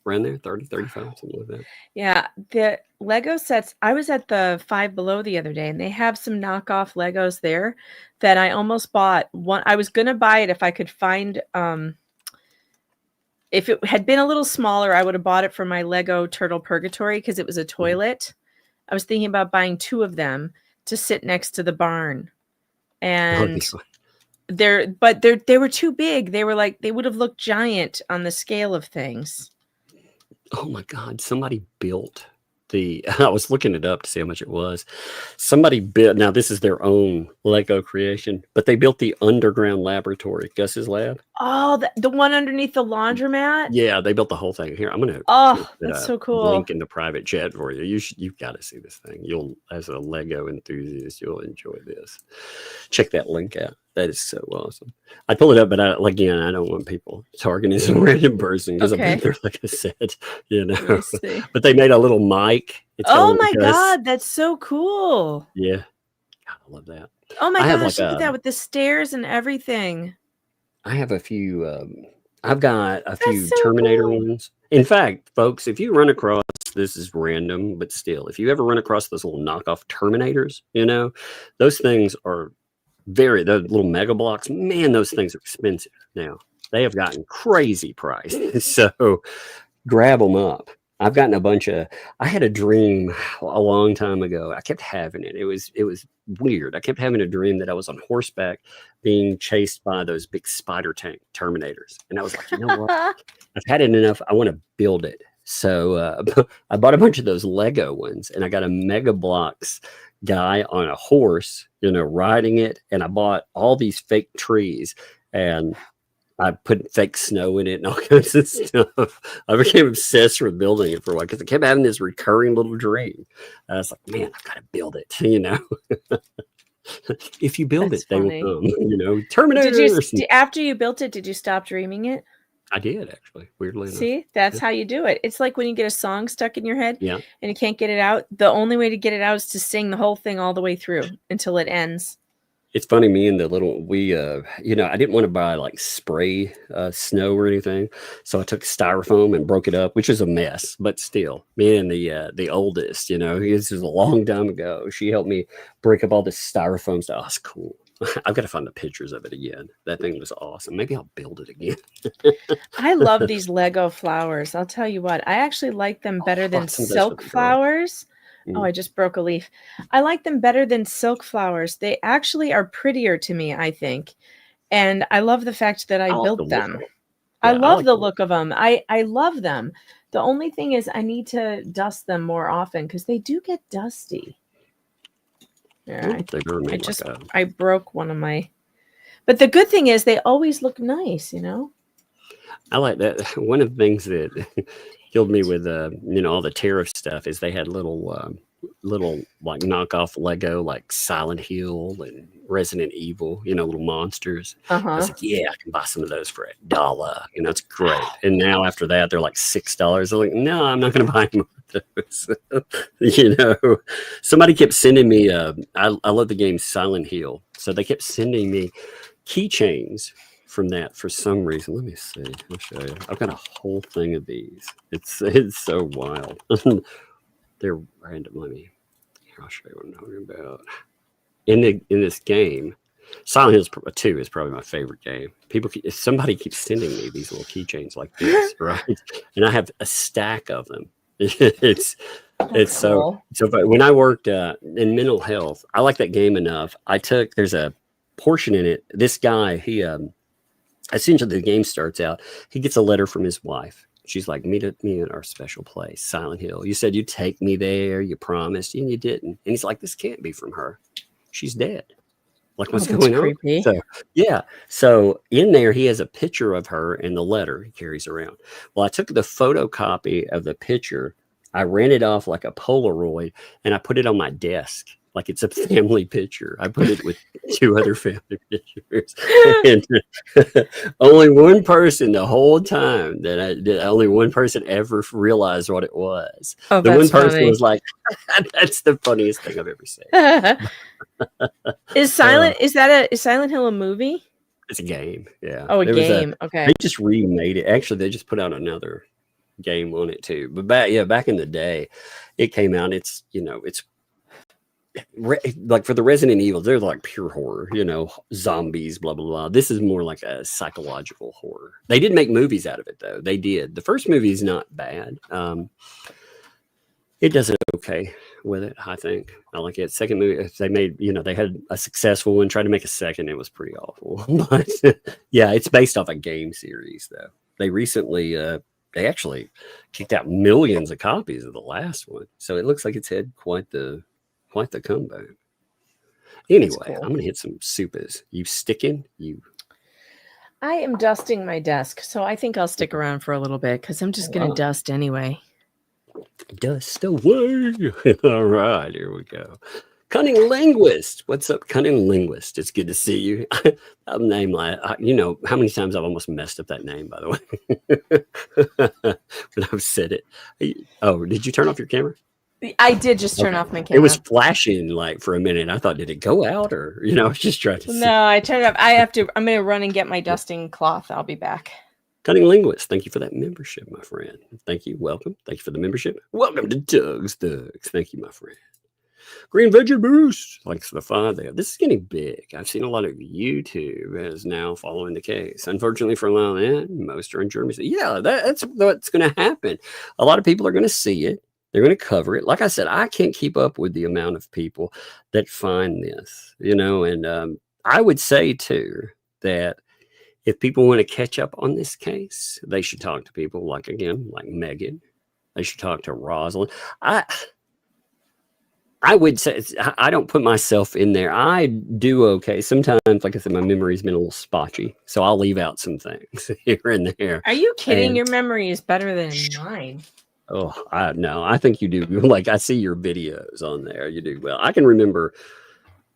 Around there, 30, 35, something like that. Yeah, the Lego sets. I was at the Five Below the other day, and they have some knockoff Legos there that I almost bought. One, I was gonna buy it if I could find. If it had been a little smaller, I would have bought it for my Lego Turtle Purgatory because it was a toilet. I was thinking about buying 2 of them to sit next to the barn, and they were too big. They were like they would have looked giant on the scale of things. Oh my God, somebody built I was looking it up to see how much it was. Somebody built, now this is their own Lego creation, but they built the underground laboratory, Gus's lab. Oh, the one underneath the laundromat? Yeah, they built the whole thing. Here, I'm going to that's so cool. Link in the private chat for you. You've got to see this thing. As a Lego enthusiast, you'll enjoy this. Check that link out. That is so awesome. I pull it up, but I don't want people targeting some random person because I bet they're like I said, you know. But they made a little mic. Oh my God, that's so cool. Yeah. God, I love that. Oh my gosh, look at that with the stairs and everything. I have a few I've got a few Terminator ones. In fact, folks, if you run across, this is random, but still, if you ever run across those little knockoff Terminators, you know, those things are the little mega blocks, man, those things are expensive now. They have gotten crazy prices. So grab them up. I've gotten a bunch of, I had a dream a long time ago. I kept having it. It was weird. I kept having a dream that I was on horseback being chased by those big spider tank Terminators. And I was like, you know what? I've had it enough. I want to build it. So I bought a bunch of those Lego ones, and I got a Mega Bloks guy on a horse, riding it. And I bought all these fake trees, and I put fake snow in it and all kinds of stuff. I became obsessed with building it for a while because I kept having this recurring little dream. I was like, man, I've got to build it, If you build That's it, they funny. will come, Terminator. After you built it, did you stop dreaming it? I did, actually, weirdly enough. See, that's how you do it. It's like when you get a song stuck in your head Yeah. and you can't get it out. The only way to get it out is to sing the whole thing all the way through until it ends. It's funny, me and the little, I didn't want to buy like spray snow or anything. So I took styrofoam and broke it up, which is a mess, but still, me and the oldest, this was a long time ago. She helped me break up all this styrofoam stuff. Oh, it's cool. I've got to find the pictures of it again. That thing was awesome. Maybe I'll build it again. I love these Lego flowers. I'll tell you what, I actually like them better than silk flowers. Oh, I just broke a leaf. I like them better than silk flowers. They actually are prettier to me, I think. And I love the fact that I built them. I love the look of them. I love them. The only thing is I need to dust them more often because they do get dusty. Yeah, I broke one of my, but the good thing is they always look nice, I like that. One of the things that killed me with all the tariff stuff is they had little like knockoff Lego like Silent Hill and Resident Evil, little monsters. I was like, yeah, I can buy some of those for $1. It's great. And now after that, they're like $6. I'm like, no, I'm not going to buy more of those. Somebody kept sending me. I love the game Silent Hill, so they kept sending me keychains from that for some reason. Let me see. I'll show you. I've got a whole thing of these. It's so wild. They're random. I'll show you what I'm talking about. In this game, Silent Hill 2 is probably my favorite game. Somebody keeps sending me these little keychains like this, right? And I have a stack of them. It's cool. So when I worked in mental health, I like that game enough. There's a portion in it. This guy, he as soon as the game starts out, he gets a letter from his wife. She's like, meet me at our special place, Silent Hill. You said you'd take me there. You promised, and you didn't. And he's like, this can't be from her. She's dead. Like, what's going on? So, yeah. So in there, he has a picture of her and the letter he carries around. Well, I took the photocopy of the picture. I ran it off like a Polaroid, and I put it on my desk. Like it's a family picture. I put it with 2 other family pictures. And only one person the whole time only one person ever realized what it was. Oh, the one person was like, that's the funniest thing I've ever seen. Is Silent Hill a movie? It's a game. Yeah. Oh, a game. Okay. They just remade it. Actually, they just put out another game on it too. But back in the day, it came out. It's like for the Resident Evil, they're like pure horror, zombies, blah, blah, blah. This is more like a psychological horror. They did make movies out of it, though. They did. The first movie is not bad. It does it okay with it, I think. I like it. Second movie, they made, they had a successful one, tried to make a second. It was pretty awful. But yeah, it's based off a game series, though. They recently, they actually kicked out millions of copies of the last one. So it looks like it's had quite the comeback. Anyway, cool. I'm gonna hit some soupas. You sticking? I am dusting my desk, so I think I'll stick around for a little bit because I'm just gonna dust anyway. Dust away. All right, here we go. Cunning Linguist. What's up, Cunning Linguist? It's good to see you. I'm named like, how many times I've almost messed up that name, by the way. When I've said it. Oh, did you turn off your camera? I did just turn off my camera. It was flashing like for a minute. I thought, did it go out or, I was just trying to see. No, I turned it off. I'm going to run and get my dusting cloth. I'll be back. Cunning Linguist, thank you for that membership, my friend. Thank you. Welcome. Thank you for the membership. Welcome to Doug's Thugs. Thank you, my friend. Green Veggie Boost. Thanks for the follow there. This is getting big. I've seen a lot of YouTube is now following the case. Unfortunately for a lot of that, most are in Germany. So yeah, that's what's going to happen. A lot of people are going to see it. They're going to cover it. Like I said, I can't keep up with the amount of people that find this, and I would say too, that if people want to catch up on this case, they should talk to people like Megan, They should talk to Rosalind. I would say I don't put myself in there. I do okay. Sometimes, like I said, my memory's been a little spotchy, so I'll leave out some things here and there. Are you kidding? And- Your memory is better than mine. Oh, no, I think you do. Like I see your videos on there. You do well. I can remember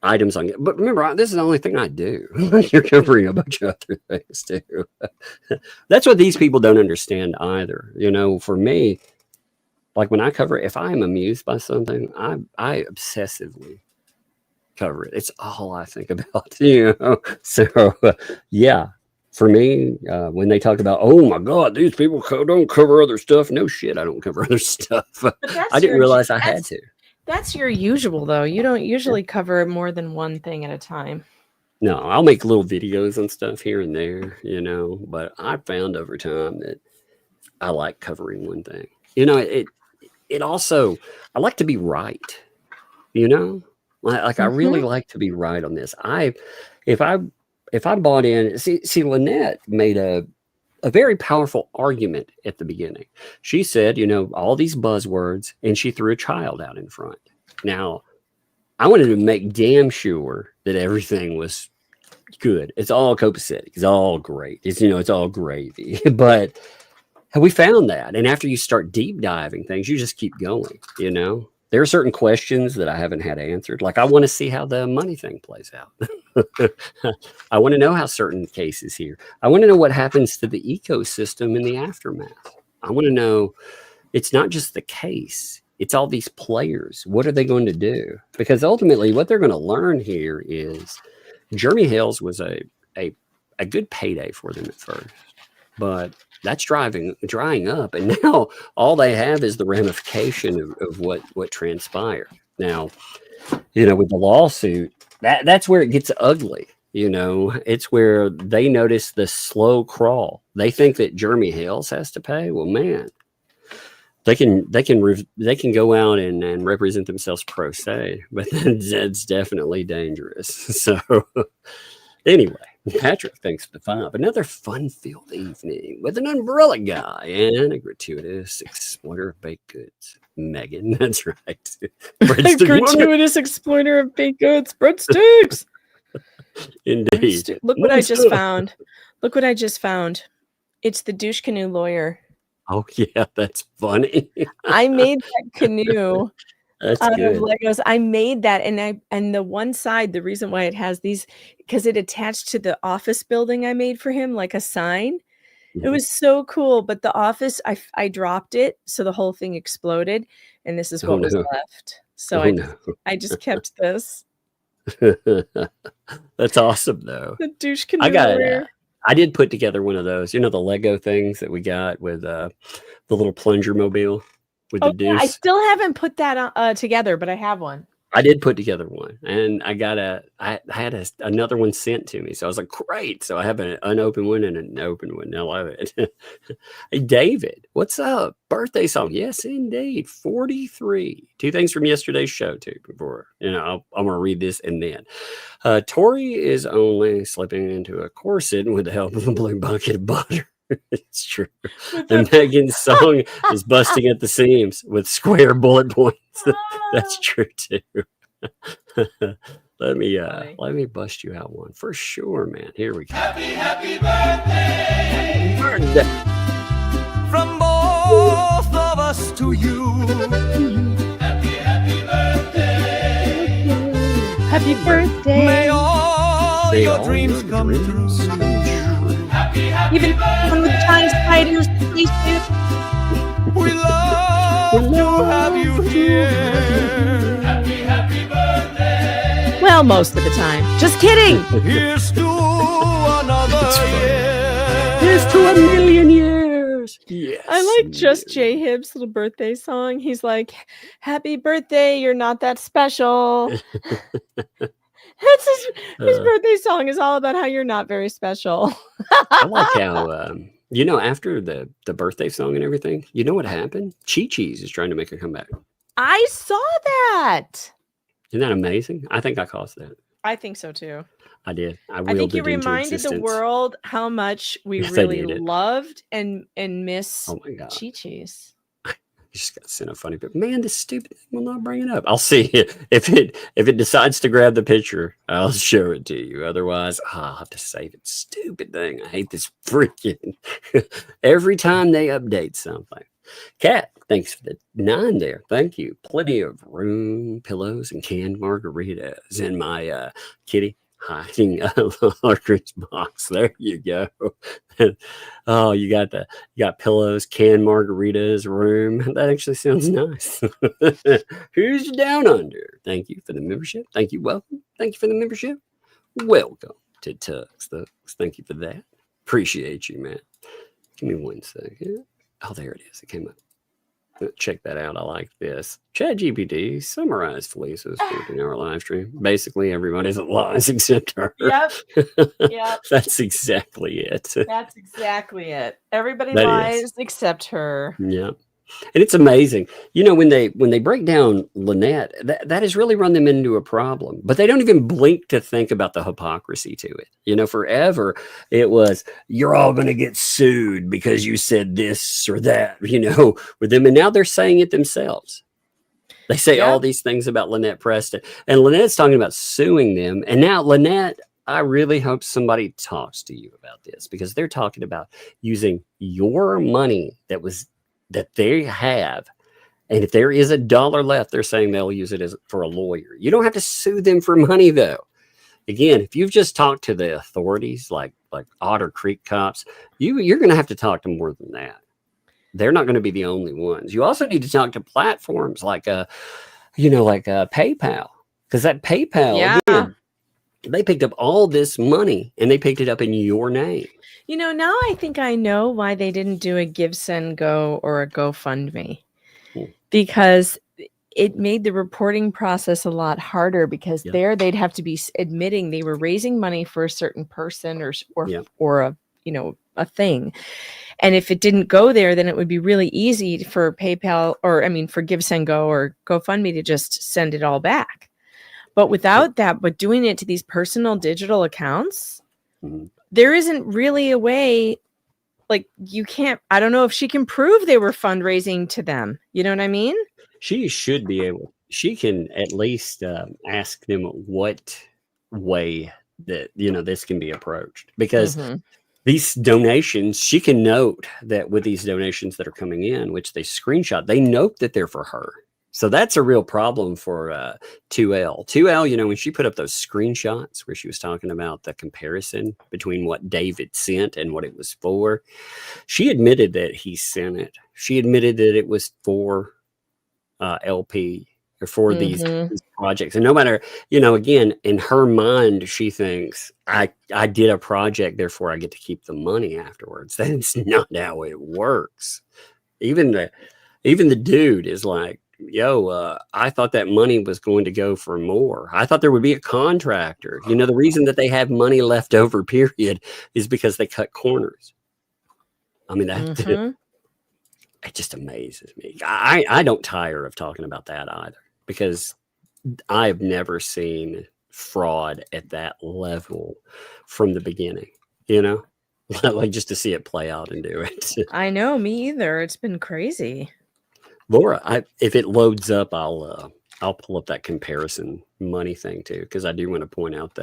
items on it, but remember, this is the only thing I do. You're covering a bunch of other things too. That's what these people don't understand either. You know, for me, like when I cover it, if I'm amused by something, I obsessively cover it. It's all I think about, you know. So yeah, for me, when they talk about, oh my God, these people don't cover other stuff. No shit, I don't cover other stuff. I didn't realize I had to. That's your usual, though. You don't usually cover more than one thing at a time. No, I'll make little videos and stuff here and there, you know. But I found over time that I like covering one thing. You know, it also, I like to be right, you know, like I really like to be right on this. If I bought in, see, Lynette made a very powerful argument at the beginning. She said, you know, all these buzzwords, and she threw a child out in front. Now, I wanted to make damn sure that everything was good. It's all copacetic. It's all great. It's, you know, it's all gravy, but we found that. And after you start deep diving things, you just keep going, you know. There are certain questions that I haven't had answered. Like I want to see how the money thing plays out. I want to know how certain cases here. I want to know what happens to the ecosystem in the aftermath. I want to know it's not just the case. It's all these players. What are they going to do? Because ultimately what they're going to learn here is Jeremy Hales was a good payday for them at first. But that's drying up, and now all they have is the ramification of what transpired. Now, you know, with the lawsuit, that's where it gets ugly. You know, it's where they notice the slow crawl. They think that Jeremy Hales has to pay. Well, man, they can go out and represent themselves pro se, but that's definitely dangerous. So anyway. Patrick, thanks for the 5. Another fun-filled evening with an umbrella guy and a gratuitous exploiter of baked goods. Megan, that's right. Gratuitous exploiter of baked goods. Breadsticks. Indeed. Look what I just found. Look what I just found. It's the douche canoe lawyer. Oh, yeah, that's funny. I made that canoe. That's out good. of Legos. I made that, and the one side, the reason why it has these, because it attached to the office building I made for him, like a sign. It was so cool. But the office, I dropped it, so the whole thing exploded, and this is what was left. So I just kept this. That's awesome, though. The douche canoe. I did put together one of those. You know, the Lego things that we got with the little plunger mobile. With the deuce. I still haven't put that together, but I have one. I did put together one, and I had another one sent to me. So I was like, great. So I have an unopened one and an open one. I love it. Hey, David, what's up? Birthday song. Yes, indeed. 43. 2 things from yesterday's show, too, before, you know, I'm going to read this and then. Tori is only slipping into a corset with the help of a blue bucket of butter. It's true. And Megan's song is busting at the seams with square bullet points. That's true too. Let me bust you out one for sure, man. Here we go. Happy birthday from both of us to you. Happy birthday. Happy birthday. May all your dreams come true. Even one with giant spiders. We love to have you here. Happy birthday. Well, most of the time. Just kidding. Here's to another year. Here's to a million years. Yes. I like Just J Hibb's little birthday song. He's like, happy birthday, you're not that special. That's his birthday song is all about how you're not very special. I like how, you know, after the birthday song and everything, you know what happened? Chi-Chi's is trying to make a comeback. I saw that. Isn't that amazing? I think I caused that. I think so too. I did. I think you reminded the world how much we really loved and miss oh my God. Chi-Chi's. just got sent a funny picture. Man, this stupid thing will not bring it up. I'll see if it decides to grab the picture. I'll show it to you. Otherwise, I'll have to save it. Stupid thing. I hate this freaking every time they update something. Cat, thanks for the 9 there. Thank you. Plenty of room, pillows, and canned margaritas in my kitty hiding a large box. There you go. Oh, you got pillows, canned margaritas, room. That actually sounds nice. Who's down under? Thank you for the membership. Thank you. Welcome. Thank you for the membership. Welcome to Tux. Thank you for that. Appreciate you, man. Give me 1 second. Oh, there it is. It came up. Check that out. I like this. ChatGPT summarized Felisa's 14-hour live stream. Basically, everybody's lies except her. Yep. Yep. That's exactly it. That's exactly it. Everybody That lies is. except her. Yeah. And it's amazing. You know, when they break down Lynette, that has really run them into a problem. But they don't even blink to think about the hypocrisy to it. You know, forever it was, you're all going to get sued because you said this or that, you know, with them. And now they're saying it themselves. They say all these things about Lynette Preston. And Lynette's talking about suing them. And now Lynette, I really hope somebody talks to you about this, because they're talking about using your money that they have, and if there is $1 left, they're saying they'll use it for a lawyer. You don't have to sue them for money, though. Again, if you've just talked to the authorities, like Otter Creek cops, you're going to have to talk to more than that. They're not going to be the only ones. You also need to talk to platforms like PayPal, because that PayPal, again, they picked up all this money and they picked it up in your name. You know, now I think I know why they didn't do a Give, Send, Go or a GoFundMe, because it made the reporting process a lot harder, because there they'd have to be admitting they were raising money for a certain person or a thing. And if it didn't go there, then it would be really easy for PayPal for Give, Send, Go or GoFundMe to just send it all back. But without that, but doing it to these personal digital accounts, there isn't really a way, like you can't, I don't know if she can prove they were fundraising to them. You know what I mean? She should be able, she can at least ask them what way that, this can be approached, because these donations, she can note that with these donations that are coming in, which they screenshot, they note that they're for her. So that's a real problem for 2L. 2L, when she put up those screenshots where she was talking about the comparison between what David sent and what it was for, she admitted that he sent it. She admitted that it was for LP or for these projects. And no matter, again, in her mind, she thinks, I did a project, therefore I get to keep the money afterwards. That's not how it works. Even the dude is like, I thought that money was going to go for more. I thought there would be a contractor. The reason that they have money left over, period, is because they cut corners. I mean, that it just amazes me. I don't tire of talking about that either, because I've never seen fraud at that level from the beginning, like just to see it play out and do it. I know, me either. It's been crazy. Laura, if it loads up, I'll pull up that comparison money thing too, because I do want to point out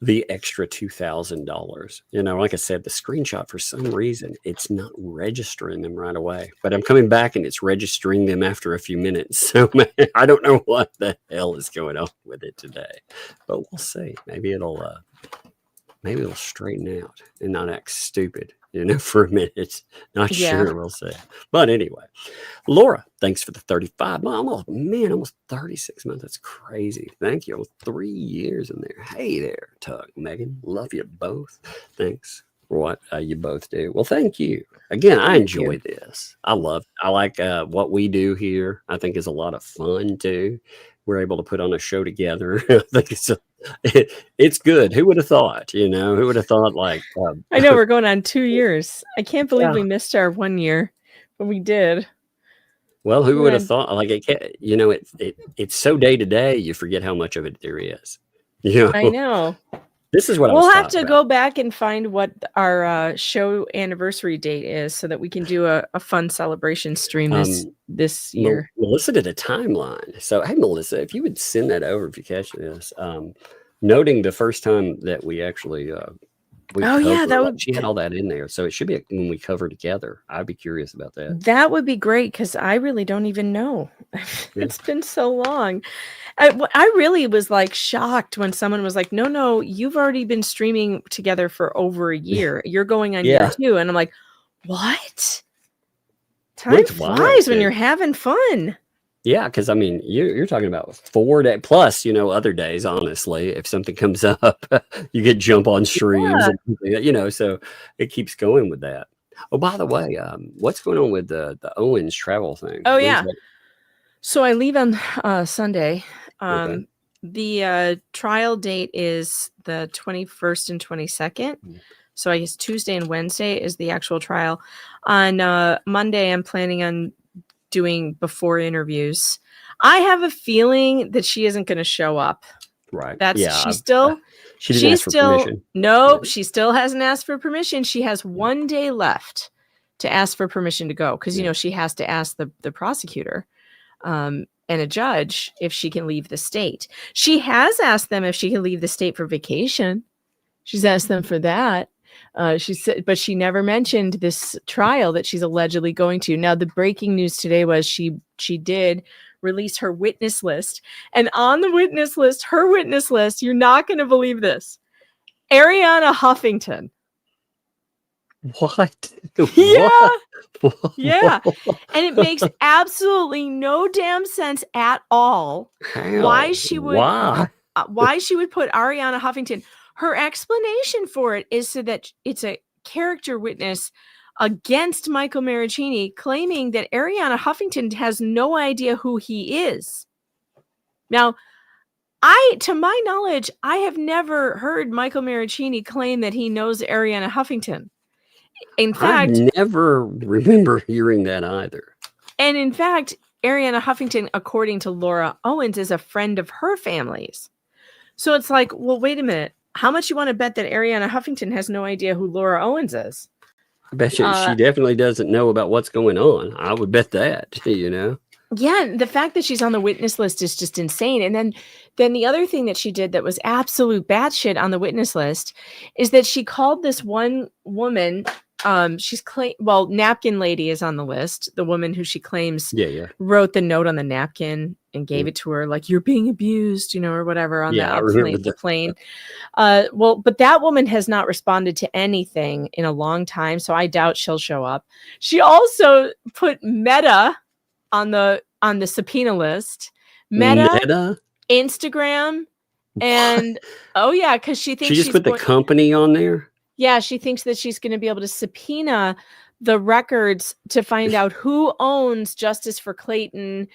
the extra $2,000. Like I said, the screenshot, for some reason, it's not registering them right away, but I'm coming back and it's registering them after a few minutes. So man, I don't know what the hell is going on with it today, but we'll see. Maybe it'll straighten out and not act stupid. For a minute. Not sure. We'll see. But anyway, Laura, thanks for the 35. Almost 36 months. That's crazy. Thank you. Almost 3 years in there. Hey there, Tug, Megan. Love you both. Thanks for what you both do. Well, thank you. Again, I enjoy this. I like what we do here. I think is a lot of fun too. We're able to put on a show together. I think it's good. Who would have thought? Who would have thought? Like, I know we're going on 2 years. I can't believe we missed our 1 year, but we did. Well, who would have thought? Like, it's so day to day, you forget how much of it there is. I know. This is what we'll I was have to talking go back and find what our show anniversary date is so that we can do a fun celebration stream this year. Melissa did a timeline. So, hey, Melissa, if you would send that over if you catch this, noting the first time that we actually she had all that in there. So it should be when we cover together. I'd be curious about that. That would be great because I really don't even know. It's been so long. I really was like shocked when someone was like, no, you've already been streaming together for over a year. You're going on year 2. And I'm like, what? Time flies when you're having fun. Yeah, because I mean, you're talking about 4 days plus, other days. Honestly, if something comes up, you get jump on streams, and, so it keeps going with that. Oh, by the way, what's going on with the Owens travel thing? Oh, yeah. So I leave on Sunday. Okay. The trial date is the 21st and 22nd. So I guess Tuesday and Wednesday is the actual trial. On Monday, I'm planning on doing before interviews. I have a feeling that she isn't going to show up. Right. She still permission. No, she still hasn't asked for permission. She has 1 day left to ask for permission to go because she has to ask the prosecutor and a judge if she can leave the state. She has asked them if she can leave the state for vacation. She's asked them for that. She said, but she never mentioned this trial that she's allegedly going to. Now, the breaking news today was she did release her witness list. And on the witness list, you're not going to believe this. Ariana Huffington. What? Yeah. Yeah. And it makes absolutely no damn sense at all why she would put Ariana Huffington. Her explanation for it is so that it's a character witness against Michael Maricini, claiming that Ariana Huffington has no idea who he is. Now, to my knowledge, I have never heard Michael Maricini claim that he knows Ariana Huffington. In fact, I never remember hearing that either. And in fact, Ariana Huffington, according to Laura Owens, is a friend of her family's. So it's like, well, wait a minute. How much you want to bet that Ariana Huffington has no idea who Laura Owens is? I bet she definitely doesn't know about what's going on. I would bet that, Yeah, the fact that she's on the witness list is just insane. And then the other thing that she did that was absolute batshit on the witness list is that she called this one woman. Napkin Lady is on the list. The woman who she claims wrote the note on the napkin and gave it to her, like, you're being abused, or whatever on the plane. But that woman has not responded to anything in a long time, so I doubt she'll show up. She also put Meta on the subpoena list. Meta? Instagram, and because she thinks she just put the company on there. Yeah, she thinks that she's going to be able to subpoena the records to find out who owns Justice for Clayton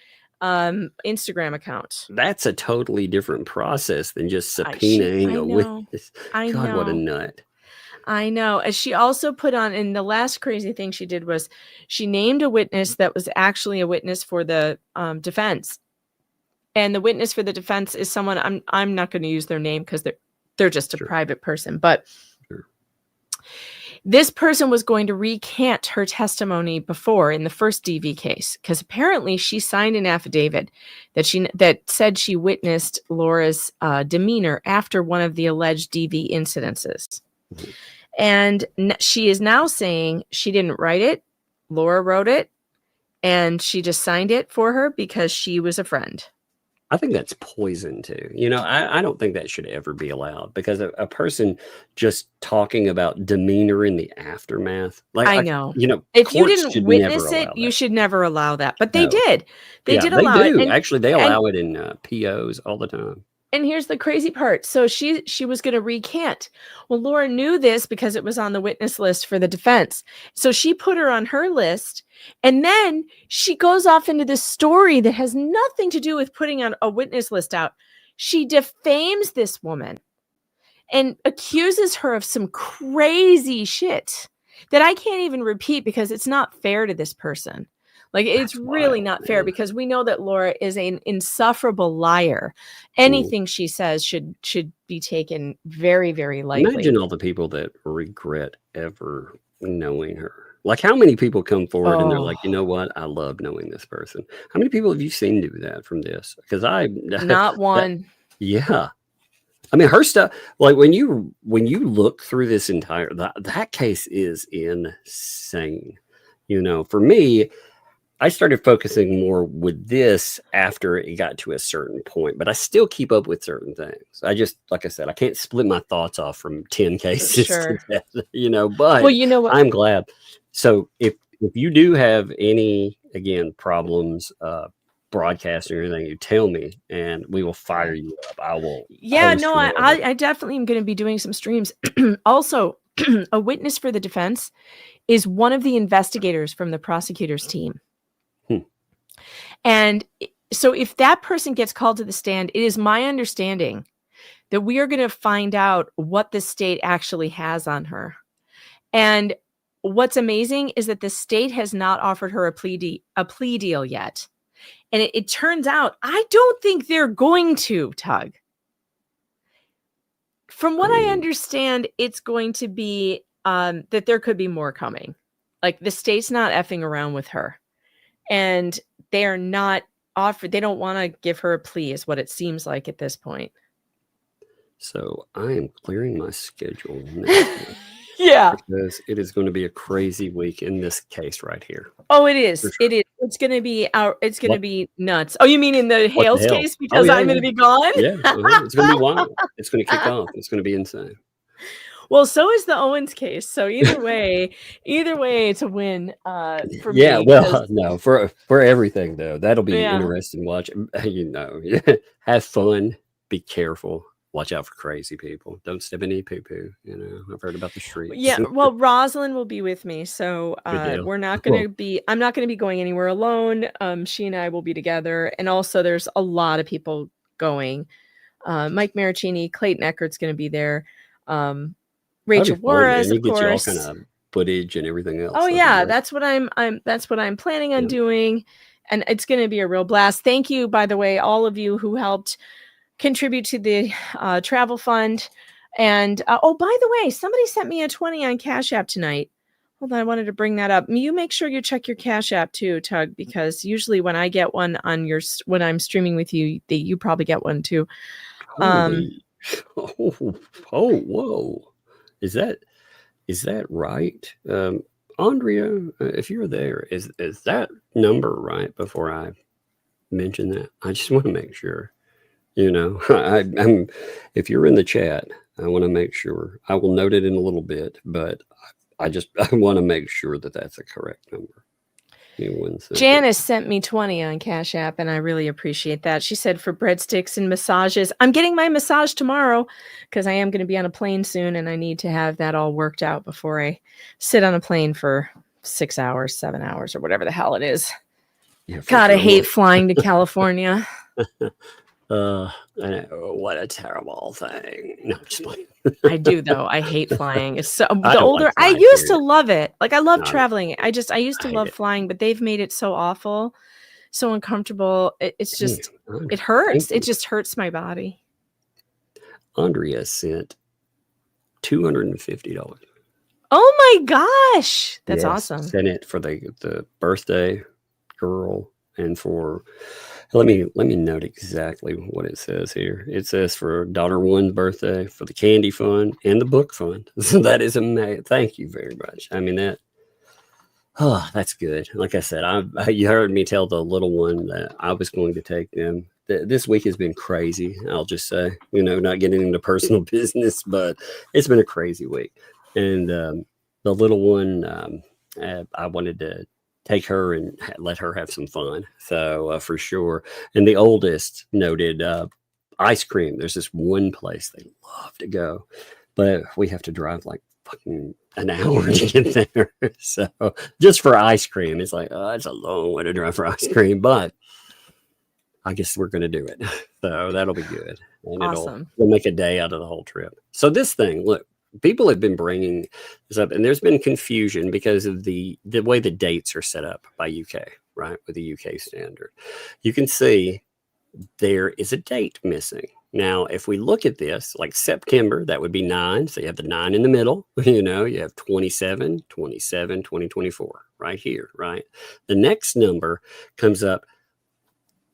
Instagram account. That's a totally different process than just subpoenaing a witness. God, what a nut. I know. And she also put on, and the last crazy thing she did was she named a witness that was actually a witness for the defense. And the witness for the defense is someone, I'm not going to use their name because they're just a private person, but this person was going to recant her testimony before in the first DV case, because apparently she signed an affidavit that said she witnessed Laura's demeanor after one of the alleged DV incidences. Mm-hmm. And she is now saying she didn't write it. Laura wrote it, and she just signed it for her because she was a friend. I think that's poison too. I don't think that should ever be allowed, because a person just talking about demeanor in the aftermath. Like, I know. If you didn't witness it, you should never allow that. But they did. They did allow it. Actually, they allow it in POs all the time. And here's the crazy part. So she was going to recant. Well, Laura knew this because it was on the witness list for the defense. So she put her on her list. And then she goes off into this story that has nothing to do with putting on a witness list out. She defames this woman and accuses her of some crazy shit that I can't even repeat because it's not fair to this person. Like, it's That's really wild, not fair man. because we know that Laura is an insufferable liar. Anything she says should be taken very, very lightly. Imagine all the people that regret ever knowing her. Like, how many people come forward and they're like, you know what? I love knowing this person. How many people have you seen do that from this? Because Not one. yeah. I mean, her stuff, like when you look through this entire, that case is insane. You know, for me, I started focusing more with this after it got to a certain point, but I still keep up with certain things. I just, like I said, I can't split my thoughts off from 10 cases Sure. to death, you know, but Well, you know what? I'm glad. So if you do have any, again, problems, broadcasting or anything, you tell me and we will fire you up. I will. Yeah, post no, whatever. I definitely am going to be doing some streams. Also, a witness for the defense is one of the investigators from the prosecutor's team. And so if that person gets called to the stand, it is my understanding that we are going to find out what the state actually has on her. And what's amazing is that the state has not offered her a plea deal yet. And it turns out, I don't think they're going to, Tug. From what I understand, it's going to be that there could be more coming. Like, the state's not effing around with her. And they are not offered, they don't want to give her a plea, is what it seems like at this point. So I am clearing my schedule now. Yeah. Because it is going to be a crazy week in this case right here. Oh, it is. Sure. It is. It's going to be to be nuts. Oh, you mean in the Hales hell? case? Because I'm going to be gone? Yeah. It's going to be wild. It's going to kick off. It's going to be insane. Well, so is the Owens case. So either way, it's a win for me. Yeah, well, no, for everything though. That'll be Yeah. interesting. Watch, you know, have fun, be careful. Watch out for crazy people. Don't step in any poo-poo. You know, I've heard about the streets. Yeah, well, Rosalind will be with me, so we're not going to be. I'm not going to be going anywhere alone. She and I will be together, and also there's a lot of people going. Mike Maricini, Clayton Eckert's going to be there. Rachel Juarez, of course. Get you all kind of footage and everything else. Oh yeah, that's what I'm planning on doing, and it's going to be a real blast. Thank you, by the way, all of you who helped contribute to the travel fund. And oh, by the way, somebody sent me a 20 on Cash App tonight. Hold on, I wanted to bring that up. You make sure you check your Cash App too, Tug, because usually when I get one on when I'm streaming with you, you probably get one too. Whoa! Is that right, Andrea? If you're there, is that number right? Before I mention that, I just want to make sure. You know, I'm. If you're in the chat, I want to make sure. I will note it in a little bit, but I want to make sure that that's a correct number. Janice sent me 20 on Cash App, and I really appreciate that. She said for breadsticks and massages. I'm getting my massage tomorrow because I am going to be on a plane soon, and I need to have that all worked out before I sit on a plane for 6 hours, 7 hours, or whatever the hell it is. Yeah, God, I hate flying to California. I know, what a terrible thing. No, just playing. I do though. I hate flying. It's so the older like I used to love it. Like I love traveling. I used to love flying, but they've made it so awful, so uncomfortable. It's just it hurts. It just hurts my body. Andrea sent $250. Oh my gosh, that's awesome. Sent it for the birthday girl and for. Let me note exactly what it says here. It says for daughter one's birthday, for the candy fund, and the book fund. So that is amazing. Thank you very much. I mean that's good. Like I said, you heard me tell the little one that I was going to take them. This week has been crazy. I'll just say, not getting into personal business, but it's been a crazy week. And the little one, I wanted to take her and let her have some fun. So for sure. And the oldest noted ice cream. There's this one place they love to go, but we have to drive like fucking an hour to get there. So just for ice cream, it's like, it's a long way to drive for ice cream, but I guess we're going to do it. So that'll be good. And awesome. We'll make a day out of the whole trip. So this thing, look, people have been bringing this up, and there's been confusion because of the way the dates are set up by UK, right, with the UK standard. You can see there is a date missing. Now, if we look at this, like September, that would be 9. So you have the 9 in the middle, you know, you have 27, 27, 2024 right here, right? The next number comes up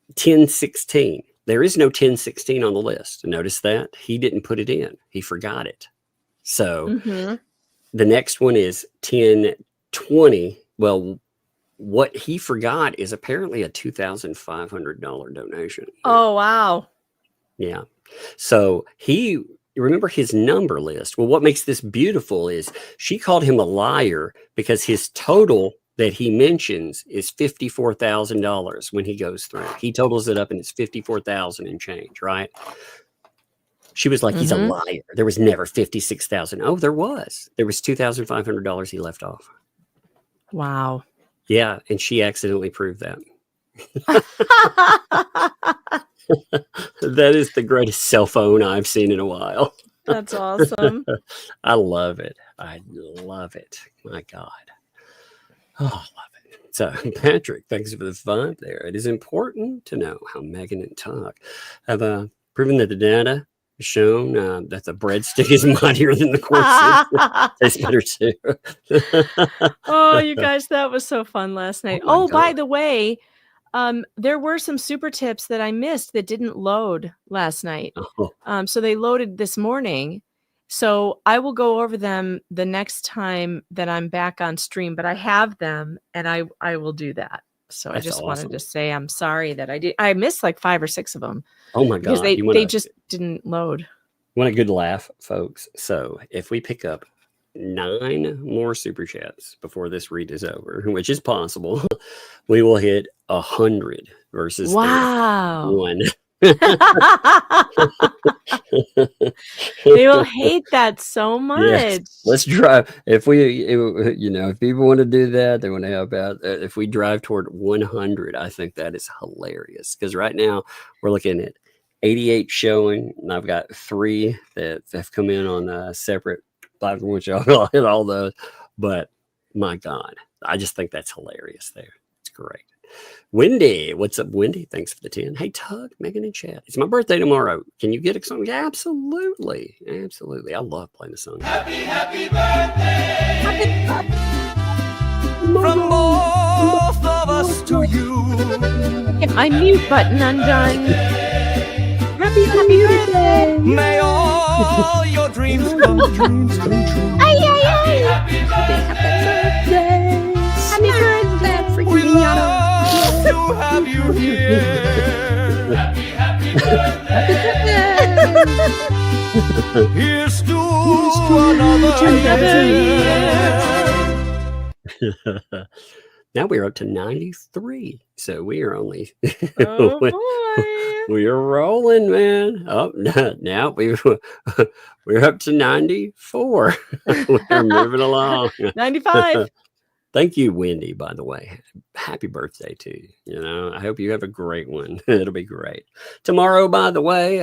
1016. There is no 1016 on the list. Notice that he didn't put it in. He forgot it. So the next one is 1020. Well, what he forgot is apparently a $2,500 donation. Oh, wow. Yeah. So he, remember his number list. Well, what makes this beautiful is she called him a liar because his total that he mentions is $54,000 when he goes through. He totals it up and it's 54,000 and change, right? She was like, he's a liar. There was never 56,000. Oh, there was. There was $2,500 he left off. Wow. Yeah. And she accidentally proved that. That is the greatest cell phone I've seen in a while. That's awesome. I love it. I love it. My God. Oh, I love it. So, Patrick, thanks for the fun there. It is important to know how Megan and Tuck have proven that the data has shown that the breadstick is mightier than the corset. Tastes better too. Oh, you guys, that was so fun last night. Oh, by the way, there were some super tips that I missed that didn't load last night. So they loaded this morning. So I will go over them the next time that I'm back on stream, but I have them and I will do that. So That's I just awesome. wanted to say I'm sorry that I missed like 5 or 6 of them. Oh my God. Because they just didn't load. Want a good laugh, folks? So if we pick up 9 more super chats before this read is over, which is possible, we will hit 100 versus wow. 1. They will hate that so much. Yes. Let's drive. If people want to do that, they want to help out. If we drive toward 100, I think that is hilarious. Because right now we're looking at 88 showing, and I've got 3 that have come in on a separate platform, which I'll hit all those. But my God, I just think that's hilarious there. It's great. Wendy, what's up, Wendy? Thanks for the 10. Hey, Tug, Megan in chat. It's my birthday tomorrow. Can you get a song? Yeah, absolutely. Absolutely. I love playing the song. Happy birthday. From both of us to you. Get my mute button undone. Happy birthday. May all your dreams come true. Happy birthday. Happy birthday. We love to have you here. Happy birthday. Here's to another year. Now we're up to 93. So we are only Oh boy. we are rolling, man. Oh, now we're up to 94. We're moving along. 95. Thank you, Wendy, by the way. Happy birthday to you. You know, I hope you have a great one. It'll be great. Tomorrow, by the way,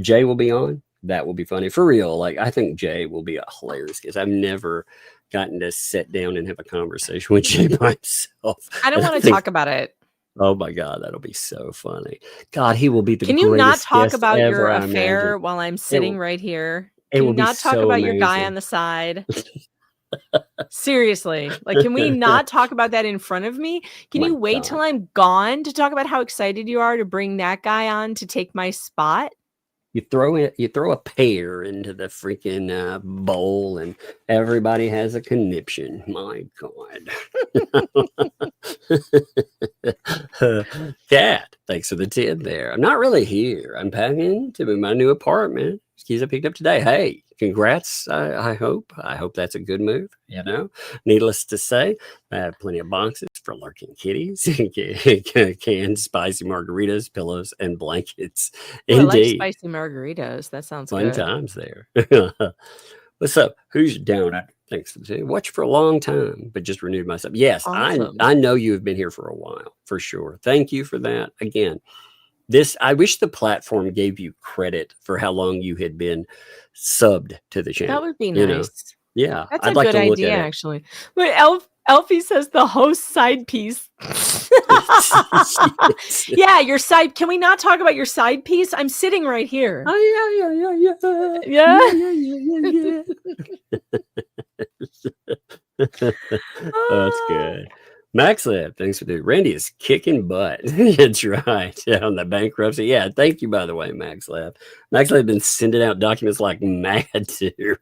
Jay will be on. That will be funny. For real. Like, I think Jay will be a hilarious guest. I've never gotten to sit down and have a conversation with Jay by himself. I don't want to talk about it. Oh my God, that'll be so funny. God, he will be the Can greatest you not talk guest about ever, your I affair imagine. while I'm sitting right here? It Can will you be not talk so about your guy amazing. on the side? Seriously, like, can we not talk about that in front of me? Can My you wait God. till I'm gone to talk about how excited you are to bring that guy on to take my spot? You throw a pear into the freaking bowl, and everybody has a conniption. My God. Cat, thanks for the 10 there. I'm not really here. I'm packing to my new apartment. Keys I picked up today. Hey, congrats. I hope that's a good move. You know, needless to say, I have plenty of boxes for lurking kitties, canned spicy margaritas, pillows, and blankets. Oh, Indeed. I like spicy margaritas. That sounds Fun good. times there. What's up? Who's down? Thanks for the 10. Watch for a long time, but just renewed myself. Yes, Awesome. I know you have been here for a while, for sure. Thank you for that. Again, I wish the platform gave you credit for how long you had been subbed to the channel. That would be you know? nice. Yeah, That's I'd a like good to look idea, at it. actually. But Elf Elfie says the host side piece. Yeah, your side. Can we not talk about your side piece? I'm sitting right here. Oh, Yeah. That's good. Max Lab, thanks for the Randy is kicking butt. That's right. Yeah, on the bankruptcy. Yeah, thank you, by the way, Max Lab. Max Lab been sending out documents like mad too.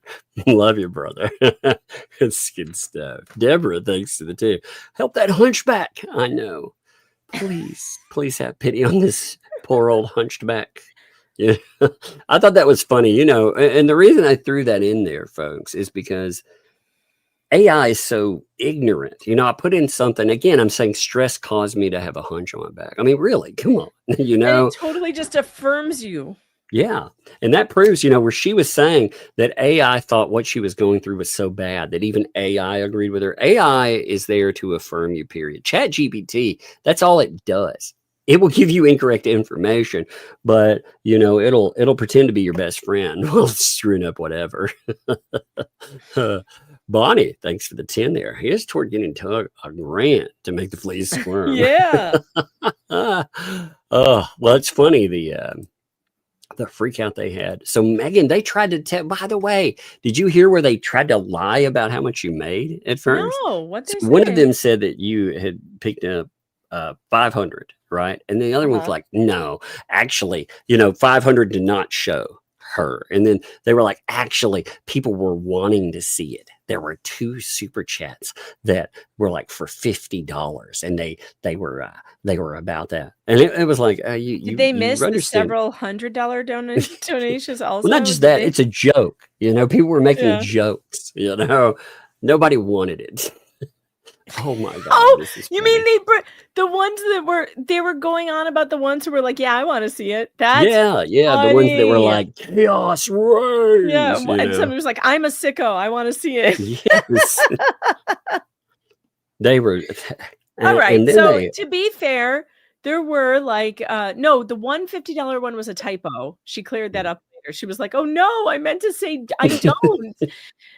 Love you, brother. It's good stuff. Deborah, thanks to the two. Help that hunchback. I know. Please have pity on this poor old hunchback. Yeah. I thought that was funny, and the reason I threw that in there, folks, is because AI is so ignorant. I put in something, again, I'm saying stress caused me to have a hunch on my back. I mean, really, come on, And it totally just affirms you. Yeah. And that proves, where she was saying that AI thought what she was going through was so bad that even AI agreed with her. AI is there to affirm you, period. ChatGPT, that's all it does. It will give you incorrect information, but it'll pretend to be your best friend while screwing up whatever. Bonnie, thanks for the 10 there. Here's toward getting to a grant to make the fleas squirm. Yeah. Oh, well, it's funny the freak out they had. So Megan, they tried to tell. By the way, did you hear where they tried to lie about how much you made at first? No, what they One of them said that you had picked up 500, right? And the other one's like, no, actually, 500 did not show her. And then they were like, actually, people were wanting to see it. There were 2 super chats that were like for $50, and they were about that. And it was like, did they miss the several $100 donations also? Well, not just that, it's a joke. People were making jokes. Nobody wanted it. Oh my God! Oh, you mean the ones that they were going on about the ones who were like, yeah, I want to see it. That's yeah, funny. the ones that were like chaos rays. Yeah, and somebody was like, I'm a sicko. I want to see it. Yes, they were. All right. So to be fair, there were like no, the $150 one was a typo. She cleared that up later. She was like, oh no, I meant to say I don't.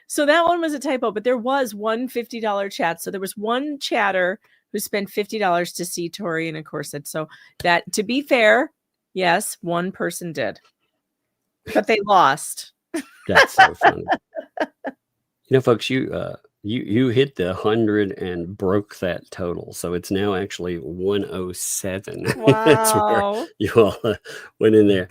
So that one was a typo, but there was one $50 chat. So there was one chatter who spent $50 to see Tori in a corset. So that, to be fair, yes, one person did, but they lost. That's so funny. Folks, you hit the 100 and broke that total. So it's now actually 107. Wow. That's where you all went in there.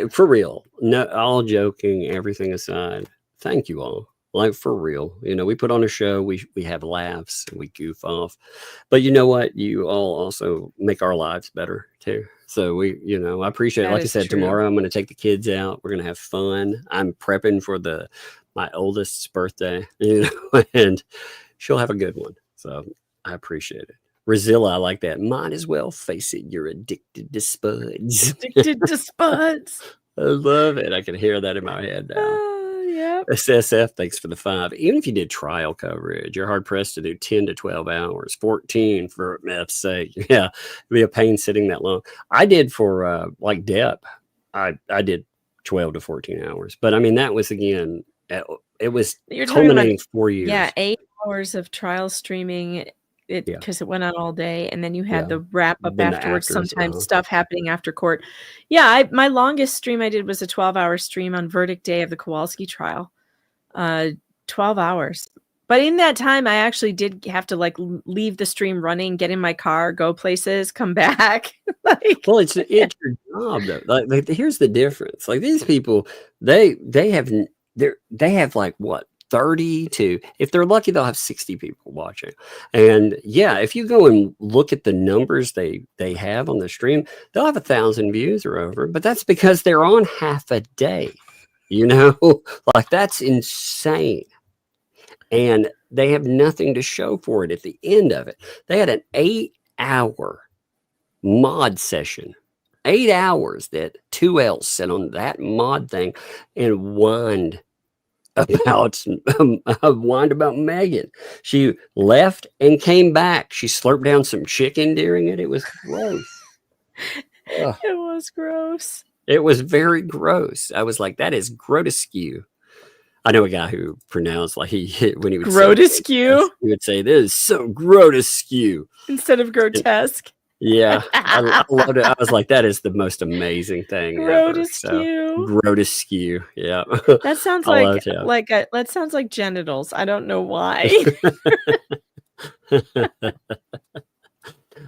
For real. No, all joking, everything aside. Thank you all. Like, for real. We put on a show, we have laughs, we goof off. But you know what? You all also make our lives better too. So I appreciate it. Like I said, tomorrow I'm going to take the kids out. We're going to have fun. I'm prepping for my oldest's birthday, and she'll have a good one. So I appreciate it. Razilla, I like that. Might as well face it. You're addicted to spuds. Addicted to spuds. I love it. I can hear that in my head now. Yep. SSF, thanks for the 5. Even if you did trial coverage, you're hard pressed to do 10 to 12 hours, 14 for F's sake. Yeah, it'd be a pain sitting that long. I did for like Depp. I did 12 to 14 hours, but I mean that was again. It was culminating 4 years. Yeah, 8 hours of trial streaming. Because it went on all day, and then you had the wrap up afterwards. Sometimes stuff happening after court. Yeah, my longest stream I did was a 12-hour stream on verdict day of the Kowalski trial. 12 hours. But in that time, I actually did have to like leave the stream running, get in my car, go places, come back. Well, it's your job though. Like here's the difference. Like these people, they have like what? 30 to, if they're lucky, they'll have 60 people watching. And yeah, if you go and look at the numbers they have on the stream, they'll have 1,000 views or over, but that's because they're on half a day, like that's insane. And they have nothing to show for it at the end of it. They had an 8-hour mod session, 8 hours that 2L sat on that mod thing and whined about Megan. She left and came back. She slurped down some chicken during it. It was gross. It was gross. It was very gross. I was like, that is grotesque. I know a guy who pronounced like when he would grotesque, he would say, "This is so grotesque," instead of grotesque. Yeah, I loved it. I was like, that is the most amazing thing ever. So, grotesque. Yeah. That sounds that sounds like genitals. I don't know why.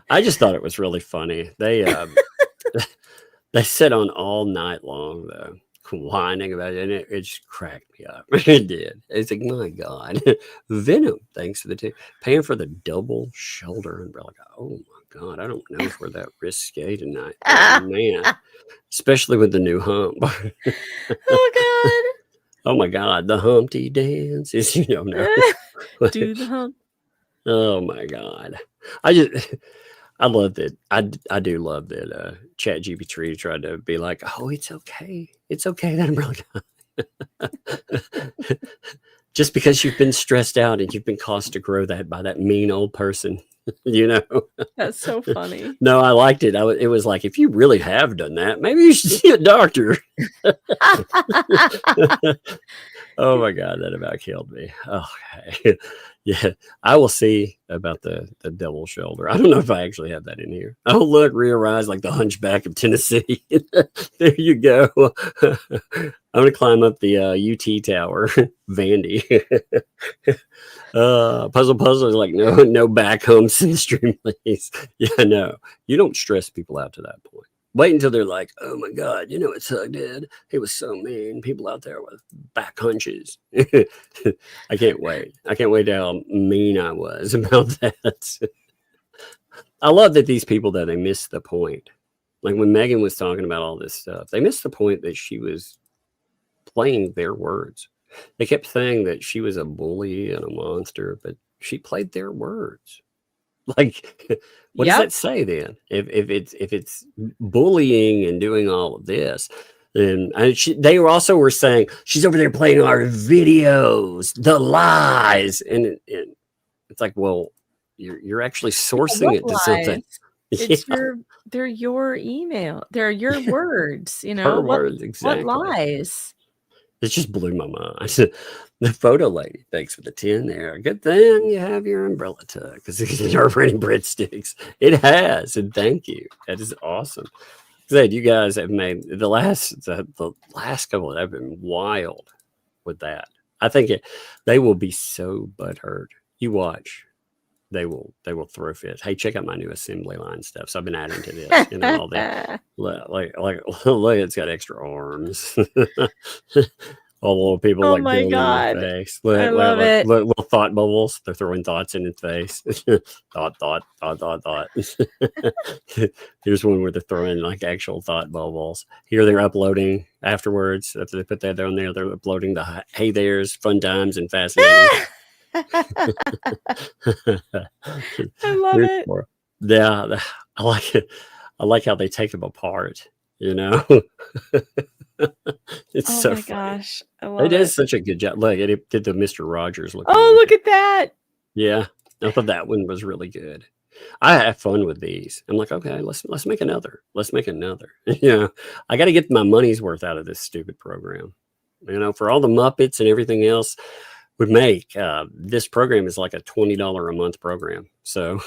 I just thought it was really funny. They sit on all night long though, whining about it, and it just cracked me up. It did. It's like, my God. Venom, thanks for the tip. Paying for the double shoulder umbrella. Oh my God, I don't know if we're that risque tonight. Oh, man. Especially with the new hump. Oh God. Oh my God, the Humpty dance is, no. Do the hump. Oh my God. I love that. I do love that ChatGPT tried to be like, oh, it's okay. It's okay that umbrella guy. Just because you've been stressed out and you've been caused to grow that by that mean old person, That's so funny. No, I liked it. It was like, if you really have done that, maybe you should see a doctor. Oh my God, that about killed me. Okay. Yeah, I will see about the double shoulder. I don't know if I actually have that in here. Oh, look, rearise like the Hunchback of Tennessee. There you go. I'm going to climb up the UT Tower, Vandy. Puzzle is like, no back humps in the stream, please. Yeah, no, you don't stress people out to that point. Wait until they're like, oh my God, what Tug did? He was so mean. People out there with back hunches. I can't wait. I can't wait how mean I was about that. I love that these people, though, they missed the point. Like when Megan was talking about all this stuff, they missed the point that she was playing their words. They kept saying that she was a bully and a monster, but she played their words. Like, what does that say then? If it's bullying and doing all of this, then they were saying she's over there playing our videos, the lies, and it's like, well, you're actually sourcing it to something. It's they're your email. They're your words. Her words, exactly. What lies? It just blew my mind. The photo lady, thanks for the 10 there. Good thing you have your umbrella Tug, because it's raining breadsticks. It has, and thank you. That is awesome. Glad you guys have made the last couple that have been wild with that. I think they will be so butthurt. You watch. They will throw fits. Hey, check out my new assembly line stuff. So I've been adding to this, all that. Like, look, it's got extra arms. All the little people oh my God. Face. I love it. Little thought bubbles. They're throwing thoughts in his face. thought. Here's one where they're throwing like actual thought bubbles. Here they're uploading afterwards. After they put that on there, they're uploading the hey there's fun times and fascinating. I love it. Yeah, I like it. I like how they take them apart. It's so my funny. Gosh, I love it. Is such a good job. Look, it did the Mr. Rogers look. Oh, look at that! Yeah, I thought that one was really good. I have fun with these. I'm like, okay, let's make another. Let's make another. I got to get my money's worth out of this stupid program. For all the Muppets and everything else would make this program is like a $20 a month program. So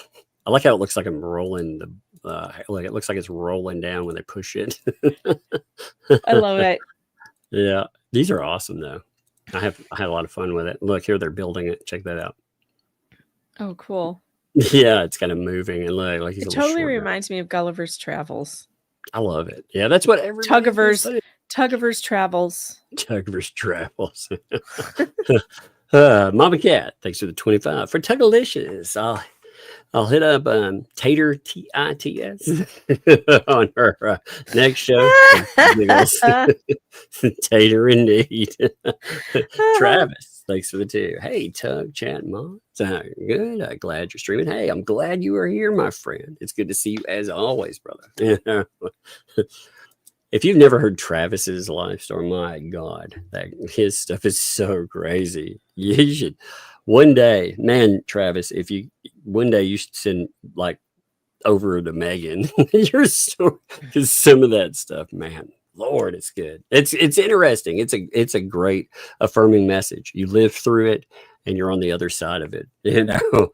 I like how it looks like I'm rolling the. Like it looks like it's rolling down when they push it. I love it. Yeah, these are awesome though. I had a lot of fun with it. Look here, they're building it. Check that out. Oh, cool. Yeah, it's kind of moving and like he's it totally reminds me of Gulliver's Travels. I love it. Yeah, that's what Tuggiver's Travels. Tuggiver's Travels. Mama Cat, thanks for the 25 for Tuggalicious. I'll hit up Tater TITS on her next show. Tater indeed. Travis, thanks for the 2. Hey, Tug, chat, Mom. Good. Glad you're streaming. Hey, I'm glad you are here, my friend. It's good to see you as always, brother. If you've never heard Travis's life story, my God, his stuff is so crazy. You should. One day, man, Travis, one day you should send like over to Megan your story, because some of that stuff, man, Lord, it's good. It's interesting. It's a great affirming message. You live through it, and you're on the other side of it. You know,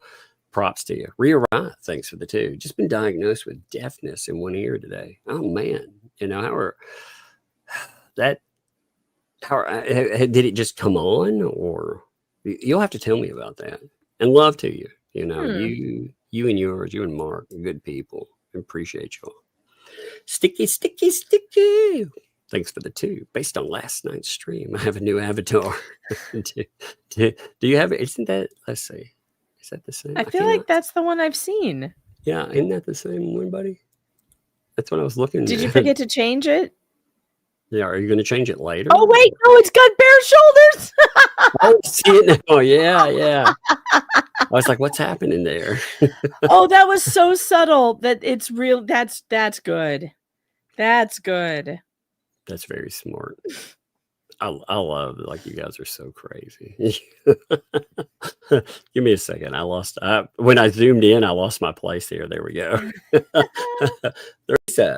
props to you. Rhea Wright, thanks for the 2. Just been diagnosed with deafness in one ear today. Oh man, you know did it just come on, or you'll have to tell me about that. And love to you. You know, you and yours, you and Mark, good people. Appreciate y'all. Sticky. Thanks for the 2. Based on last night's stream, I have a new avatar. do you have it? Isn't that? Let's see. Is that the same? I feel like that's the one I've seen. Yeah, isn't that the same one, buddy? That's what I was looking at. Did you forget to change it? Yeah, are you going to change it later? Oh wait, no, it's got bare shoulders. I see it now. Yeah. I was like, what's happening there? Oh, that was so subtle that it's real. That's good. That's good. That's very smart. I love like you guys are so crazy. Give me a second. When I zoomed in, I lost my place here. There we go.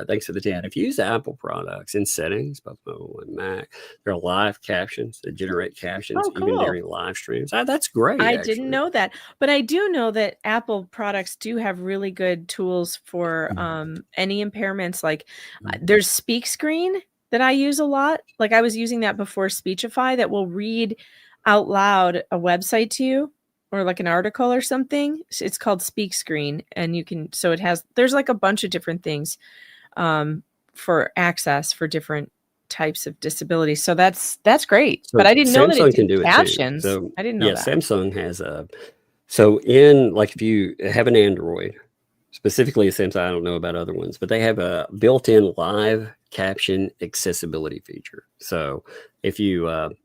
Thanks for the 10. If you use Apple products in settings, both mobile and Mac, there are live captions that generate captions even during live streams. That's great. I didn't know that, but I do know that Apple products do have really good tools for any impairments. Like there's Speak Screen that I use a lot. Like I was using that before Speechify, that will read out loud a website to you or like an article or something. It's called Speak Screen, and you can, so there's like a bunch of different things for access for different types of disabilities. So that's great. So but I didn't know that it did captions. So, I didn't know that. Samsung has so in, like, if you have an Android, specifically a Samsung, I don't know about other ones, but they have a built-in live caption accessibility feature. So if you want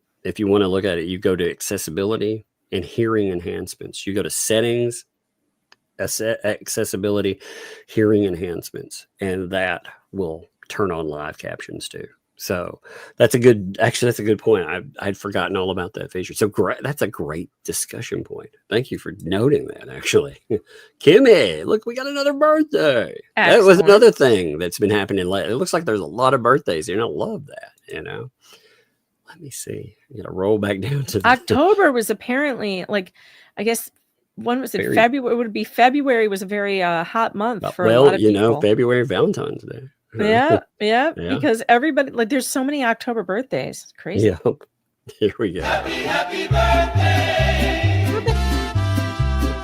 to look at it, you go to accessibility and hearing enhancements. You go to settings, accessibility, hearing enhancements, and that will turn on live captions too. So that's a good point. I'd forgotten all about that feature. So great. That's a great discussion point. Thank you for noting that, actually. Kimmy, look, we got another birthday. Excellent. That was another thing that's been happening lately. It looks like there's a lot of birthdays. You're going to love that, you know. Let me see. I'm going to roll back down to October was apparently, like, I guess, when was it? February. It would be February was a very hot month for a lot of people. February, Valentine's Day. Yeah, because everybody, like, there's so many October birthdays. It's crazy. Yeah. Here we go. Happy birthday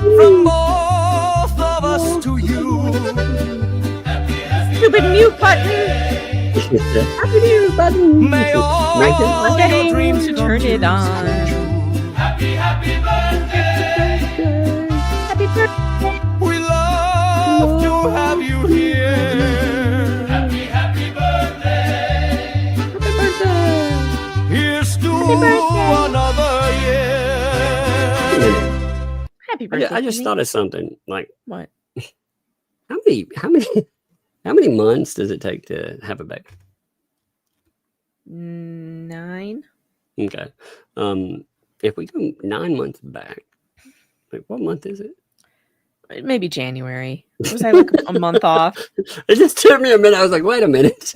from both of us to you. Stupid mute button. Happy mute button. May all your dreams turn it on. Happy birthday. Happy birthday. We love to have you here. Another year. Happy birthday. I just thought of something. Like, what? How many months does it take to have a baby? 9. Okay. If we go 9 months back, like, what month is it? Maybe January. Was I like a month off? It just took me a minute. I was like, wait a minute.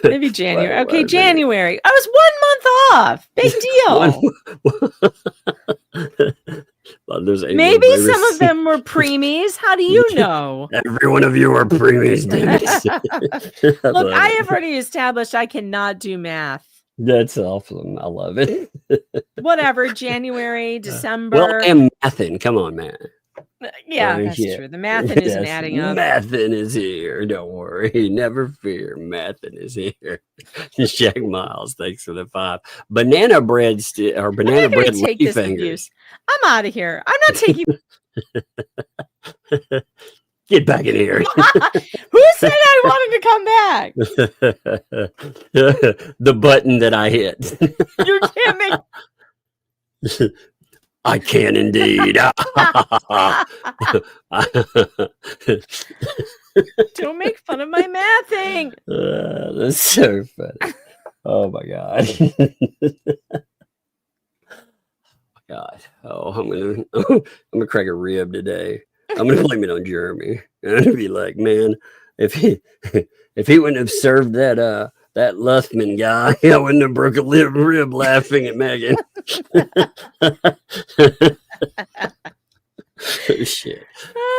Maybe January. Okay, January. I was 1 month off. Big deal. Well, maybe some of them were preemies. How do you know? Every one of you are preemies. Look, I have already established I cannot do math. That's awesome. I love it. Whatever. January, December. Well, and mathin'. Come on, man. Yeah, that's true. The mathin' isn't adding up. Mathin' is here. Don't worry. Never fear. Mathin' is here. Jack Miles, thanks for the 5. Banana bread banana bread lady fingers. I'm out of here. I'm not taking. Get back in here. Who said I wanted to come back? The button that I hit. You can't make. I can indeed. Don't make fun of my mathing. That's so funny. Oh my God. God. Oh, I'm gonna crack a rib today. I'm gonna blame it on Jeremy. I'm gonna be like, man, if he wouldn't have served that That Luthman guy, I wouldn't have broke a rib laughing at Megan. Shit.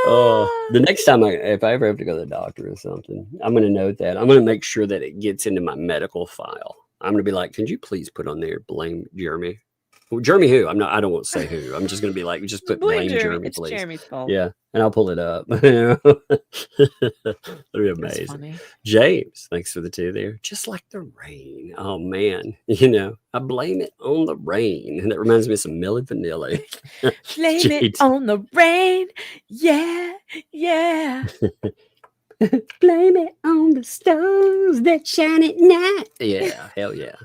The next time if I ever have to go to the doctor or something, I'm going to note that. I'm going to make sure that it gets into my medical file. I'm going to be like, can you please put on there, blame Jeremy? Well, Jeremy who? I don't want to say who. I'm just going to be like, just put blame Jeremy, it's please. Jeremy's fault. Yeah, and I'll pull it up. That'd be amazing. James, thanks for the 2 there. Just like the rain. Oh man, I blame it on the rain, and that reminds me of some Milli Vanilli. Blame it on the rain. Yeah, yeah. Blame it on the stars that shine at night. Yeah, hell yeah.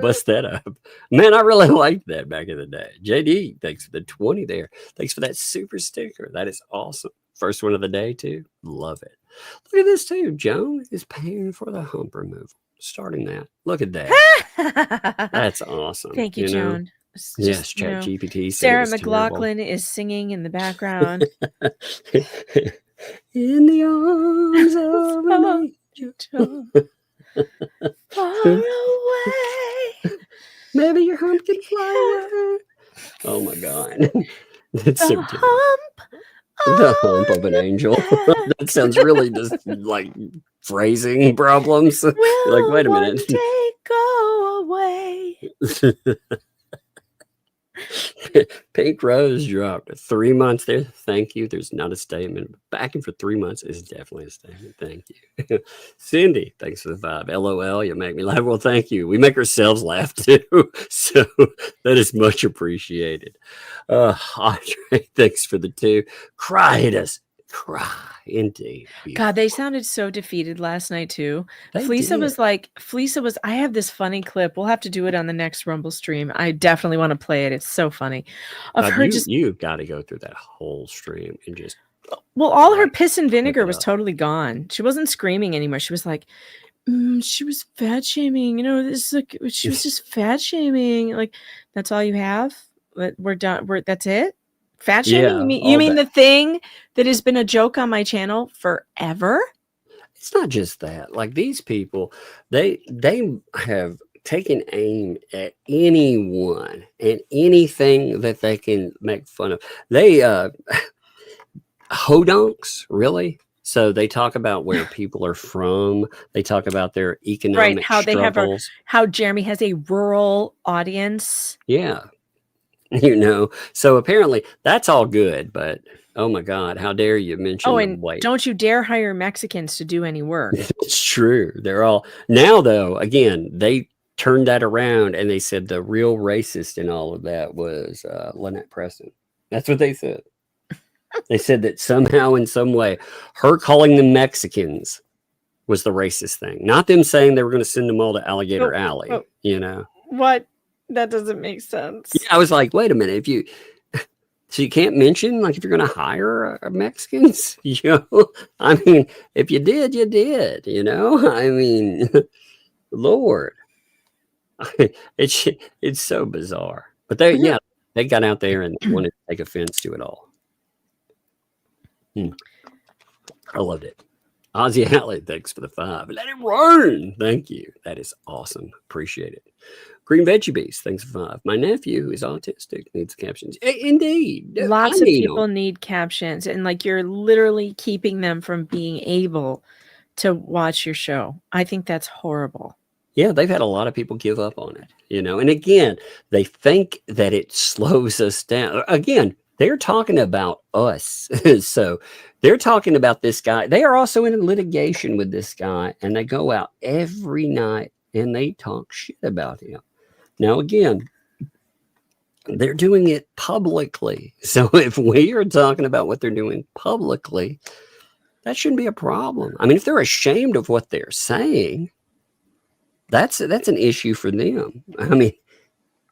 Bust that up. Man, I really liked that back in the day. JD, thanks for the 20 there. Thanks for that super sticker. That is awesome. First one of the day, too. Love it. Look at this, too. Joan is paying for the hump removal. Starting that. Look at that. That's awesome. Thank you, Joan. Yes, ChatGPT. Sarah McLachlan is singing in the background. In the arms of an angel. Far away. Maybe your hump can fly away. Oh my God. That's so cute. The hump of an angel. That sounds really just like phrasing problems. You're like, wait a minute. Go away. Pink Rose dropped 3 months there. Thank you. There's not a statement. Backing for 3 months is definitely a statement. Thank you. Cindy, thanks for the 5. LOL, you make me laugh. Well, thank you. We make ourselves laugh too. So that is much appreciated. Audrey, thanks for the 2. Cry at us. Cry. Indeed. God, they sounded so defeated last night too. Fleeca was I have this funny clip. We'll have to do it on the next Rumble stream. I definitely want to play it. It's so funny. You've got to go through that whole stream and just all her piss and vinegar was totally gone. She wasn't screaming anymore. She was like, she was fat shaming. She was just fat shaming. Like, that's all you have? We're done. That's it? Fat shaming? Yeah, you mean the thing that has been a joke on my channel forever? It's not just that. Like, these people, they have taken aim at anyone and anything that they can make fun of. They hodonks, really. So they talk about where people are from. They talk about their economic struggles. How Jeremy has a rural audience. Yeah. So apparently that's all good, but oh my God, how dare you mention white? Don't you dare hire Mexicans to do any work. It's true. They're all now, though, again, they turned that around and they said the real racist in all of that was Lynette Preston. That's what they said. They said that somehow, in some way, her calling them Mexicans was the racist thing, not them saying they were going to send them all to Alligator Alley. What? That doesn't make sense. Yeah, I was like, wait a minute. So you can't mention, like, if you're going to hire Mexicans, I mean, if you did, you did, I mean, Lord, it's so bizarre, but they got out there and wanted to take offense to it all. I loved it. Ozzy Alley, thanks for the 5. Let it rain. Thank you. That is awesome. Appreciate it. Green Veggie Beast, thanks for 5. My nephew, who is autistic, needs captions. Indeed. Lots of people need captions, and like, you're literally keeping them from being able to watch your show. I think that's horrible. Yeah, they've had a lot of people give up on it, and again, they think that it slows us down. Again, they're talking about us. So they're talking about this guy. They are also in litigation with this guy, and they go out every night and they talk shit about him. Now, again, they're doing it publicly. So if we are talking about what they're doing publicly, that shouldn't be a problem. I mean, if they're ashamed of what they're saying, that's an issue for them. I mean,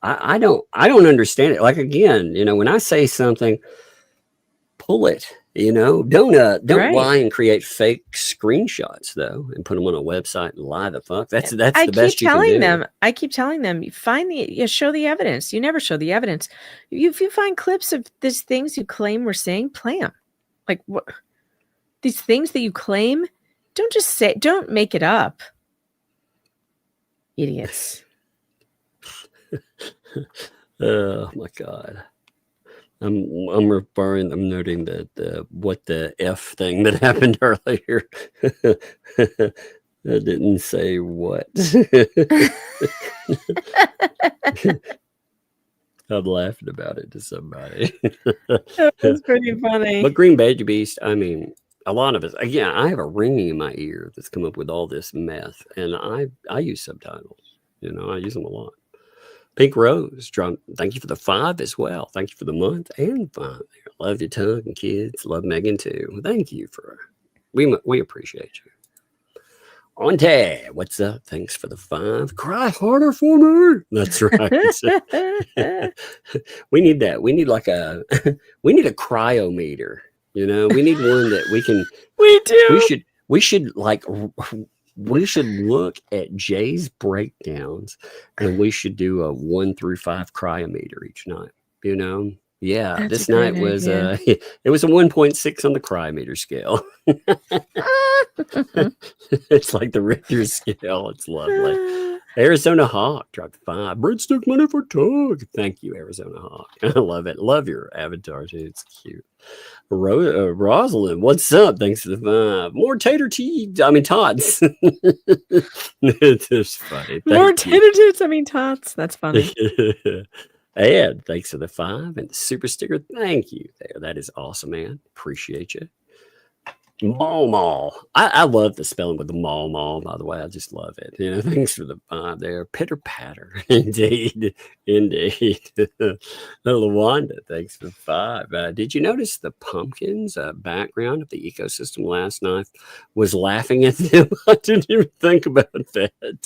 I don't understand it. Like, again, when I say something, pull it. Don't lie and create fake screenshots though, and put them on a website and lie the fuck. That's the best you can do. I keep telling them, show the evidence. You never show the evidence. If you find clips of these things you claim we're saying, play them. Like, what? These things that you claim, don't make it up. Idiots. Oh my God. I'm noting the what the F thing that happened earlier. I didn't say what. I'm laughing about it to somebody. That was pretty funny. But Green Beast, I mean, a lot of us, again, I have a ringing in my ear that's come up with all this meth, and I use subtitles. You know, I use them a lot. Pink Rose, drunk. Thank you for the 5 as well. Thank you for the month and 5. Love you, Tug and kids. Love Megan too. Thank you for. We appreciate you. On tag, what's up? Thanks for the 5. Cry harder for me. That's right. We need that. We need we need a cryometer. You know, we need one that we can. We do. We should look at Jay's breakdowns, and we should do a 1 through 5 cryometer each night. You know. Yeah, That's this a great night was idea. it was a 1.6 on the cryometer scale. It's like the Richter scale. It's lovely. Arizona Hawk dropped 5. Breadstick money for Tug. Thank you, Arizona Hawk. I love it. Love your avatar too. It's cute. Rosalind, what's up? Thanks for the 5. More tots. It's just funny. More tater tots. That's funny. And thanks for the 5 and the super sticker. Thank you there. That is awesome, man. Appreciate you. Mall. I love the spelling with the mall, by the way. I just love it. You know, thanks for the 5 there. Pitter patter. Indeed. LaWanda, thanks for the 5. Did you notice the pumpkins background of the ecosystem last night was laughing at them? I didn't even think about that.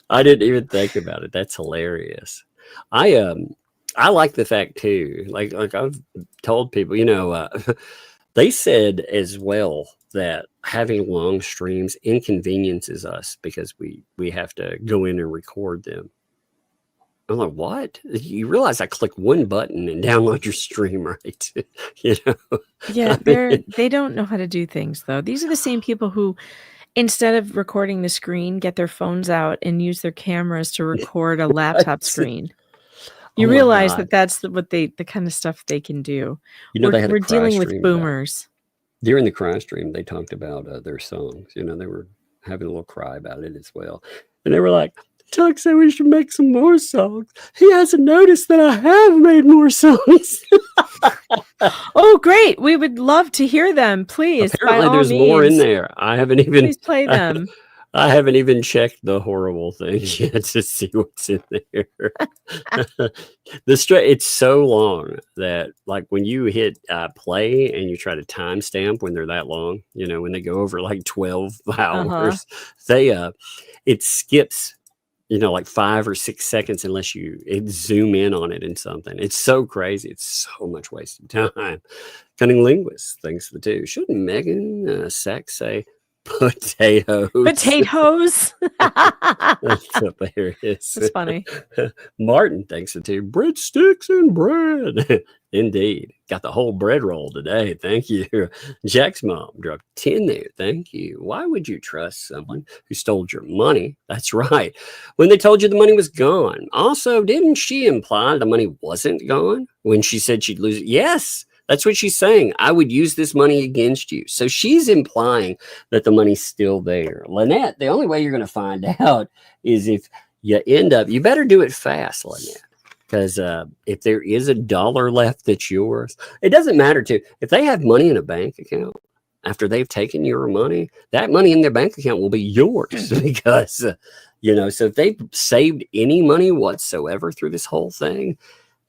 I didn't even think about it. That's hilarious. I like the fact too, like I've told people, you know, they said as well that having long streams inconveniences us because we have to go in and record them. I'm like, what? You realize I click one button and download your stream, right? You know? Yeah, they don't know how to do things though. These are the same people who, instead of recording the screen, get their phones out and use their cameras to record a laptop screen. You realize that that's the kind of stuff they can do. You know, we're dealing with boomers. During the cry stream, they talked about their songs. You know, they were having a little cry about it as well. And they were like, Chuck said we should make some more songs. He hasn't noticed that I have made more songs. Oh, great. We would love to hear them. Please. Apparently there's more in there. I haven't even please play them. I haven't even checked the horrible thing yet to see what's in there. It's so long that like when you hit play and you try to timestamp when they're that long, you know, when they go over like 12 hours, it skips, you know, like 5 or 6 seconds unless you zoom in on it in something. It's so crazy. It's so much wasted time. Cunning linguist, thanks for the 2. Shouldn't Megan Sachs say potatoes? Potatoes. That's hilarious. It's funny. Martin, thanks for 2. Breadsticks and bread. Indeed. Got the whole bread roll today. Thank you. Jack's mom dropped 10 there. Thank you. Why would you trust someone who stole your money? That's right. When they told you the money was gone. Also, didn't she imply the money wasn't gone when she said she'd lose it? Yes. That's what she's saying. I would use this money against you. So she's implying that the money's still there. Lynette, the only way you're going to find out is if you you better do it fast, Lynette. Because if there is $1 left that's yours, it doesn't matter to if they have money in a bank account after they've taken your money, that money in their bank account will be yours because, you know, so if they've saved any money whatsoever through this whole thing,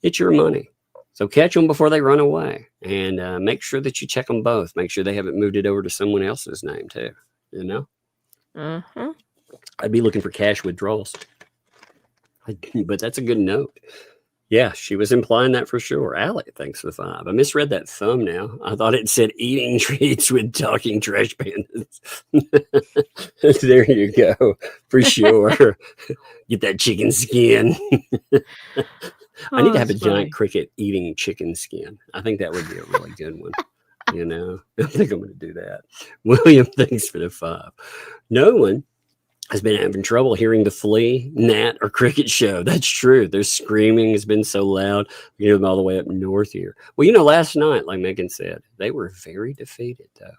it's your money. So catch them before they run away and make sure that you check them both. Make sure they haven't moved it over to someone else's name too, you know? Uh-huh. I'd be looking for cash withdrawals. But that's a good note. Yeah, she was implying that for sure. Allie, thanks for the 5. I misread that thumbnail. I thought it said eating treats with talking trash pandas. There you go. For sure. Get that chicken skin. I need to have a giant cricket eating chicken skin. I think that would be a really good one. You know, I think I'm going to do that. William, thanks for the 5. No one has been having trouble hearing the flea, gnat, or cricket show. That's true. Their screaming has been so loud. We hear them all the way up north here. Well, last night, like Megan said, they were very defeated, though.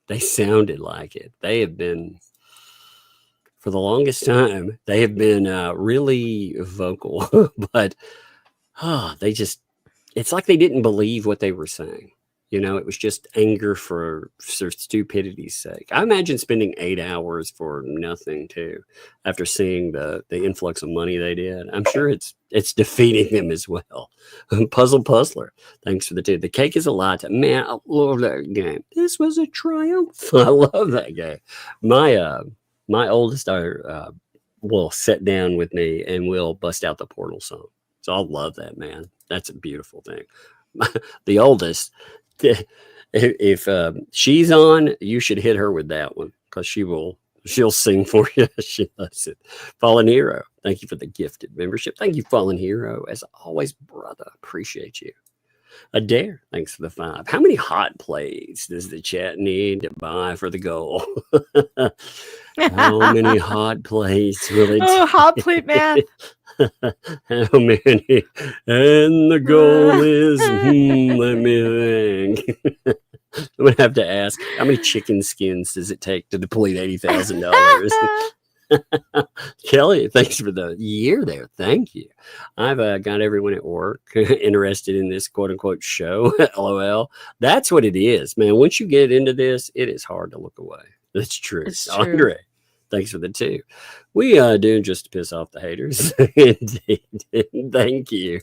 They sounded like it. They have been, for the longest time, they have been really vocal. But it's like they didn't believe what they were saying. It was just anger for stupidity's sake. I imagine spending 8 hours for nothing too, after seeing the influx of money they did. I'm sure it's defeating them as well. Puzzler, thanks for the tip. The cake is a lot. Man, I love that game. This was a triumph. I love that game. My oldest daughter will sit down with me and we'll bust out the Portal song. So I love that, man. That's a beautiful thing. The oldest, if she's on, you should hit her with that one, because she'll sing for you. She loves it. Fallen Hero, thank you for the gifted membership. Thank you, Fallen Hero. As always, brother, appreciate you. Adair, thanks for the 5. How many hot plates does the chat need to buy for the goal? How many hot plates will it take? Hot plate man. How many? And the goal is, let me think. I'm going to have to ask, how many chicken skins does it take to deplete $80,000? Kelly, thanks for the year there. Thank you. I've got everyone at work interested in this quote unquote show. LOL. That's what it is, man. Once you get into this, it is hard to look away. That's true. It's Andre, true. thanks for the 2. We do just to piss off the haters. Indeed. Thank you.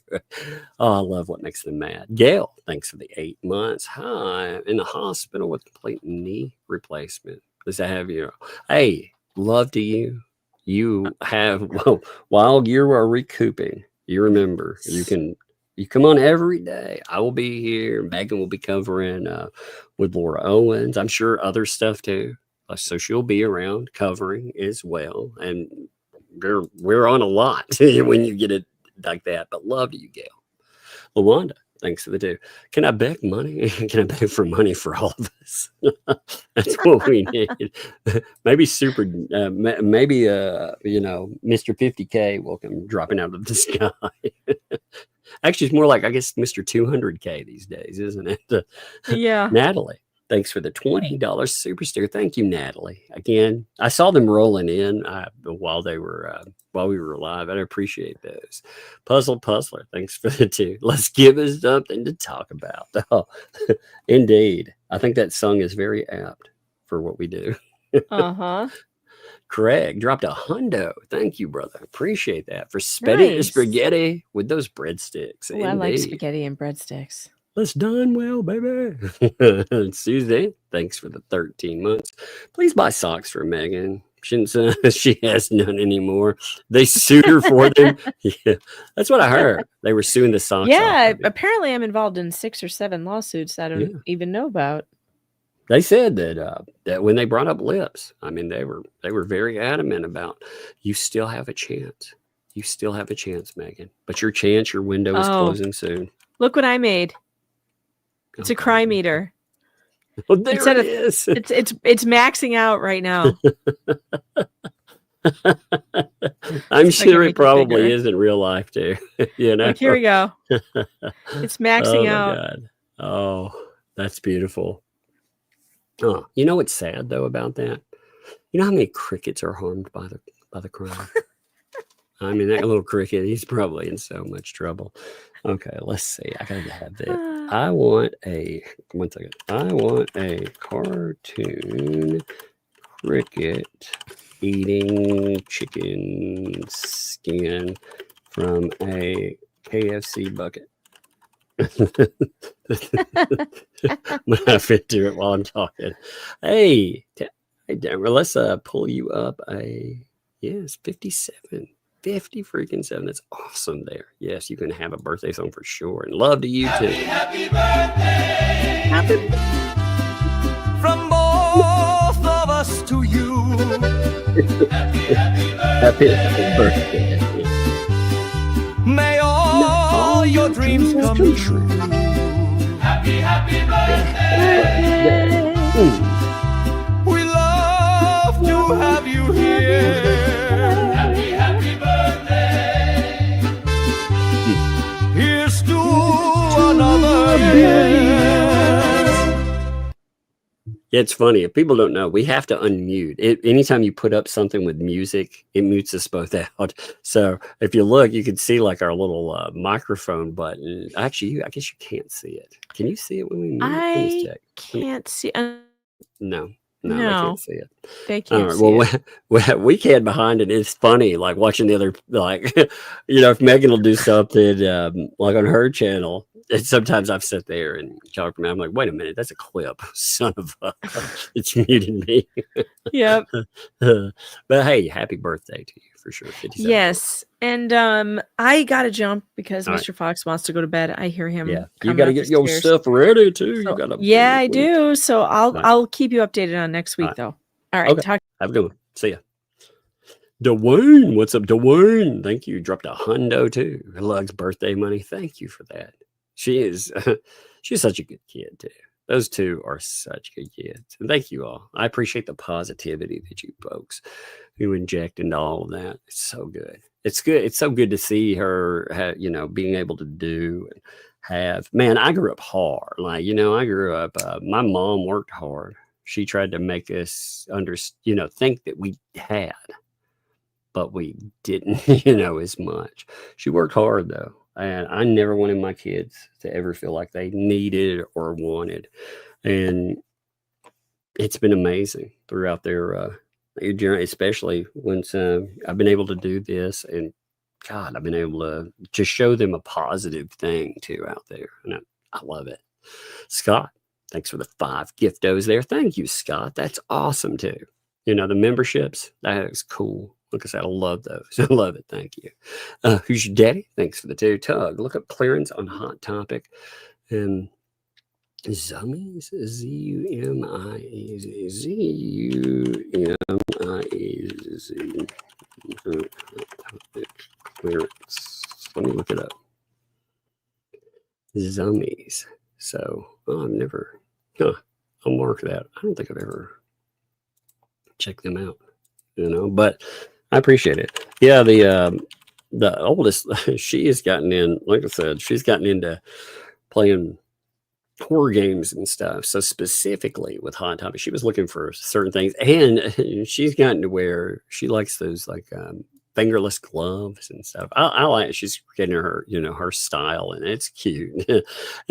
Oh, I love what makes them mad. Gail, thanks for the 8 months. Hi, in the hospital with complete knee replacement. Does that have you? Hey, love to you. You have, while you are recouping, you remember, you come on every day. I will be here. Megan will be covering with Laura Owens. I'm sure other stuff too. So she'll be around covering as well. And we're on a lot when you get it like that. But love to you, Gail. LaWanda, thanks for the 2. Can I beg money? Can I beg for money for all of us? That's what we need. Maybe maybe Mr. 50K will come dropping out of the sky. Actually, it's more like, I guess, Mr. 200K these days, isn't it? Yeah. Natalie, thanks for the $20 super sticker. Thank you, Natalie. Again, I saw them rolling in while we were live. I appreciate those. Puzzler, thanks for the 2. Let's give us something to talk about. Oh, indeed. I think that song is very apt for what we do. Uh-huh. Craig dropped a hundo. Thank you, brother. Appreciate that. For Nice. spaghetti with those breadsticks. Oh, I like spaghetti and breadsticks. Let's done well, baby. Suzanne, thanks for the 13 months. Please buy socks for Megan. She has none anymore. They sued her for them. Yeah, that's what I heard. They were suing the socks. Yeah, apparently I'm involved in 6 or 7 lawsuits I don't even know about. They said that when they brought up lips, I mean, they were very adamant about, you still have a chance. You still have a chance, Megan. But your window is closing soon. Look what I made. It's a cry meter. Well, there it is. It's maxing out right now. I'm sure it probably is in real life too. Look, here we go. It's maxing out. God. Oh, that's beautiful. Oh, you know what's sad though about that? You know how many crickets are harmed by the cry? I mean, that little cricket, he's probably in so much trouble. Okay, let's see. I gotta have this. I want a cartoon cricket eating chicken skin from a KFC bucket. I'm gonna have to do it while I'm talking. Hey, Denver, let's pull you up 57. 50 freaking 7. That's awesome there. Yes, you can have a birthday song for sure. And love to you too. Happy birthday. From both of us to you. Happy birthday. May all your dreams come true. Happy birthday. We love to have you here. Yeah, it's funny. If people don't know, we have to unmute it. Anytime you put up something with music, it mutes us both out. So if you look, you can see like our little microphone button. Actually, I guess you can't see it. Can you see it when we mute? Let me I check. can't see. No, they No, can't see it. they All can't right. see Well, it. we can behind it. It's funny, like watching the other, like, if Megan will do something like on her channel, and sometimes I've sat there and talked to me. I'm like, wait a minute, that's a clip. Son of a, it's muted me. Yep. But hey, happy birthday to you for sure. 57. Yes. And I gotta jump because All Mr. Fox wants to go to bed. I hear him. Yeah, you coming got to up the get your stairs. stuff ready too. So, You got to. yeah, I do. So Right. I'll keep you updated on next week, Right. though. All right. Okay. Talk. Have a good one. See ya. Dwayne, what's up, Dwayne? Thank you. Dropped a hundo too. Lug's birthday money. Thank you for that. She is, she's such a good kid too. Those two are such good kids. And thank you all. I appreciate the positivity that you folks who inject into all of that. It's so good. It's good. It's so good to see her, being able to do and have. Man, I grew up hard. Like, I grew up. My mom worked hard. She tried to make us think that we had, but we didn't, as much. She worked hard though. And I never wanted my kids to ever feel like they needed or wanted. And it's been amazing throughout their journey, especially once I've been able to do this. And God, I've been able to show them a positive thing too out there. And I love it. Scott, thanks for the 5 giftos there. Thank you, Scott. That's awesome too. The memberships, that is cool. Like I said, I love those. I love it. Thank you. Who's your daddy? Thanks for the 2. Tug, look up clearance on Hot Topic. And Zummies, Z-U-M-I-E-Z, Z-U-M-I-E-Z. Clearance. Let me look it up. Zummies. So, I've never, I'll mark that. I don't think I've ever checked them out, but I appreciate it. Yeah, the oldest, she has gotten in, like I said, she's gotten into playing horror games and stuff. So specifically with Hot Topic, she was looking for certain things, and she's gotten to where she likes those like fingerless gloves and stuff. I like, she's getting her, her style, and it's cute. And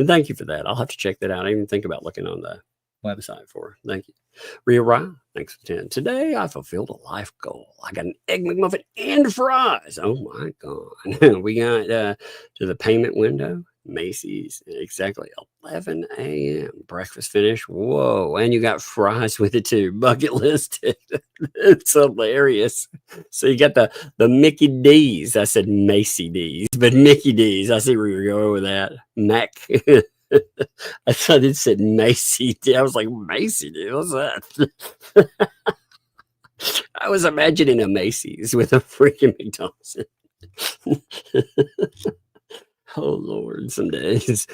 thank you for that. I'll have to check that out. I didn't even think about looking on the website for her. Thank you. Rhea Ryan, thanks for 10. Today I fulfilled a life goal. I got an Egg McMuffin and fries. Oh my God. We got to the payment window, Macy's, exactly 11 a.m. Breakfast finished. Whoa. And you got fries with it too. Bucket list. It's hilarious. So you got the Mickey D's. I said Macy D's, but Mickey D's. I see where you're going with that. Mac. I thought it said Macy D. I was like, Macy D, what's that? I was imagining a Macy's with a freaking McDonald's. Oh Lord, some days.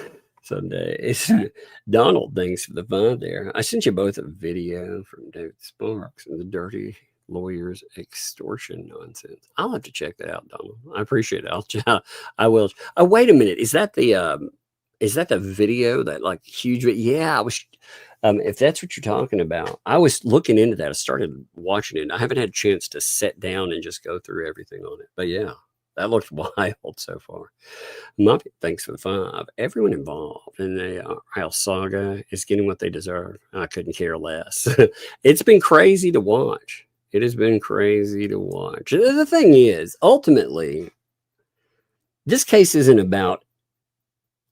Donald, thanks for the fun there. I sent you both a video from David Sparks and the dirty lawyers extortion nonsense. I'll have to check that out, Donald. I appreciate it. I will. Oh, wait a minute. Is that the video, that like huge? Yeah, I was. If that's what you're talking about, I was looking into that. I started watching it. I haven't had a chance to sit down and just go through everything on it. But yeah, that looks wild so far. Muppet, thanks for the 5. Everyone involved in the Hale saga is getting what they deserve. I couldn't care less. It's been crazy to watch. It has been crazy to watch. The thing is, ultimately, this case isn't about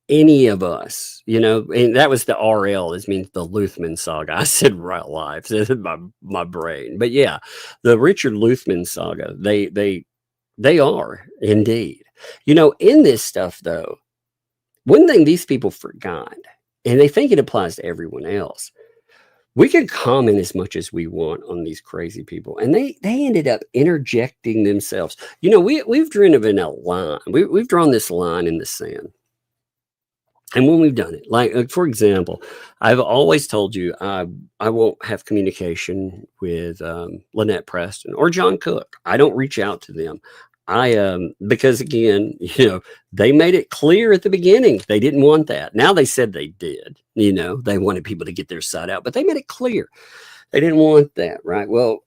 any of us, and that was the RL. This means the Luthman saga. I said right lives in my brain, but yeah, the Richard Luthman saga. They are indeed. In this stuff though, one thing these people forgot, and they think it applies to everyone else. We can comment as much as we want on these crazy people, and they ended up interjecting themselves. We've driven a line. We've drawn this line in the sand. And when we've done it, like for example, I've always told you I won't have communication with Lynette Preston or John Cook. I don't reach out to them. Because again, they made it clear at the beginning they didn't want that. Now they said they did. They wanted people to get their side out, but they made it clear they didn't want that, right? Well,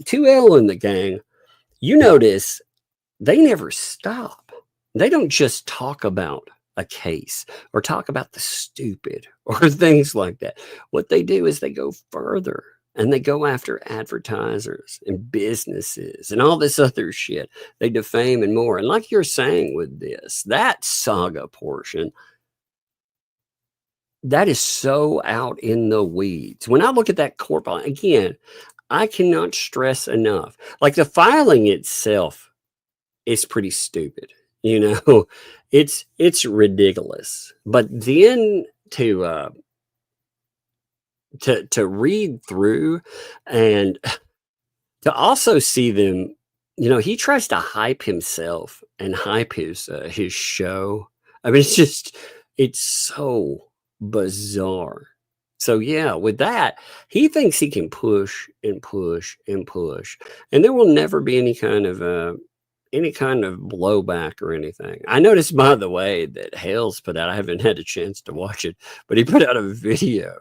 2L and the gang, you notice they never stop. They don't just talk about a case or talk about the stupid or things like that. What they do is they go further. And they go after advertisers and businesses and all this other shit. They defame and more. And like you're saying with this, that saga portion, that is so out in the weeds. When I look at that court filing, again, I cannot stress enough. Like the filing itself is pretty stupid. It's ridiculous. But then to read through and to also see them, he tries to hype himself and hype his show. I mean, it's so bizarre. So yeah, with that, he thinks he can push and push and push, and there will never be any kind of blowback or anything. I noticed, by the way, that Hale's put out, I haven't had a chance to watch it, but he put out a video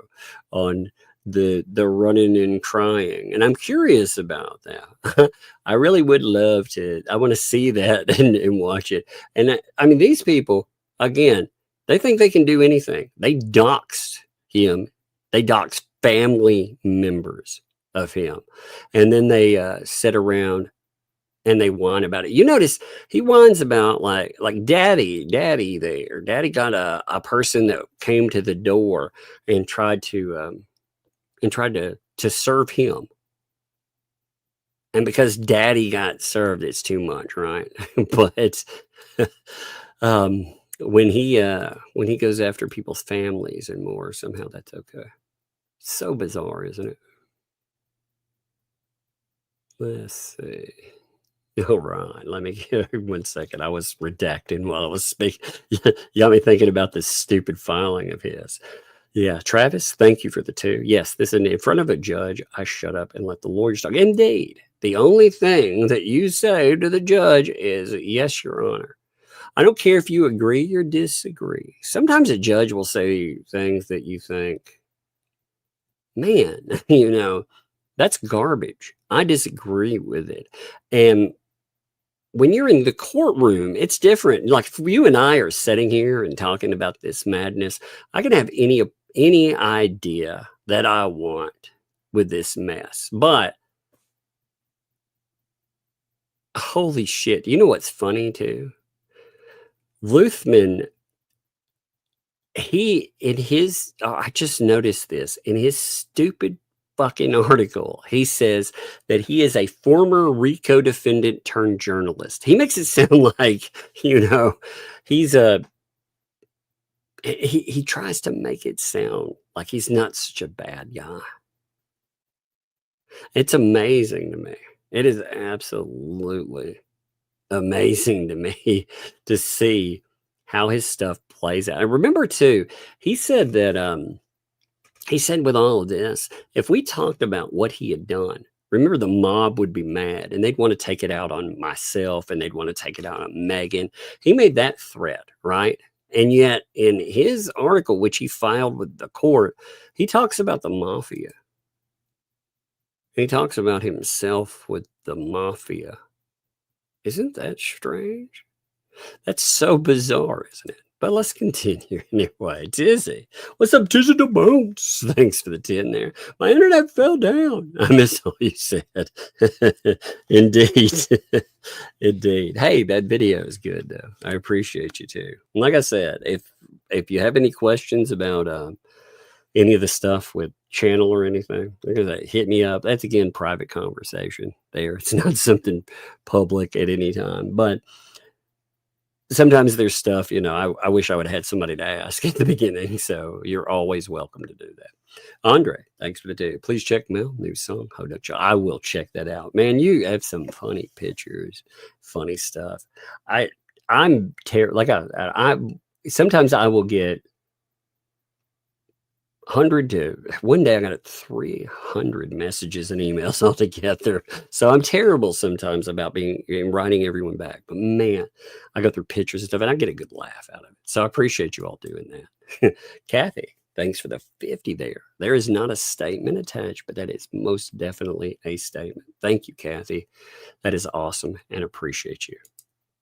on the running and crying. And I'm curious about that. I really would love to. I want to see that and watch it. And I mean, these people, again, they think they can do anything. They doxed him. They doxed family members of him. And then they sit around and they whine about it. You notice he whines about like daddy there. Daddy got a person that came to the door and tried to serve him. And because daddy got served, it's too much, right? But when he goes after people's families and more, somehow that's okay. So bizarre, isn't it? Let's see. All right, let me get 1 second. I was redacting while I was speaking. You got me thinking about this stupid filing of his. Yeah, Travis, thank you for the 2. Yes, this is in front of a judge. I shut up and let the lawyers talk. Indeed, the only thing that you say to the judge is, yes, Your Honor. I don't care if you agree or disagree. Sometimes a judge will say things that you think, man, that's garbage. I disagree with it. And when you're in the courtroom, it's different. Like if you and I are sitting here and talking about this madness, I can have any idea that I want with this mess. But holy shit, you know what's funny too? Luthman, I just noticed this in his stupid fucking article. He says that he is a former RICO defendant turned journalist. He makes it sound like, he's he tries to make it sound like he's not such a bad guy. It's amazing to me. It is absolutely amazing to me to see how his stuff plays out. And remember too, he said that he said with all of this, if we talked about what he had done, remember the mob would be mad and they'd want to take it out on myself and they'd want to take it out on Megan. He made that threat, right? And yet in his article, which he filed with the court, he talks about the mafia. He talks about himself with the mafia. Isn't that strange? That's so bizarre, isn't it? But let's continue anyway. Tizzy. What's up, Tizzy the Bones? Thanks for the 10 there. My internet fell down. I missed all you said. Indeed. Indeed. Hey, that video is good, though. I appreciate you, too. Like I said, if you have any questions about any of the stuff with channel or anything, hit me up. That's, again, private conversation there. It's not something public at any time. But sometimes there's stuff, I wish I would have had somebody to ask at the beginning. So you're always welcome to do that. Andre, thanks for the day. Please check Mel, new song. I will check that out. Man, you have some funny pictures, funny stuff. I'm terrible. Like I sometimes I will get 100 to one day I got 300 messages and emails altogether. So I'm terrible sometimes about writing everyone back. But man, I go through pictures and stuff and I get a good laugh out of it. So I appreciate you all doing that. Kathy, thanks for the 50 there. There is not a statement attached, but that is most definitely a statement. Thank you, Kathy. That is awesome and appreciate you.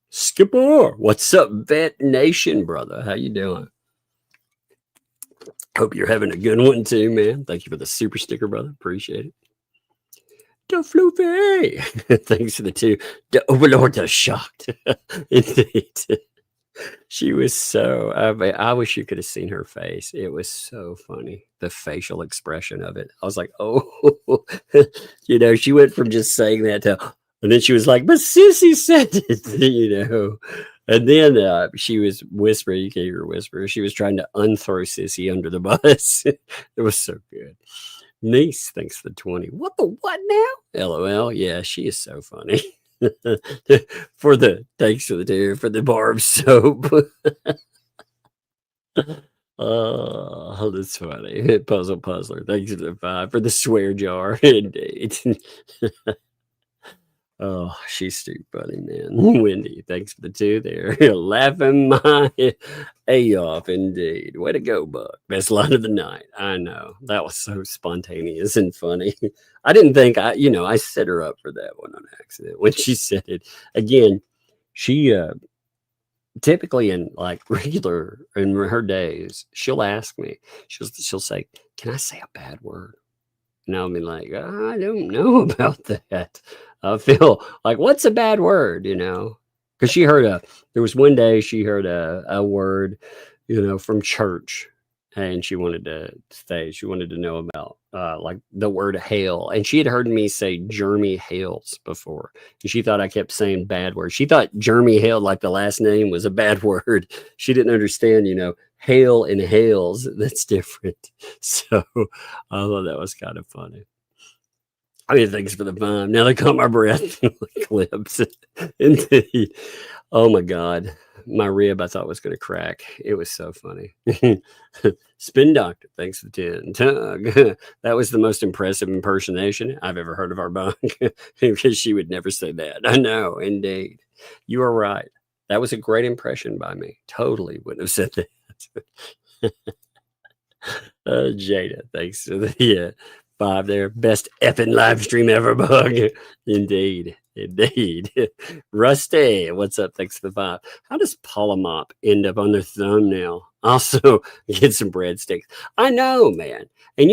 Skipper, what's up, Vet Nation, brother? How you doing? Hope you're having a good one too, man. Thank you for the super sticker, brother. Appreciate it. The Floofy. Thanks for the 2. The Overlord is shocked. Indeed. She was so, I wish you could have seen her face. It was so funny. The facial expression of it. I was like, oh, she went from just saying that to, and then she was like, but Sissy said it, And then she was whispering, you can't hear her whisper. She was trying to unthrow Sissy under the bus. It was so good. Niece, thanks for the 20. What the what now? LOL. Yeah, she is so funny. Thanks for the 2 for the barb soap. Oh, that's funny. Puzzler. Thanks for the 5 for the swear jar. Indeed. Oh, she's too funny, man. Wendy, thanks for the 2 there. Laughing my A off, indeed. Way to go, Buck. Best line of the night. I know. That was so spontaneous and funny. I didn't think I set her up for that one on accident. When she said it, again, she typically in like regular in her days, she'll ask me, she'll say, can I say a bad word? And I'll be like, I don't know about that. I feel like, what's a bad word, Because she heard there was one day she heard a word, from church, and she wanted to stay. She wanted to know about like the word Hale. And she had heard me say Jeremy Hales before. And she thought I kept saying bad words. She thought Jeremy Hale, like the last name, was a bad word. She didn't understand, Hale and Hales, that's different. So I thought that was kind of funny. I mean, thanks for the fun. Now they caught my breath clips. Indeed. Oh my God. My rib I thought was going to crack. It was so funny. Spin Doctor, thanks for 10. Tug. That was the most impressive impersonation I've ever heard of our bunk. Because she would never say that. I know, indeed. You are right. That was a great impression by me. Totally wouldn't have said that. Jada, thanks for the 5 there. Best effing live stream ever, Bug. Indeed. Rusty, what's up? Thanks for the 5. How does Polymop end up on their thumbnail? Also, get some breadsticks. I know, man. And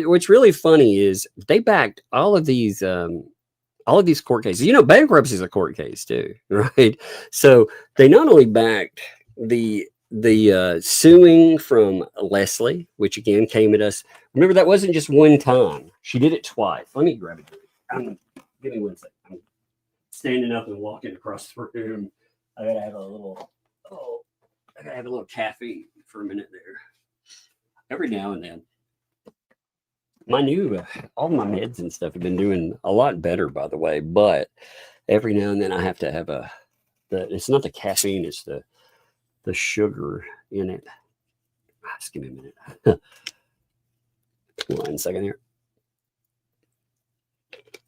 what's really funny is they backed all of these court cases. Bankruptcy is a court case too, right? So they not only backed the suing from Leslie, which again came at us. Remember, that wasn't just one time. She did it twice. Let me grab it. Give me 1 second. I'm standing up and walking across the room. I gotta have a little caffeine for a minute there. Every now and then. My all my meds and stuff have been doing a lot better, by the way, but every now and then I have to have it's not the caffeine, it's the sugar in it. Just give me a minute. 1 second here.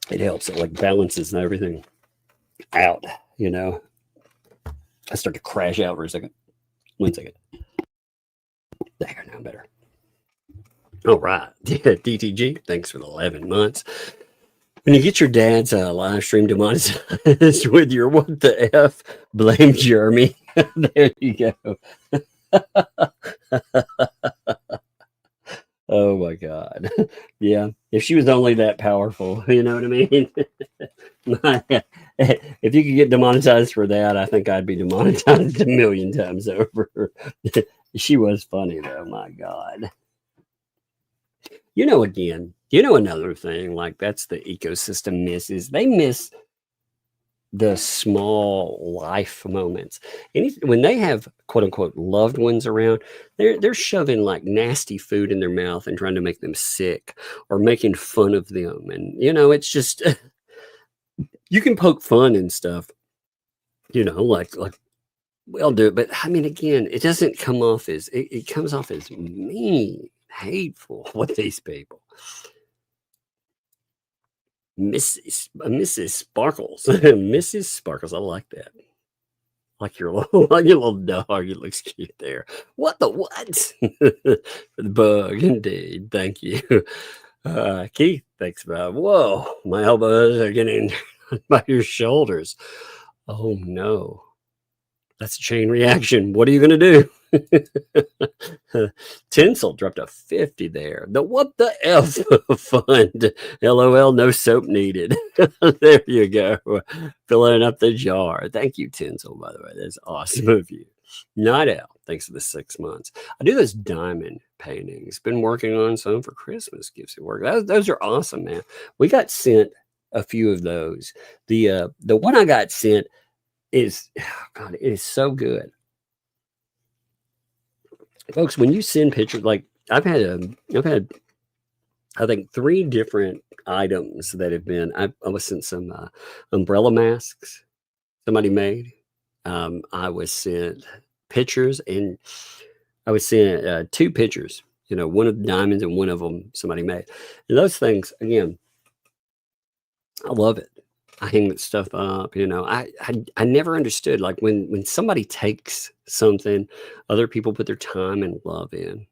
It helps. It like balances and everything out, I start to crash out for a second. 1 second. There, now better. All right. DTG, thanks for the 11 months. When you get your dad's live stream demonetized with your what the F, blame Jeremy. There you go. Oh my God. Yeah. If she was only that powerful, you know what I mean? If you could get demonetized for that, I think I'd be demonetized 1 million times over. She was funny though. My God. Again, another thing, like that's the ecosystem misses. They miss the small life moments. When they have quote unquote loved ones around, they're shoving like nasty food in their mouth and trying to make them sick or making fun of them. And it's just you can poke fun and stuff, like we'll do it. But I mean, again, it doesn't come off as it comes off as mean. hateful with these people. Mrs. Sparkles. Mrs. Sparkles. I like that. Like your little dog. It looks cute there. What the what? The bug, indeed. Thank you. Keith, thanks about. Whoa, my elbows are getting by your shoulders. Oh no. That's a chain reaction. What are you going to do? Tinsel dropped a 50 there. The what the F fund. LOL, no soap needed. There you go. Filling up the jar. Thank you, Tinsel, by the way. That's awesome of you. Night Owl, thanks for the 6 months. I do those diamond paintings. Been working on some for Christmas. Gives it work. Those are awesome, man. We got sent a few of those. The one I got sent is, oh God, it is so good. Folks, when you send pictures, like I've had I think 3 different items that have been, I was sent some umbrella masks somebody made. I was sent pictures, and I was sent 2 pictures, one of the diamonds and one of them somebody made. And those things, again, I love it. I hang that stuff up, I never understood, like when somebody takes something, other people put their time and love in,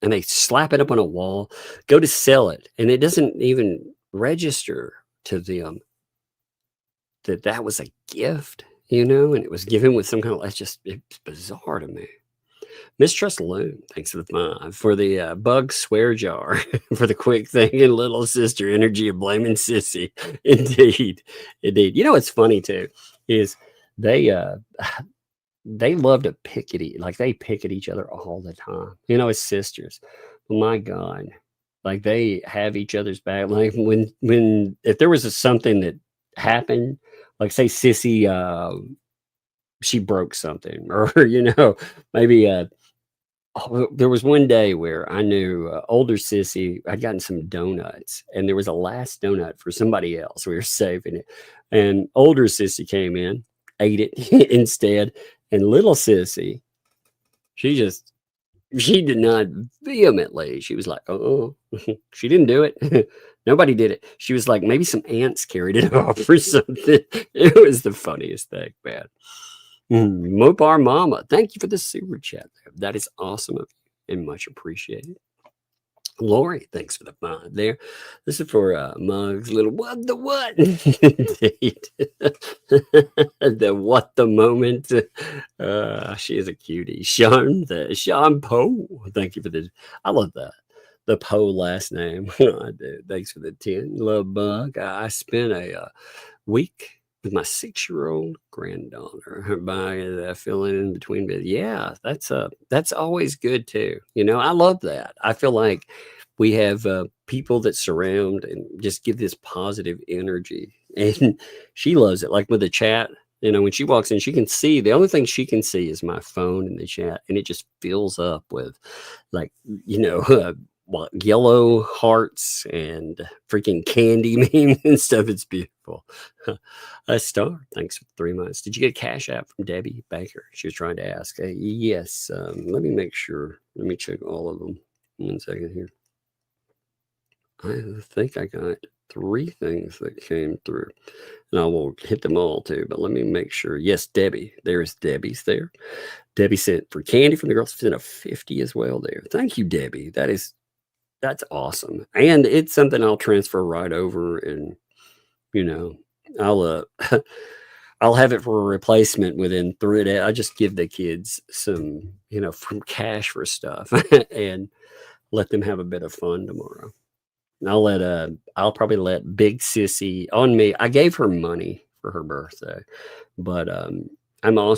and they slap it up on a wall, go to sell it, and it doesn't even register to them that was a gift, and it was given with some kind of, it's bizarre to me. Mistrust Loon, thanks for the 5 for the bug swear jar for the quick thinking little sister energy of blaming sissy. Indeed. What's funny too is they love to pick at they pick at each other all the time. As sisters. Oh my God, like they have each other's back. Like when if there was something that happened, like say sissy she broke something, or maybe there was one day where I knew older sissy, I'd gotten some donuts, and there was a last donut for somebody else. We were saving it, and older sissy came in, ate it instead, and little sissy, she did not vehemently. She was like, oh, she didn't do it. Nobody did it. She was like, maybe some ants carried it off or something. It was the funniest thing, man. Mopar Mama, thank you for the super chat. That is awesome of you and much appreciated. Lori, thanks for the 5 there. This is for Mug's little what the what. Indeed. The what the moment. She is a cutie. Sean Poe. Thank you for this. I love that. The Poe last name. I do. Thanks for the 10. Love Bug. I spent a week with my 6-year-old granddaughter by filling in between. Yeah, that's always good too. I love that. I feel like we have people that surround and just give this positive energy, and she loves it. Like with the chat, when she walks in, she can see, the only thing she can see is my phone in the chat, and it just fills up with yellow hearts and freaking candy memes and stuff. It's beautiful. Star, thanks for 3 months. Did you get a cash app from Debbie Baker? She was trying to ask. Yes. Let me make sure. Let me check all of them. 1 second here. I think I got 3 things that came through, and I will hit them all too, but let me make sure. Yes, Debbie. There's Debbie's there. Debbie sent for candy from the girls, sent a 50 as well there. Thank you, Debbie. That's awesome. And it's something I'll transfer right over, and I'll I'll have it for a replacement within 3 days. I just give the kids some, from cash for stuff and let them have a bit of fun tomorrow. And I'll probably let Big Sissy on me. I gave her money for her birthday, but I'm going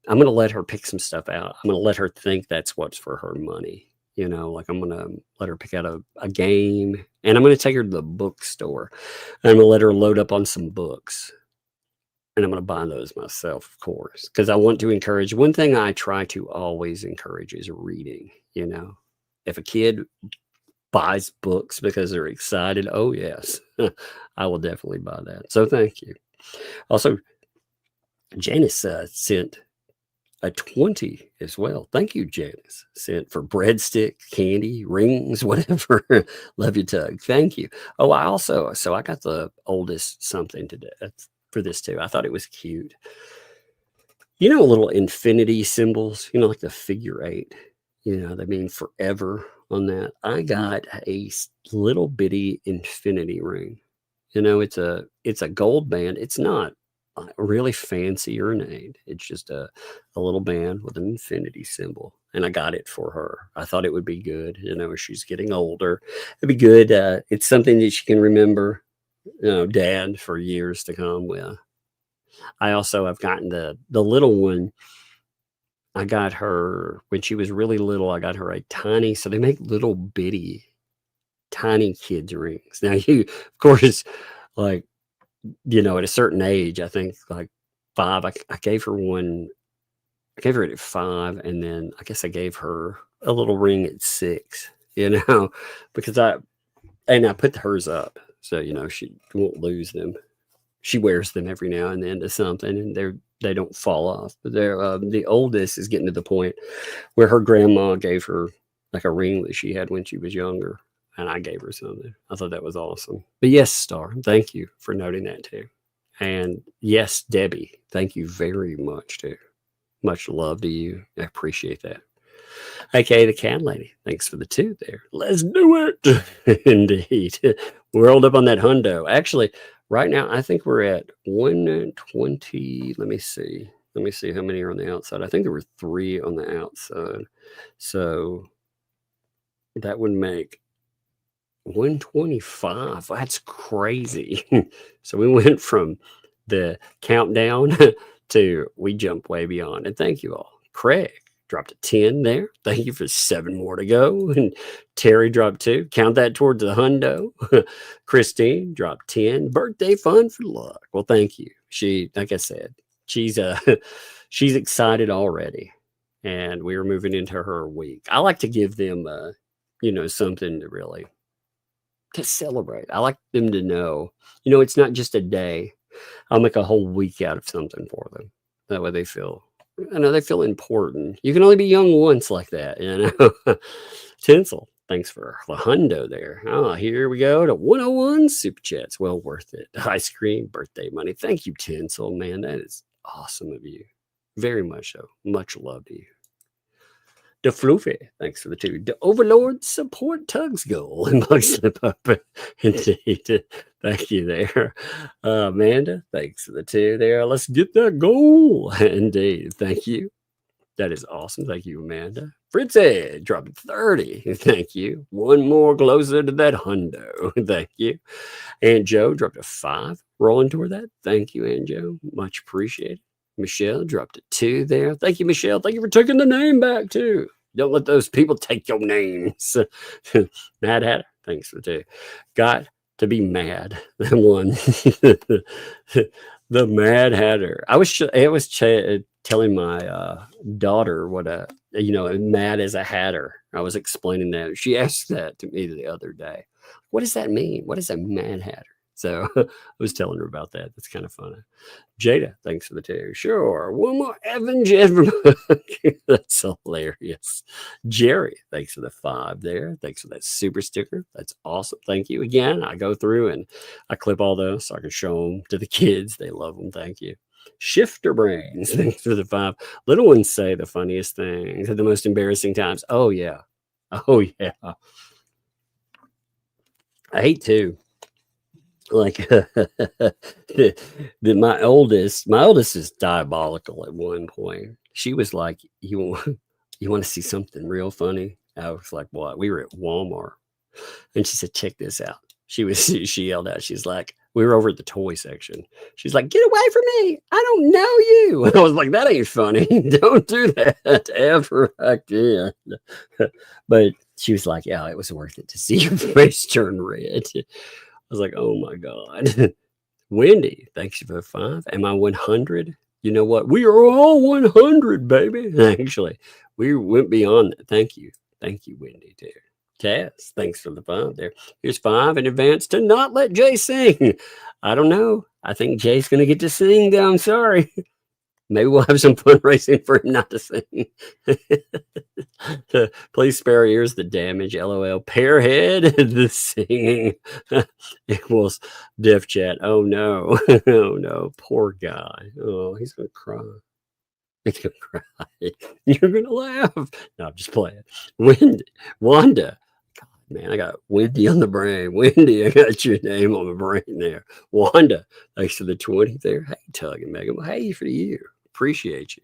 to let her pick some stuff out. I'm going to let her think that's what's for her money. Like I'm going to let her pick out a game, and I'm going to take her to the bookstore, and I'm going to let her load up on some books, and I'm going to buy those myself, of course, because I want to encourage. One thing I try to always encourage is reading. If a kid buys books because they're excited, oh yes, I will definitely buy that. So thank you. Also, Janice sent a 20 as well. Thank you, Janice. Sent for breadstick, candy, rings, whatever. Love you, Tug. Thank you. Oh, so I got the oldest something today for this too. I thought it was cute. You know, little infinity symbols, you know, like the figure 8, you know, they mean forever on that. I got a little bitty infinity ring. You know, it's a gold band. It's not really fancy or ornate. It's just a little band with an infinity symbol. And I got it for her. I thought it would be good. You know, as she's getting older, it'd be good. It's something that she can remember, you know, Dad for years to come with. I also have gotten the little one. I got her when she was really little. I got her a tiny, so they make little bitty, tiny kids rings. Now you, of course, like, you know, at a certain age, I think like 5, I gave her one. I gave her it at 5, and then I guess I gave her a little ring at 6. You know, because I put hers up, so you know she won't lose them. She wears them every now and then to something, and they don't fall off. But they're the oldest is getting to the point where her grandma gave her like a ring that she had when she was younger, and I gave her something. I thought that was awesome. But yes, Star, thank you for noting that too. And yes, Debbie, thank you very much too. Much love to you. I appreciate that. Okay, the cat lady, thanks for the 2 there. Let's do it. Indeed. We're rolled up on that hundo. Actually, right now, I think we're at 120. Let me see how many are on the outside. I think there were 3 on the outside. So that would make 125. That's crazy. So we went from the countdown to we jumped way beyond. And thank you all. Craig dropped a 10 there. Thank you for 7 more to go. And Terry dropped 2. Count that towards the hundo. Christine dropped 10. Birthday fun for luck. Well, thank you. She, like I said, she's she's excited already. And we are moving into her week. I like to give them you know, something to really to celebrate. I like them to know, you know, it's not just a day. I'll make a whole week out of something for them. That way they feel, I know they feel important. You can only be young once like that, you know. Tinsel, thanks for the hundo there. Oh, here we go to 101 super chats. Well worth it. Ice cream, birthday money. Thank you, Tinsel, man. That is awesome of you. Very much so. Much love to you. The Floofy, thanks for the 2. The Overlord support Tug's goal and Bug Slip Up. Indeed. Thank you there. Amanda, thanks for the 2 there. Let's get that goal. Indeed. Thank you. That is awesome. Thank you, Amanda. Fritzy, dropping 30. Thank you. 1 more closer to that hundo. Thank you. And Joe dropped a 5. Rolling toward that. Thank you, and Joe. Much appreciated. Michelle dropped a 2 there. Thank you, Michelle. Thank you for taking the name back, too. Don't let those people take your names. Mad Hatter, thanks for the 2. Got to be mad. That one. The Mad Hatter. I was telling my daughter what you know, mad as a hatter. I was explaining that. She asked that to me the other day. What does that mean? What is a Mad Hatter? So I was telling her about that. That's kind of funny. Jada, thanks for the 2. Sure. 1 more Evan Jeffrey. That's hilarious. Jerry, thanks for the 5 there. Thanks for that super sticker. That's awesome. Thank you again. I go through and I clip all those so I can show them to the kids. They love them. Thank you. Shifter brains, thanks for the 5. Little ones say the funniest things at the most embarrassing times. Oh, yeah. Oh, yeah. I hate to. Like my oldest is diabolical at one point. She was like, you want to see something real funny? I was like, what? We were at Walmart and she said, check this out. She yelled out, she's like, we were over at the toy section. She's like, get away from me. I don't know you. And I was like, that ain't funny. Don't do that ever again. But she was like, yeah, it was worth it to see your face turn red. I was like, oh my God. Wendy, thanks for the 5. Am I 100? You know what? We are all 100, baby. Actually, we went beyond that. Thank you. Thank you, Wendy, dear. Cass, thanks for the 5 there. Here's 5 in advance to not let Jay sing. I don't know. I think Jay's going to get to sing, though. I'm sorry. Maybe we'll have some fundraising for him not to sing. Please spare our ears the damage. LOL. Pearhead, the singing equals Def Chat. Oh no. Oh no. Poor guy. Oh, he's going to cry. He's going to cry. You're going to laugh. No, I'm just playing. Wanda. God, man, I got Wendy on the brain. Wendy, I got your name on the brain there. Wanda, thanks for the 20 there. Hey, Tug and Megan. Hey, for the year. Appreciate you.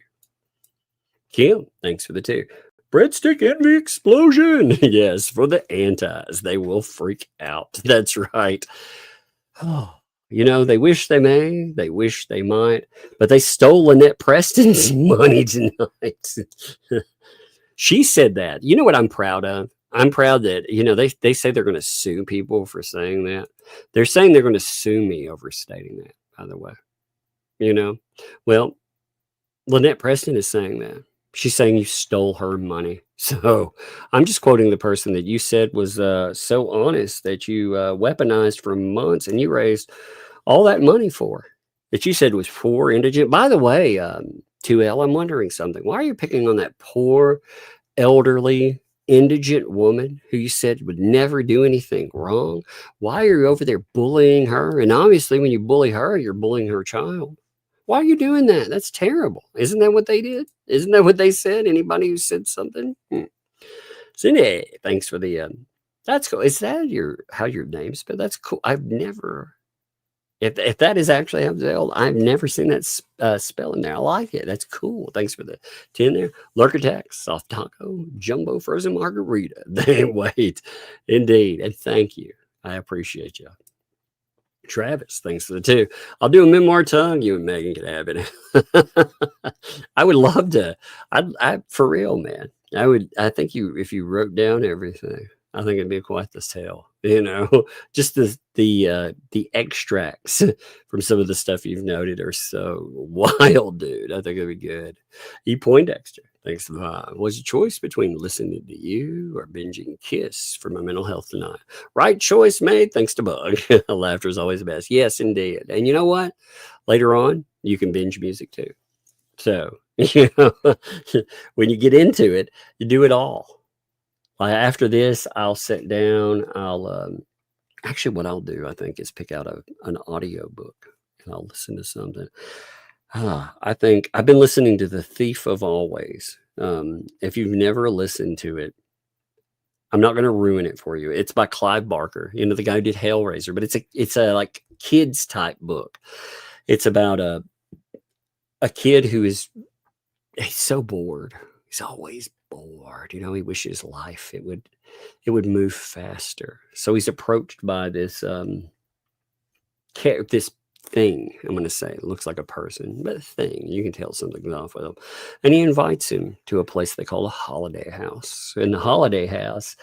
Kim, thanks for the 2. Breadstick envy explosion. Yes, for the antis. They will freak out. That's right. Oh, you know, they wish they may, they wish they might, but they stole Lynette Preston's money tonight. She said that. You know what I'm proud of? I'm proud that, you know, they say they're going to sue people for saying that. They're saying they're going to sue me over stating that, by the way. You know? Well, Lynette Preston is saying that. She's saying you stole her money. So I'm just quoting the person that you said was so honest that you weaponized for months and you raised all that money for. That you said was for indigent. By the way, 2L, I'm wondering something. Why are you picking on that poor, elderly, indigent woman who you said would never do anything wrong? Why are you over there bullying her? And obviously when you bully her, you're bullying her child. Why are you doing that? That's terrible. Isn't that what they did? Isn't that what they said? Anybody who said something? Cindy, thanks for the that's cool. Is that how your name's spelled? That's cool. I've never, if that is actually how it's spelled, I've never seen that spelling there. I like it. That's cool. Thanks for the 10 there. Lurker Tax, soft taco, jumbo frozen margarita. They wait. Indeed. And thank you. I appreciate you. Travis, thanks for the 2. I'll do a memoir tongue. You and Megan can have it. I would love to. I for real, man. I think if you wrote down everything, I think it'd be quite the tale. You know, just the extracts from some of the stuff you've noted are so wild, dude. I think it'd be good. E. Poindexter, thanks for the 5. Was a choice between listening to you or binging Kiss for my mental health tonight. Right choice made, thanks to Bug. Laughter is always the best. Yes, indeed. And you know what? Later on, you can binge music too. So, you know, when you get into it, you do it all. After this, I'll sit down. I'll actually what I'll do, I think, is pick out an audio book and I'll listen to something. I think I've been listening to The Thief of Always. If you've never listened to it, I'm not going to ruin it for you. It's by Clive Barker, you know, the guy who did Hellraiser, but it's a like kids type book. It's about a kid who he's so bored. He's always bored. You know, he wishes life it would move faster. So he's approached by this this thing. I'm going to say it looks like a person, but a thing. You can tell something's off with him. And he invites him to a place they call a holiday house. In the holiday house,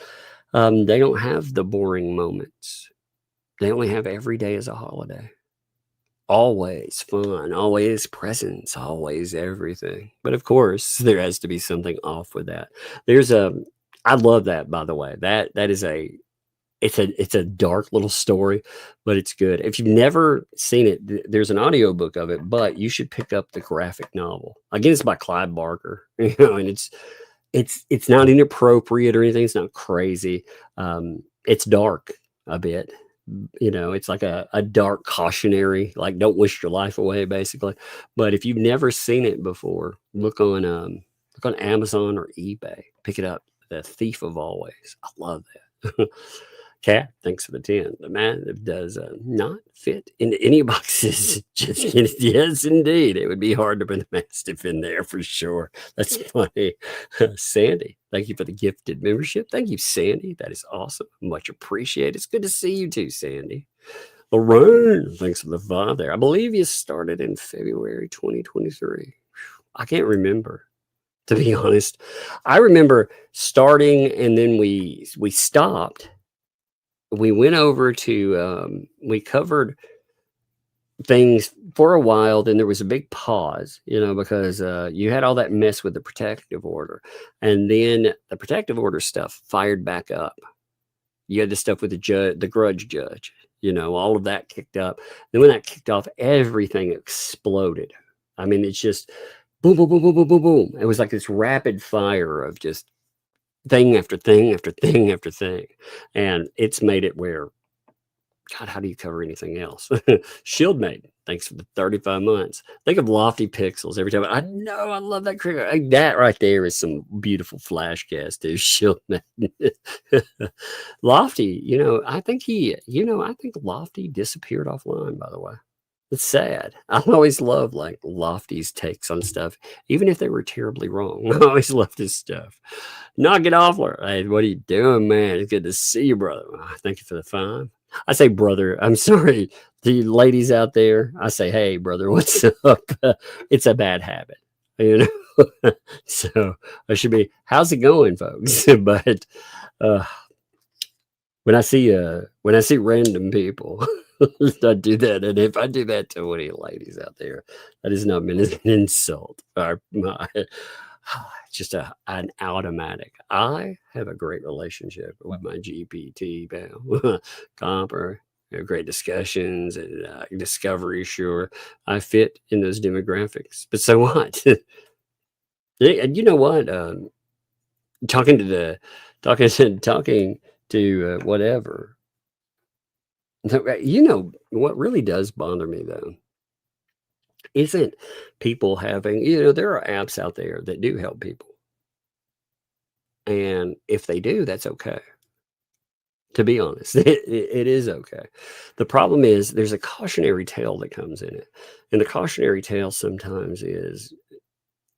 they don't have the boring moments. They only have every day as a holiday. Always fun, always presents, always everything. But of course, there has to be something off with that. I love that, by the way. That is it's a dark little story, but it's good. If you've never seen it, there's an audiobook of it, but you should pick up the graphic novel. Again, it's by Clive Barker, you know, and it's not inappropriate or anything. It's not crazy. It's dark a bit. You know, it's like a dark cautionary, like don't wish your life away, basically. But if you've never seen it before, look on Amazon or eBay. Pick it up. The Thief of Always. I love that. Cat, thanks for the 10. The man that does not fit into any boxes. Just kidding. Yes, indeed. It would be hard to put a Mastiff in there for sure. That's funny. Sandy, thank you for the gifted membership. Thank you, Sandy. That is awesome. Much appreciated. It's good to see you too, Sandy. Lorraine, thanks for the 5 there. I believe you started in February 2023. I can't remember, to be honest. I remember starting and then we stopped. We went over to, we covered things for a while. Then there was a big pause, you know, because you had all that mess with the protective order. And then the protective order stuff fired back up. You had the stuff with the grudge judge, you know, all of that kicked up. Then when that kicked off, everything exploded. I mean, it's just boom, boom, boom, boom, boom, boom, boom. It was like this rapid fire of just thing after thing after thing after thing. And it's made it where, God, how do you cover anything else? Shield made. Thanks for the 35 months. Think of Lofty Pixels every time. I know, I love that cricket. That right there is some beautiful flash gas, dude. Shield made. Lofty, I think Lofty disappeared offline, by the way. It's sad. I always love like Lofty's takes on stuff, even if they were terribly wrong. I always loved his stuff. Knock it off, Laura. Hey, what are you doing, man? It's good to see you, brother. Thank you for the fine. I say, brother. I'm sorry, the ladies out there. I say, hey, brother, what's up? It's a bad habit, So I should be, how's it going, folks? But when I see random people, I do that, and if I do that to any ladies out there, that is not meant as an insult. Just an automatic. I have a great relationship with my GPT pal, Copper. Great discussions and discovery. Sure, I fit in those demographics, but so what? And you know what? Talking to whatever. What really does bother me though isn't people having, there are apps out there that do help people. And if they do, that's okay. To be honest, it is okay. The problem is there's a cautionary tale that comes in it. And the cautionary tale sometimes is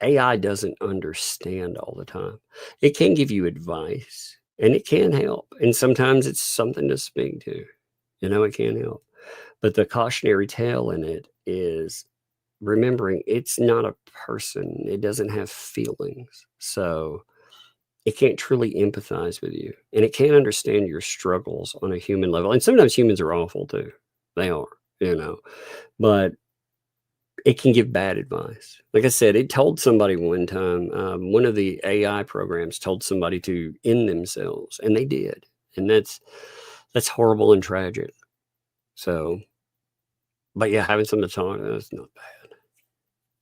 AI doesn't understand all the time. It can give you advice and it can help. And sometimes it's something to speak to. It can help. But the cautionary tale in it is remembering it's not a person. It doesn't have feelings. So it can't truly empathize with you. And it can't understand your struggles on a human level. And sometimes humans are awful too. They are, But it can give bad advice. Like I said, it told somebody one time, one of the AI programs told somebody to end themselves. And they did. And that's horrible and tragic. So, but yeah, having something to talk, that's not bad.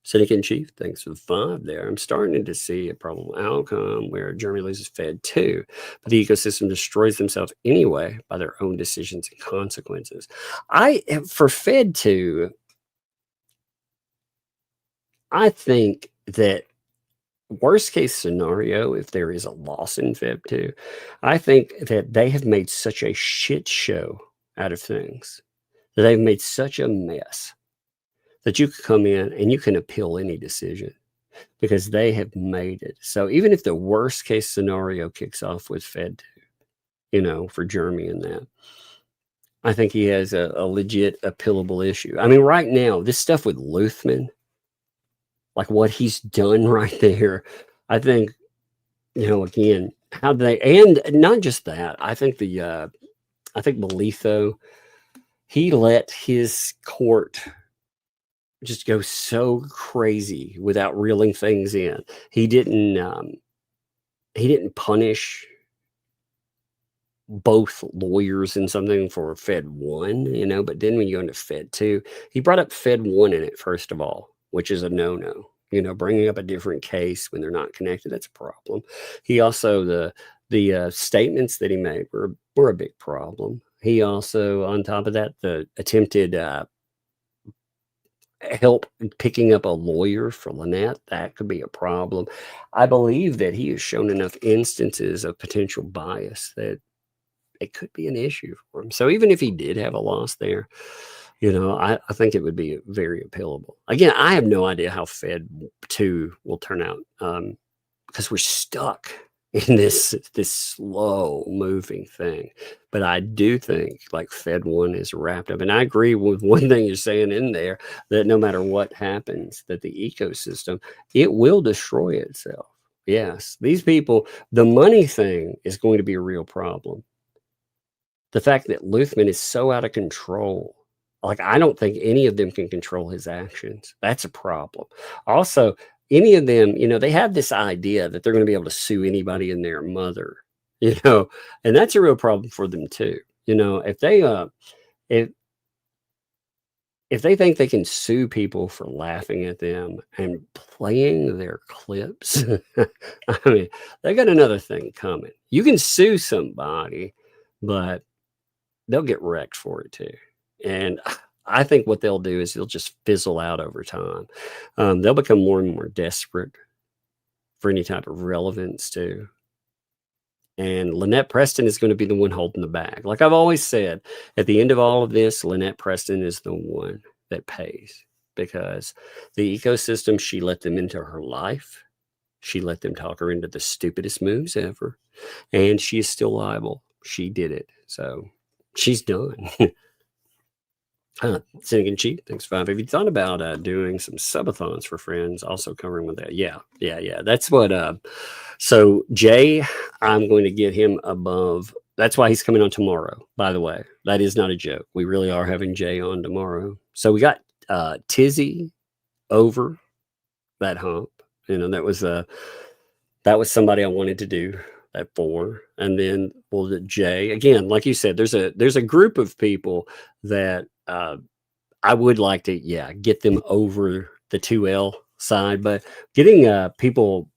Cynic in Chief, thanks for the 5 there. I'm starting to see a probable outcome where Germany loses Fed 2, but the ecosystem destroys themselves anyway by their own decisions and consequences. For Fed 2, I think that worst case scenario, if there is a loss in Fed 2, I think that they have made such a shit show out of things, that they've made such a mess that you can come in and you can appeal any decision because they have made it. So even if the worst case scenario kicks off with Fed 2, for Jeremy and that, I think he has a legit appealable issue. I mean, right now, this stuff with Luthman, like what he's done right there, I think, again, how they, and not just that, I think Melitho, he let his court just go so crazy without reeling things in. He didn't punish both lawyers in something for Fed 1, but then when you go into Fed 2, he brought up Fed 1 in it, first of all, which is a no-no. Bringing up a different case when they're not connected, that's a problem. He also, the statements that he made were a big problem. He also, on top of that, the attempted help picking up a lawyer for Lynette, that could be a problem. I believe that he has shown enough instances of potential bias that it could be an issue for him. So even if he did have a loss there, I think it would be very appealable. Again, I have no idea how Fed 2 will turn out because we're stuck in this slow moving thing. But I do think like Fed 1 is wrapped up. And I agree with one thing you're saying in there, that no matter what happens, that the ecosystem, it will destroy itself. Yes, these people, the money thing is going to be a real problem. The fact that Luthman is so out of control, like I don't think any of them can control his actions. That's a problem. Also, any of them, they have this idea that they're going to be able to sue anybody and their mother, and that's a real problem for them too. If they, if they think they can sue people for laughing at them and playing their clips, I mean, they got another thing coming. You can sue somebody, but they'll get wrecked for it too. And I think what they'll do is they'll just fizzle out over time. They'll become more and more desperate for any type of relevance too. And Lynette Preston is going to be the one holding the bag. Like I've always said, at the end of all of this, Lynette Preston is the one that pays, because the ecosystem, she let them into her life. She let them talk her into the stupidest moves ever. And she is still liable. She did it. So she's done. Singing Cheap, thanks for 5. Have you thought about doing some subathons for friends, also covering with that? Yeah. That's what. So Jay, I'm going to get him above. That's why he's coming on tomorrow. By the way, that is not a joke. We really are having Jay on tomorrow. So we got Tizzy over that hump. You know, that was somebody I wanted to do that for. And then Jay, again, like you said, there's a group of people that I would like to, get them over the 2L side, but getting people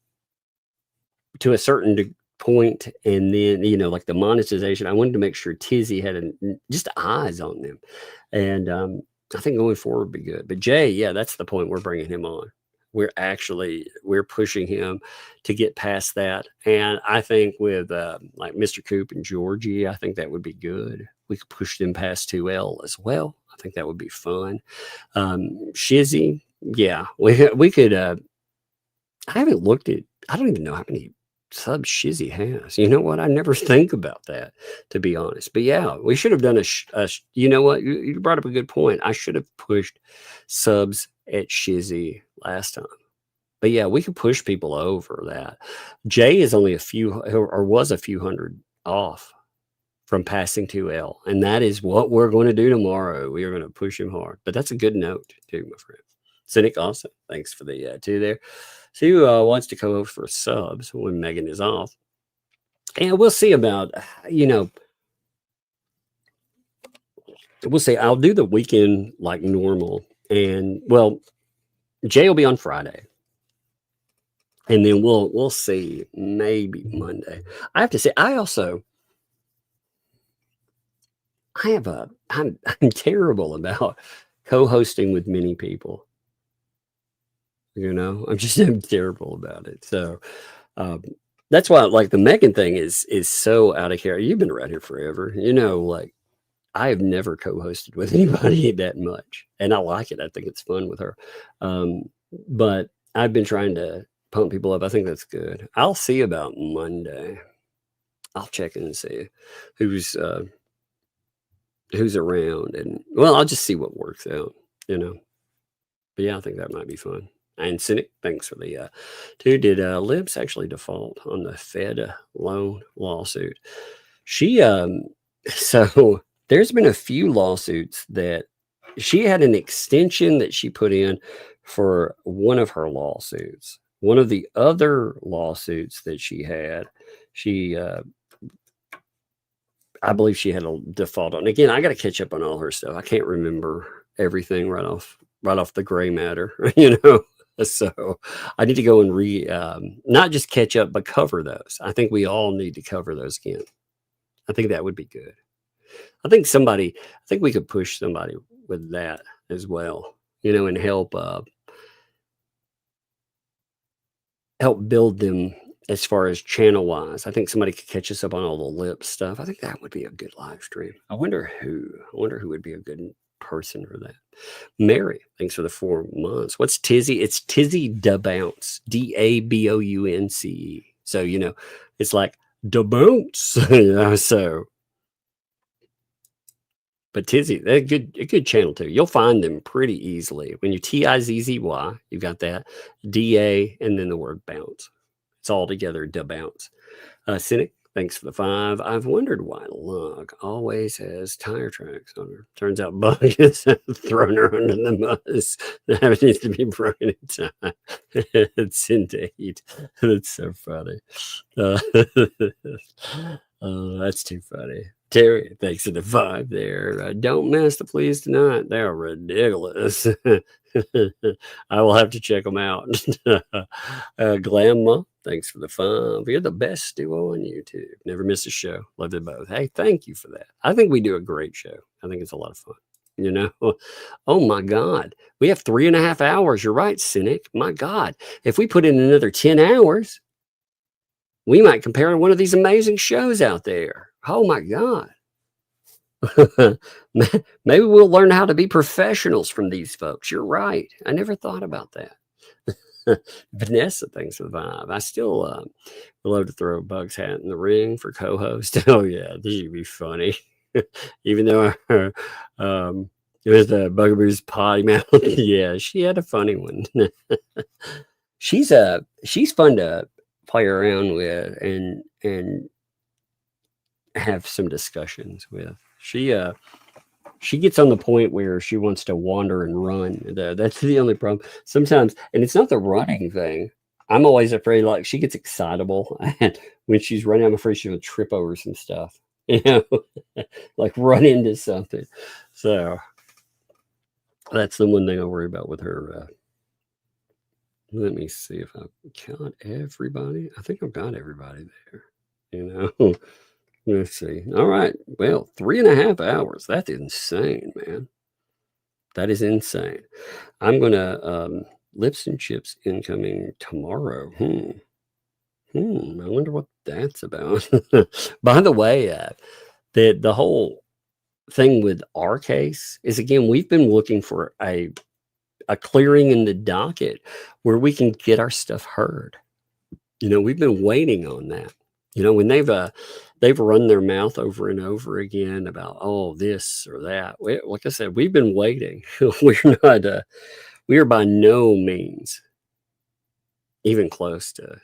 to a certain point, and then, you know, like the monetization, I wanted to make sure Tizzy had just eyes on them. And I think going forward would be good. But Jay, that's the point we're bringing him on. We're pushing him to get past that. And I think with like Mr. Coop and Georgie, I think that would be good. We could push them past 2L as well. I think that would be fun. Shizzy, we could. I haven't looked at, I don't even know how many subs Shizzy has. You know what? I never think about that, to be honest. But we should have done you know what? You brought up a good point. I should have pushed subs at Shizzy last time. But we could push people over that. Jay is only was a few hundred off from passing 2L. And that is what we're going to do tomorrow. We are going to push him hard. But that's a good note too, my friend. Cynic also, thanks for the 2 there. See who wants to co-host for subs when Megan is off. And we'll see about, we'll say I'll do the weekend like normal. And Jay will be on Friday. And then we'll see, maybe Monday. I have to say, I'm terrible about co-hosting with many people. I'm terrible about it. So that's why, like, the Megan thing is so out of character. You've been around here forever. Like, I have never co-hosted with anybody that much, and I like it. I think it's fun with her. But I've been trying to pump people up. I think that's good. I'll see about Monday. I'll check in and see who's around, and I'll just see what works out, But I think that might be fun. And Cynic, thanks for the 2. Did Libs actually default on the Fed loan lawsuit? She so there's been a few lawsuits that she had an extension that she put in for one of her lawsuits. One of the other lawsuits that she had, I believe she had a default on. Again, I got to catch up on all her stuff. I can't remember everything right off the gray matter, So I need to go and not just catch up, but cover those. I think we all need to cover those again. I think that would be good. I think we could push somebody with that as well, and help build them as far as channel wise. I think somebody could catch us up on all the lip stuff. I think that would be a good live stream. I wonder who would be a good person for that. Mary, thanks for the 4 months. What's Tizzy? It's Tizzy Da Bounce, DABOUNCE. So it's like Da Bounce. So. But Tizzy, they're a good channel too. You'll find them pretty easily. When you TIZZY, you've got that DA and then the word bounce. It's all together, Da Bounce. Cynic, thanks for the 5. I've wondered why Lug always has tire tracks on her. Turns out Bug has thrown her under the bus. That needs to be broken in time. It's indeed. That's so funny. That's too funny. Terry, thanks for the 5 there. Don't mess the police tonight. They're ridiculous. I will have to check them out. Glamma, thanks for the 5. You're the best duo on YouTube. Never miss a show. Love them both. Hey, thank you for that. I think we do a great show. I think it's a lot of fun. You know, oh my God, we have 3.5 hours. You're right, Cynic. My God, if we put in another 10 hours, we might compare one of these amazing shows out there. Oh my God. Maybe we'll learn how to be professionals from these folks. You're right. I never thought about that. Vanessa, thanks for the 5. I still would love to throw Bug's hat in the ring for co-host. Oh yeah, this would be funny. Even though it was the Bugaboo's potty mouth. Yeah, she had a funny one. She's fun to play around with and have some discussions with. She gets on the point where she wants to wander and run. That's the only problem sometimes. And it's not the running thing. I'm always afraid, like, she gets excitable, and when she's running, I'm afraid she's gonna trip over some stuff, you know, like run into something. So that's the one thing I worry about with her. Let me see if I count everybody. I think I've got everybody there, you know. Let's see. All right. Well, 3.5 hours. That's insane, man. That is insane. I'm going to Lips and Chips incoming tomorrow. I wonder what that's about. By the way, the whole thing with our case is, again, we've been looking for a clearing in the docket where we can get our stuff heard. You know, we've been waiting on that. You know, when they've run their mouth over and over again about, oh, this or that. Like I said, we've been waiting. We are by no means even close to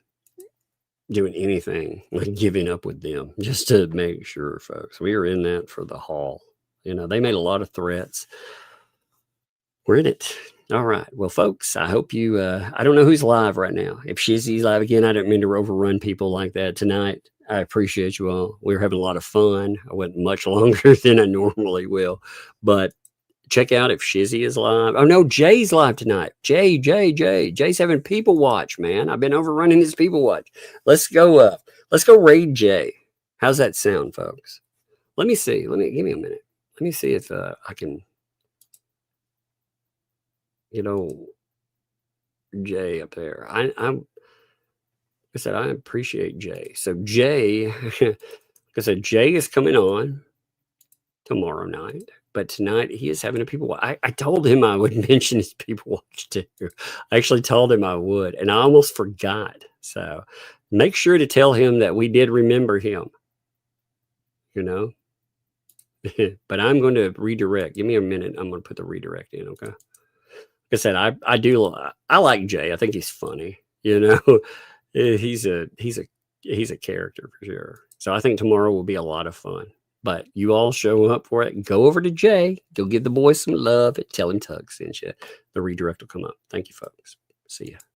doing anything like giving up with them, just to make sure, folks. We are in that for the haul. You know, they made a lot of threats. We're in it. All right. Well, folks, I hope you, I don't know who's live right now. If Shizzy's live again, I didn't mean to overrun people like that tonight. I appreciate you all. We're having a lot of fun. I went much longer than I normally will, but check out if Shizzy is live. Oh no, Jay's live tonight. Jay's having people watch, man. I've been overrunning his people watch. Let's go raid Jay. How's that sound, folks? Let me see. Give me a minute. Let me see if I can, you know, Jay up there. I said, I appreciate Jay. So Jay, like I said, Jay is coming on tomorrow night, but tonight he is having a people watch. I told him I would mention his people watch too. I actually told him I would, and I almost forgot. So make sure to tell him that we did remember him, you know. But I'm going to redirect. Give me a minute. I'm going to put the redirect in, okay? Like I said, I like Jay. I think he's funny, you know. He's a character for sure. So I think tomorrow will be a lot of fun. But you all show up for it. Go over to Jay. Go give the boy some love. Tell him Tug sent you. The redirect will come up. Thank you, folks. See ya.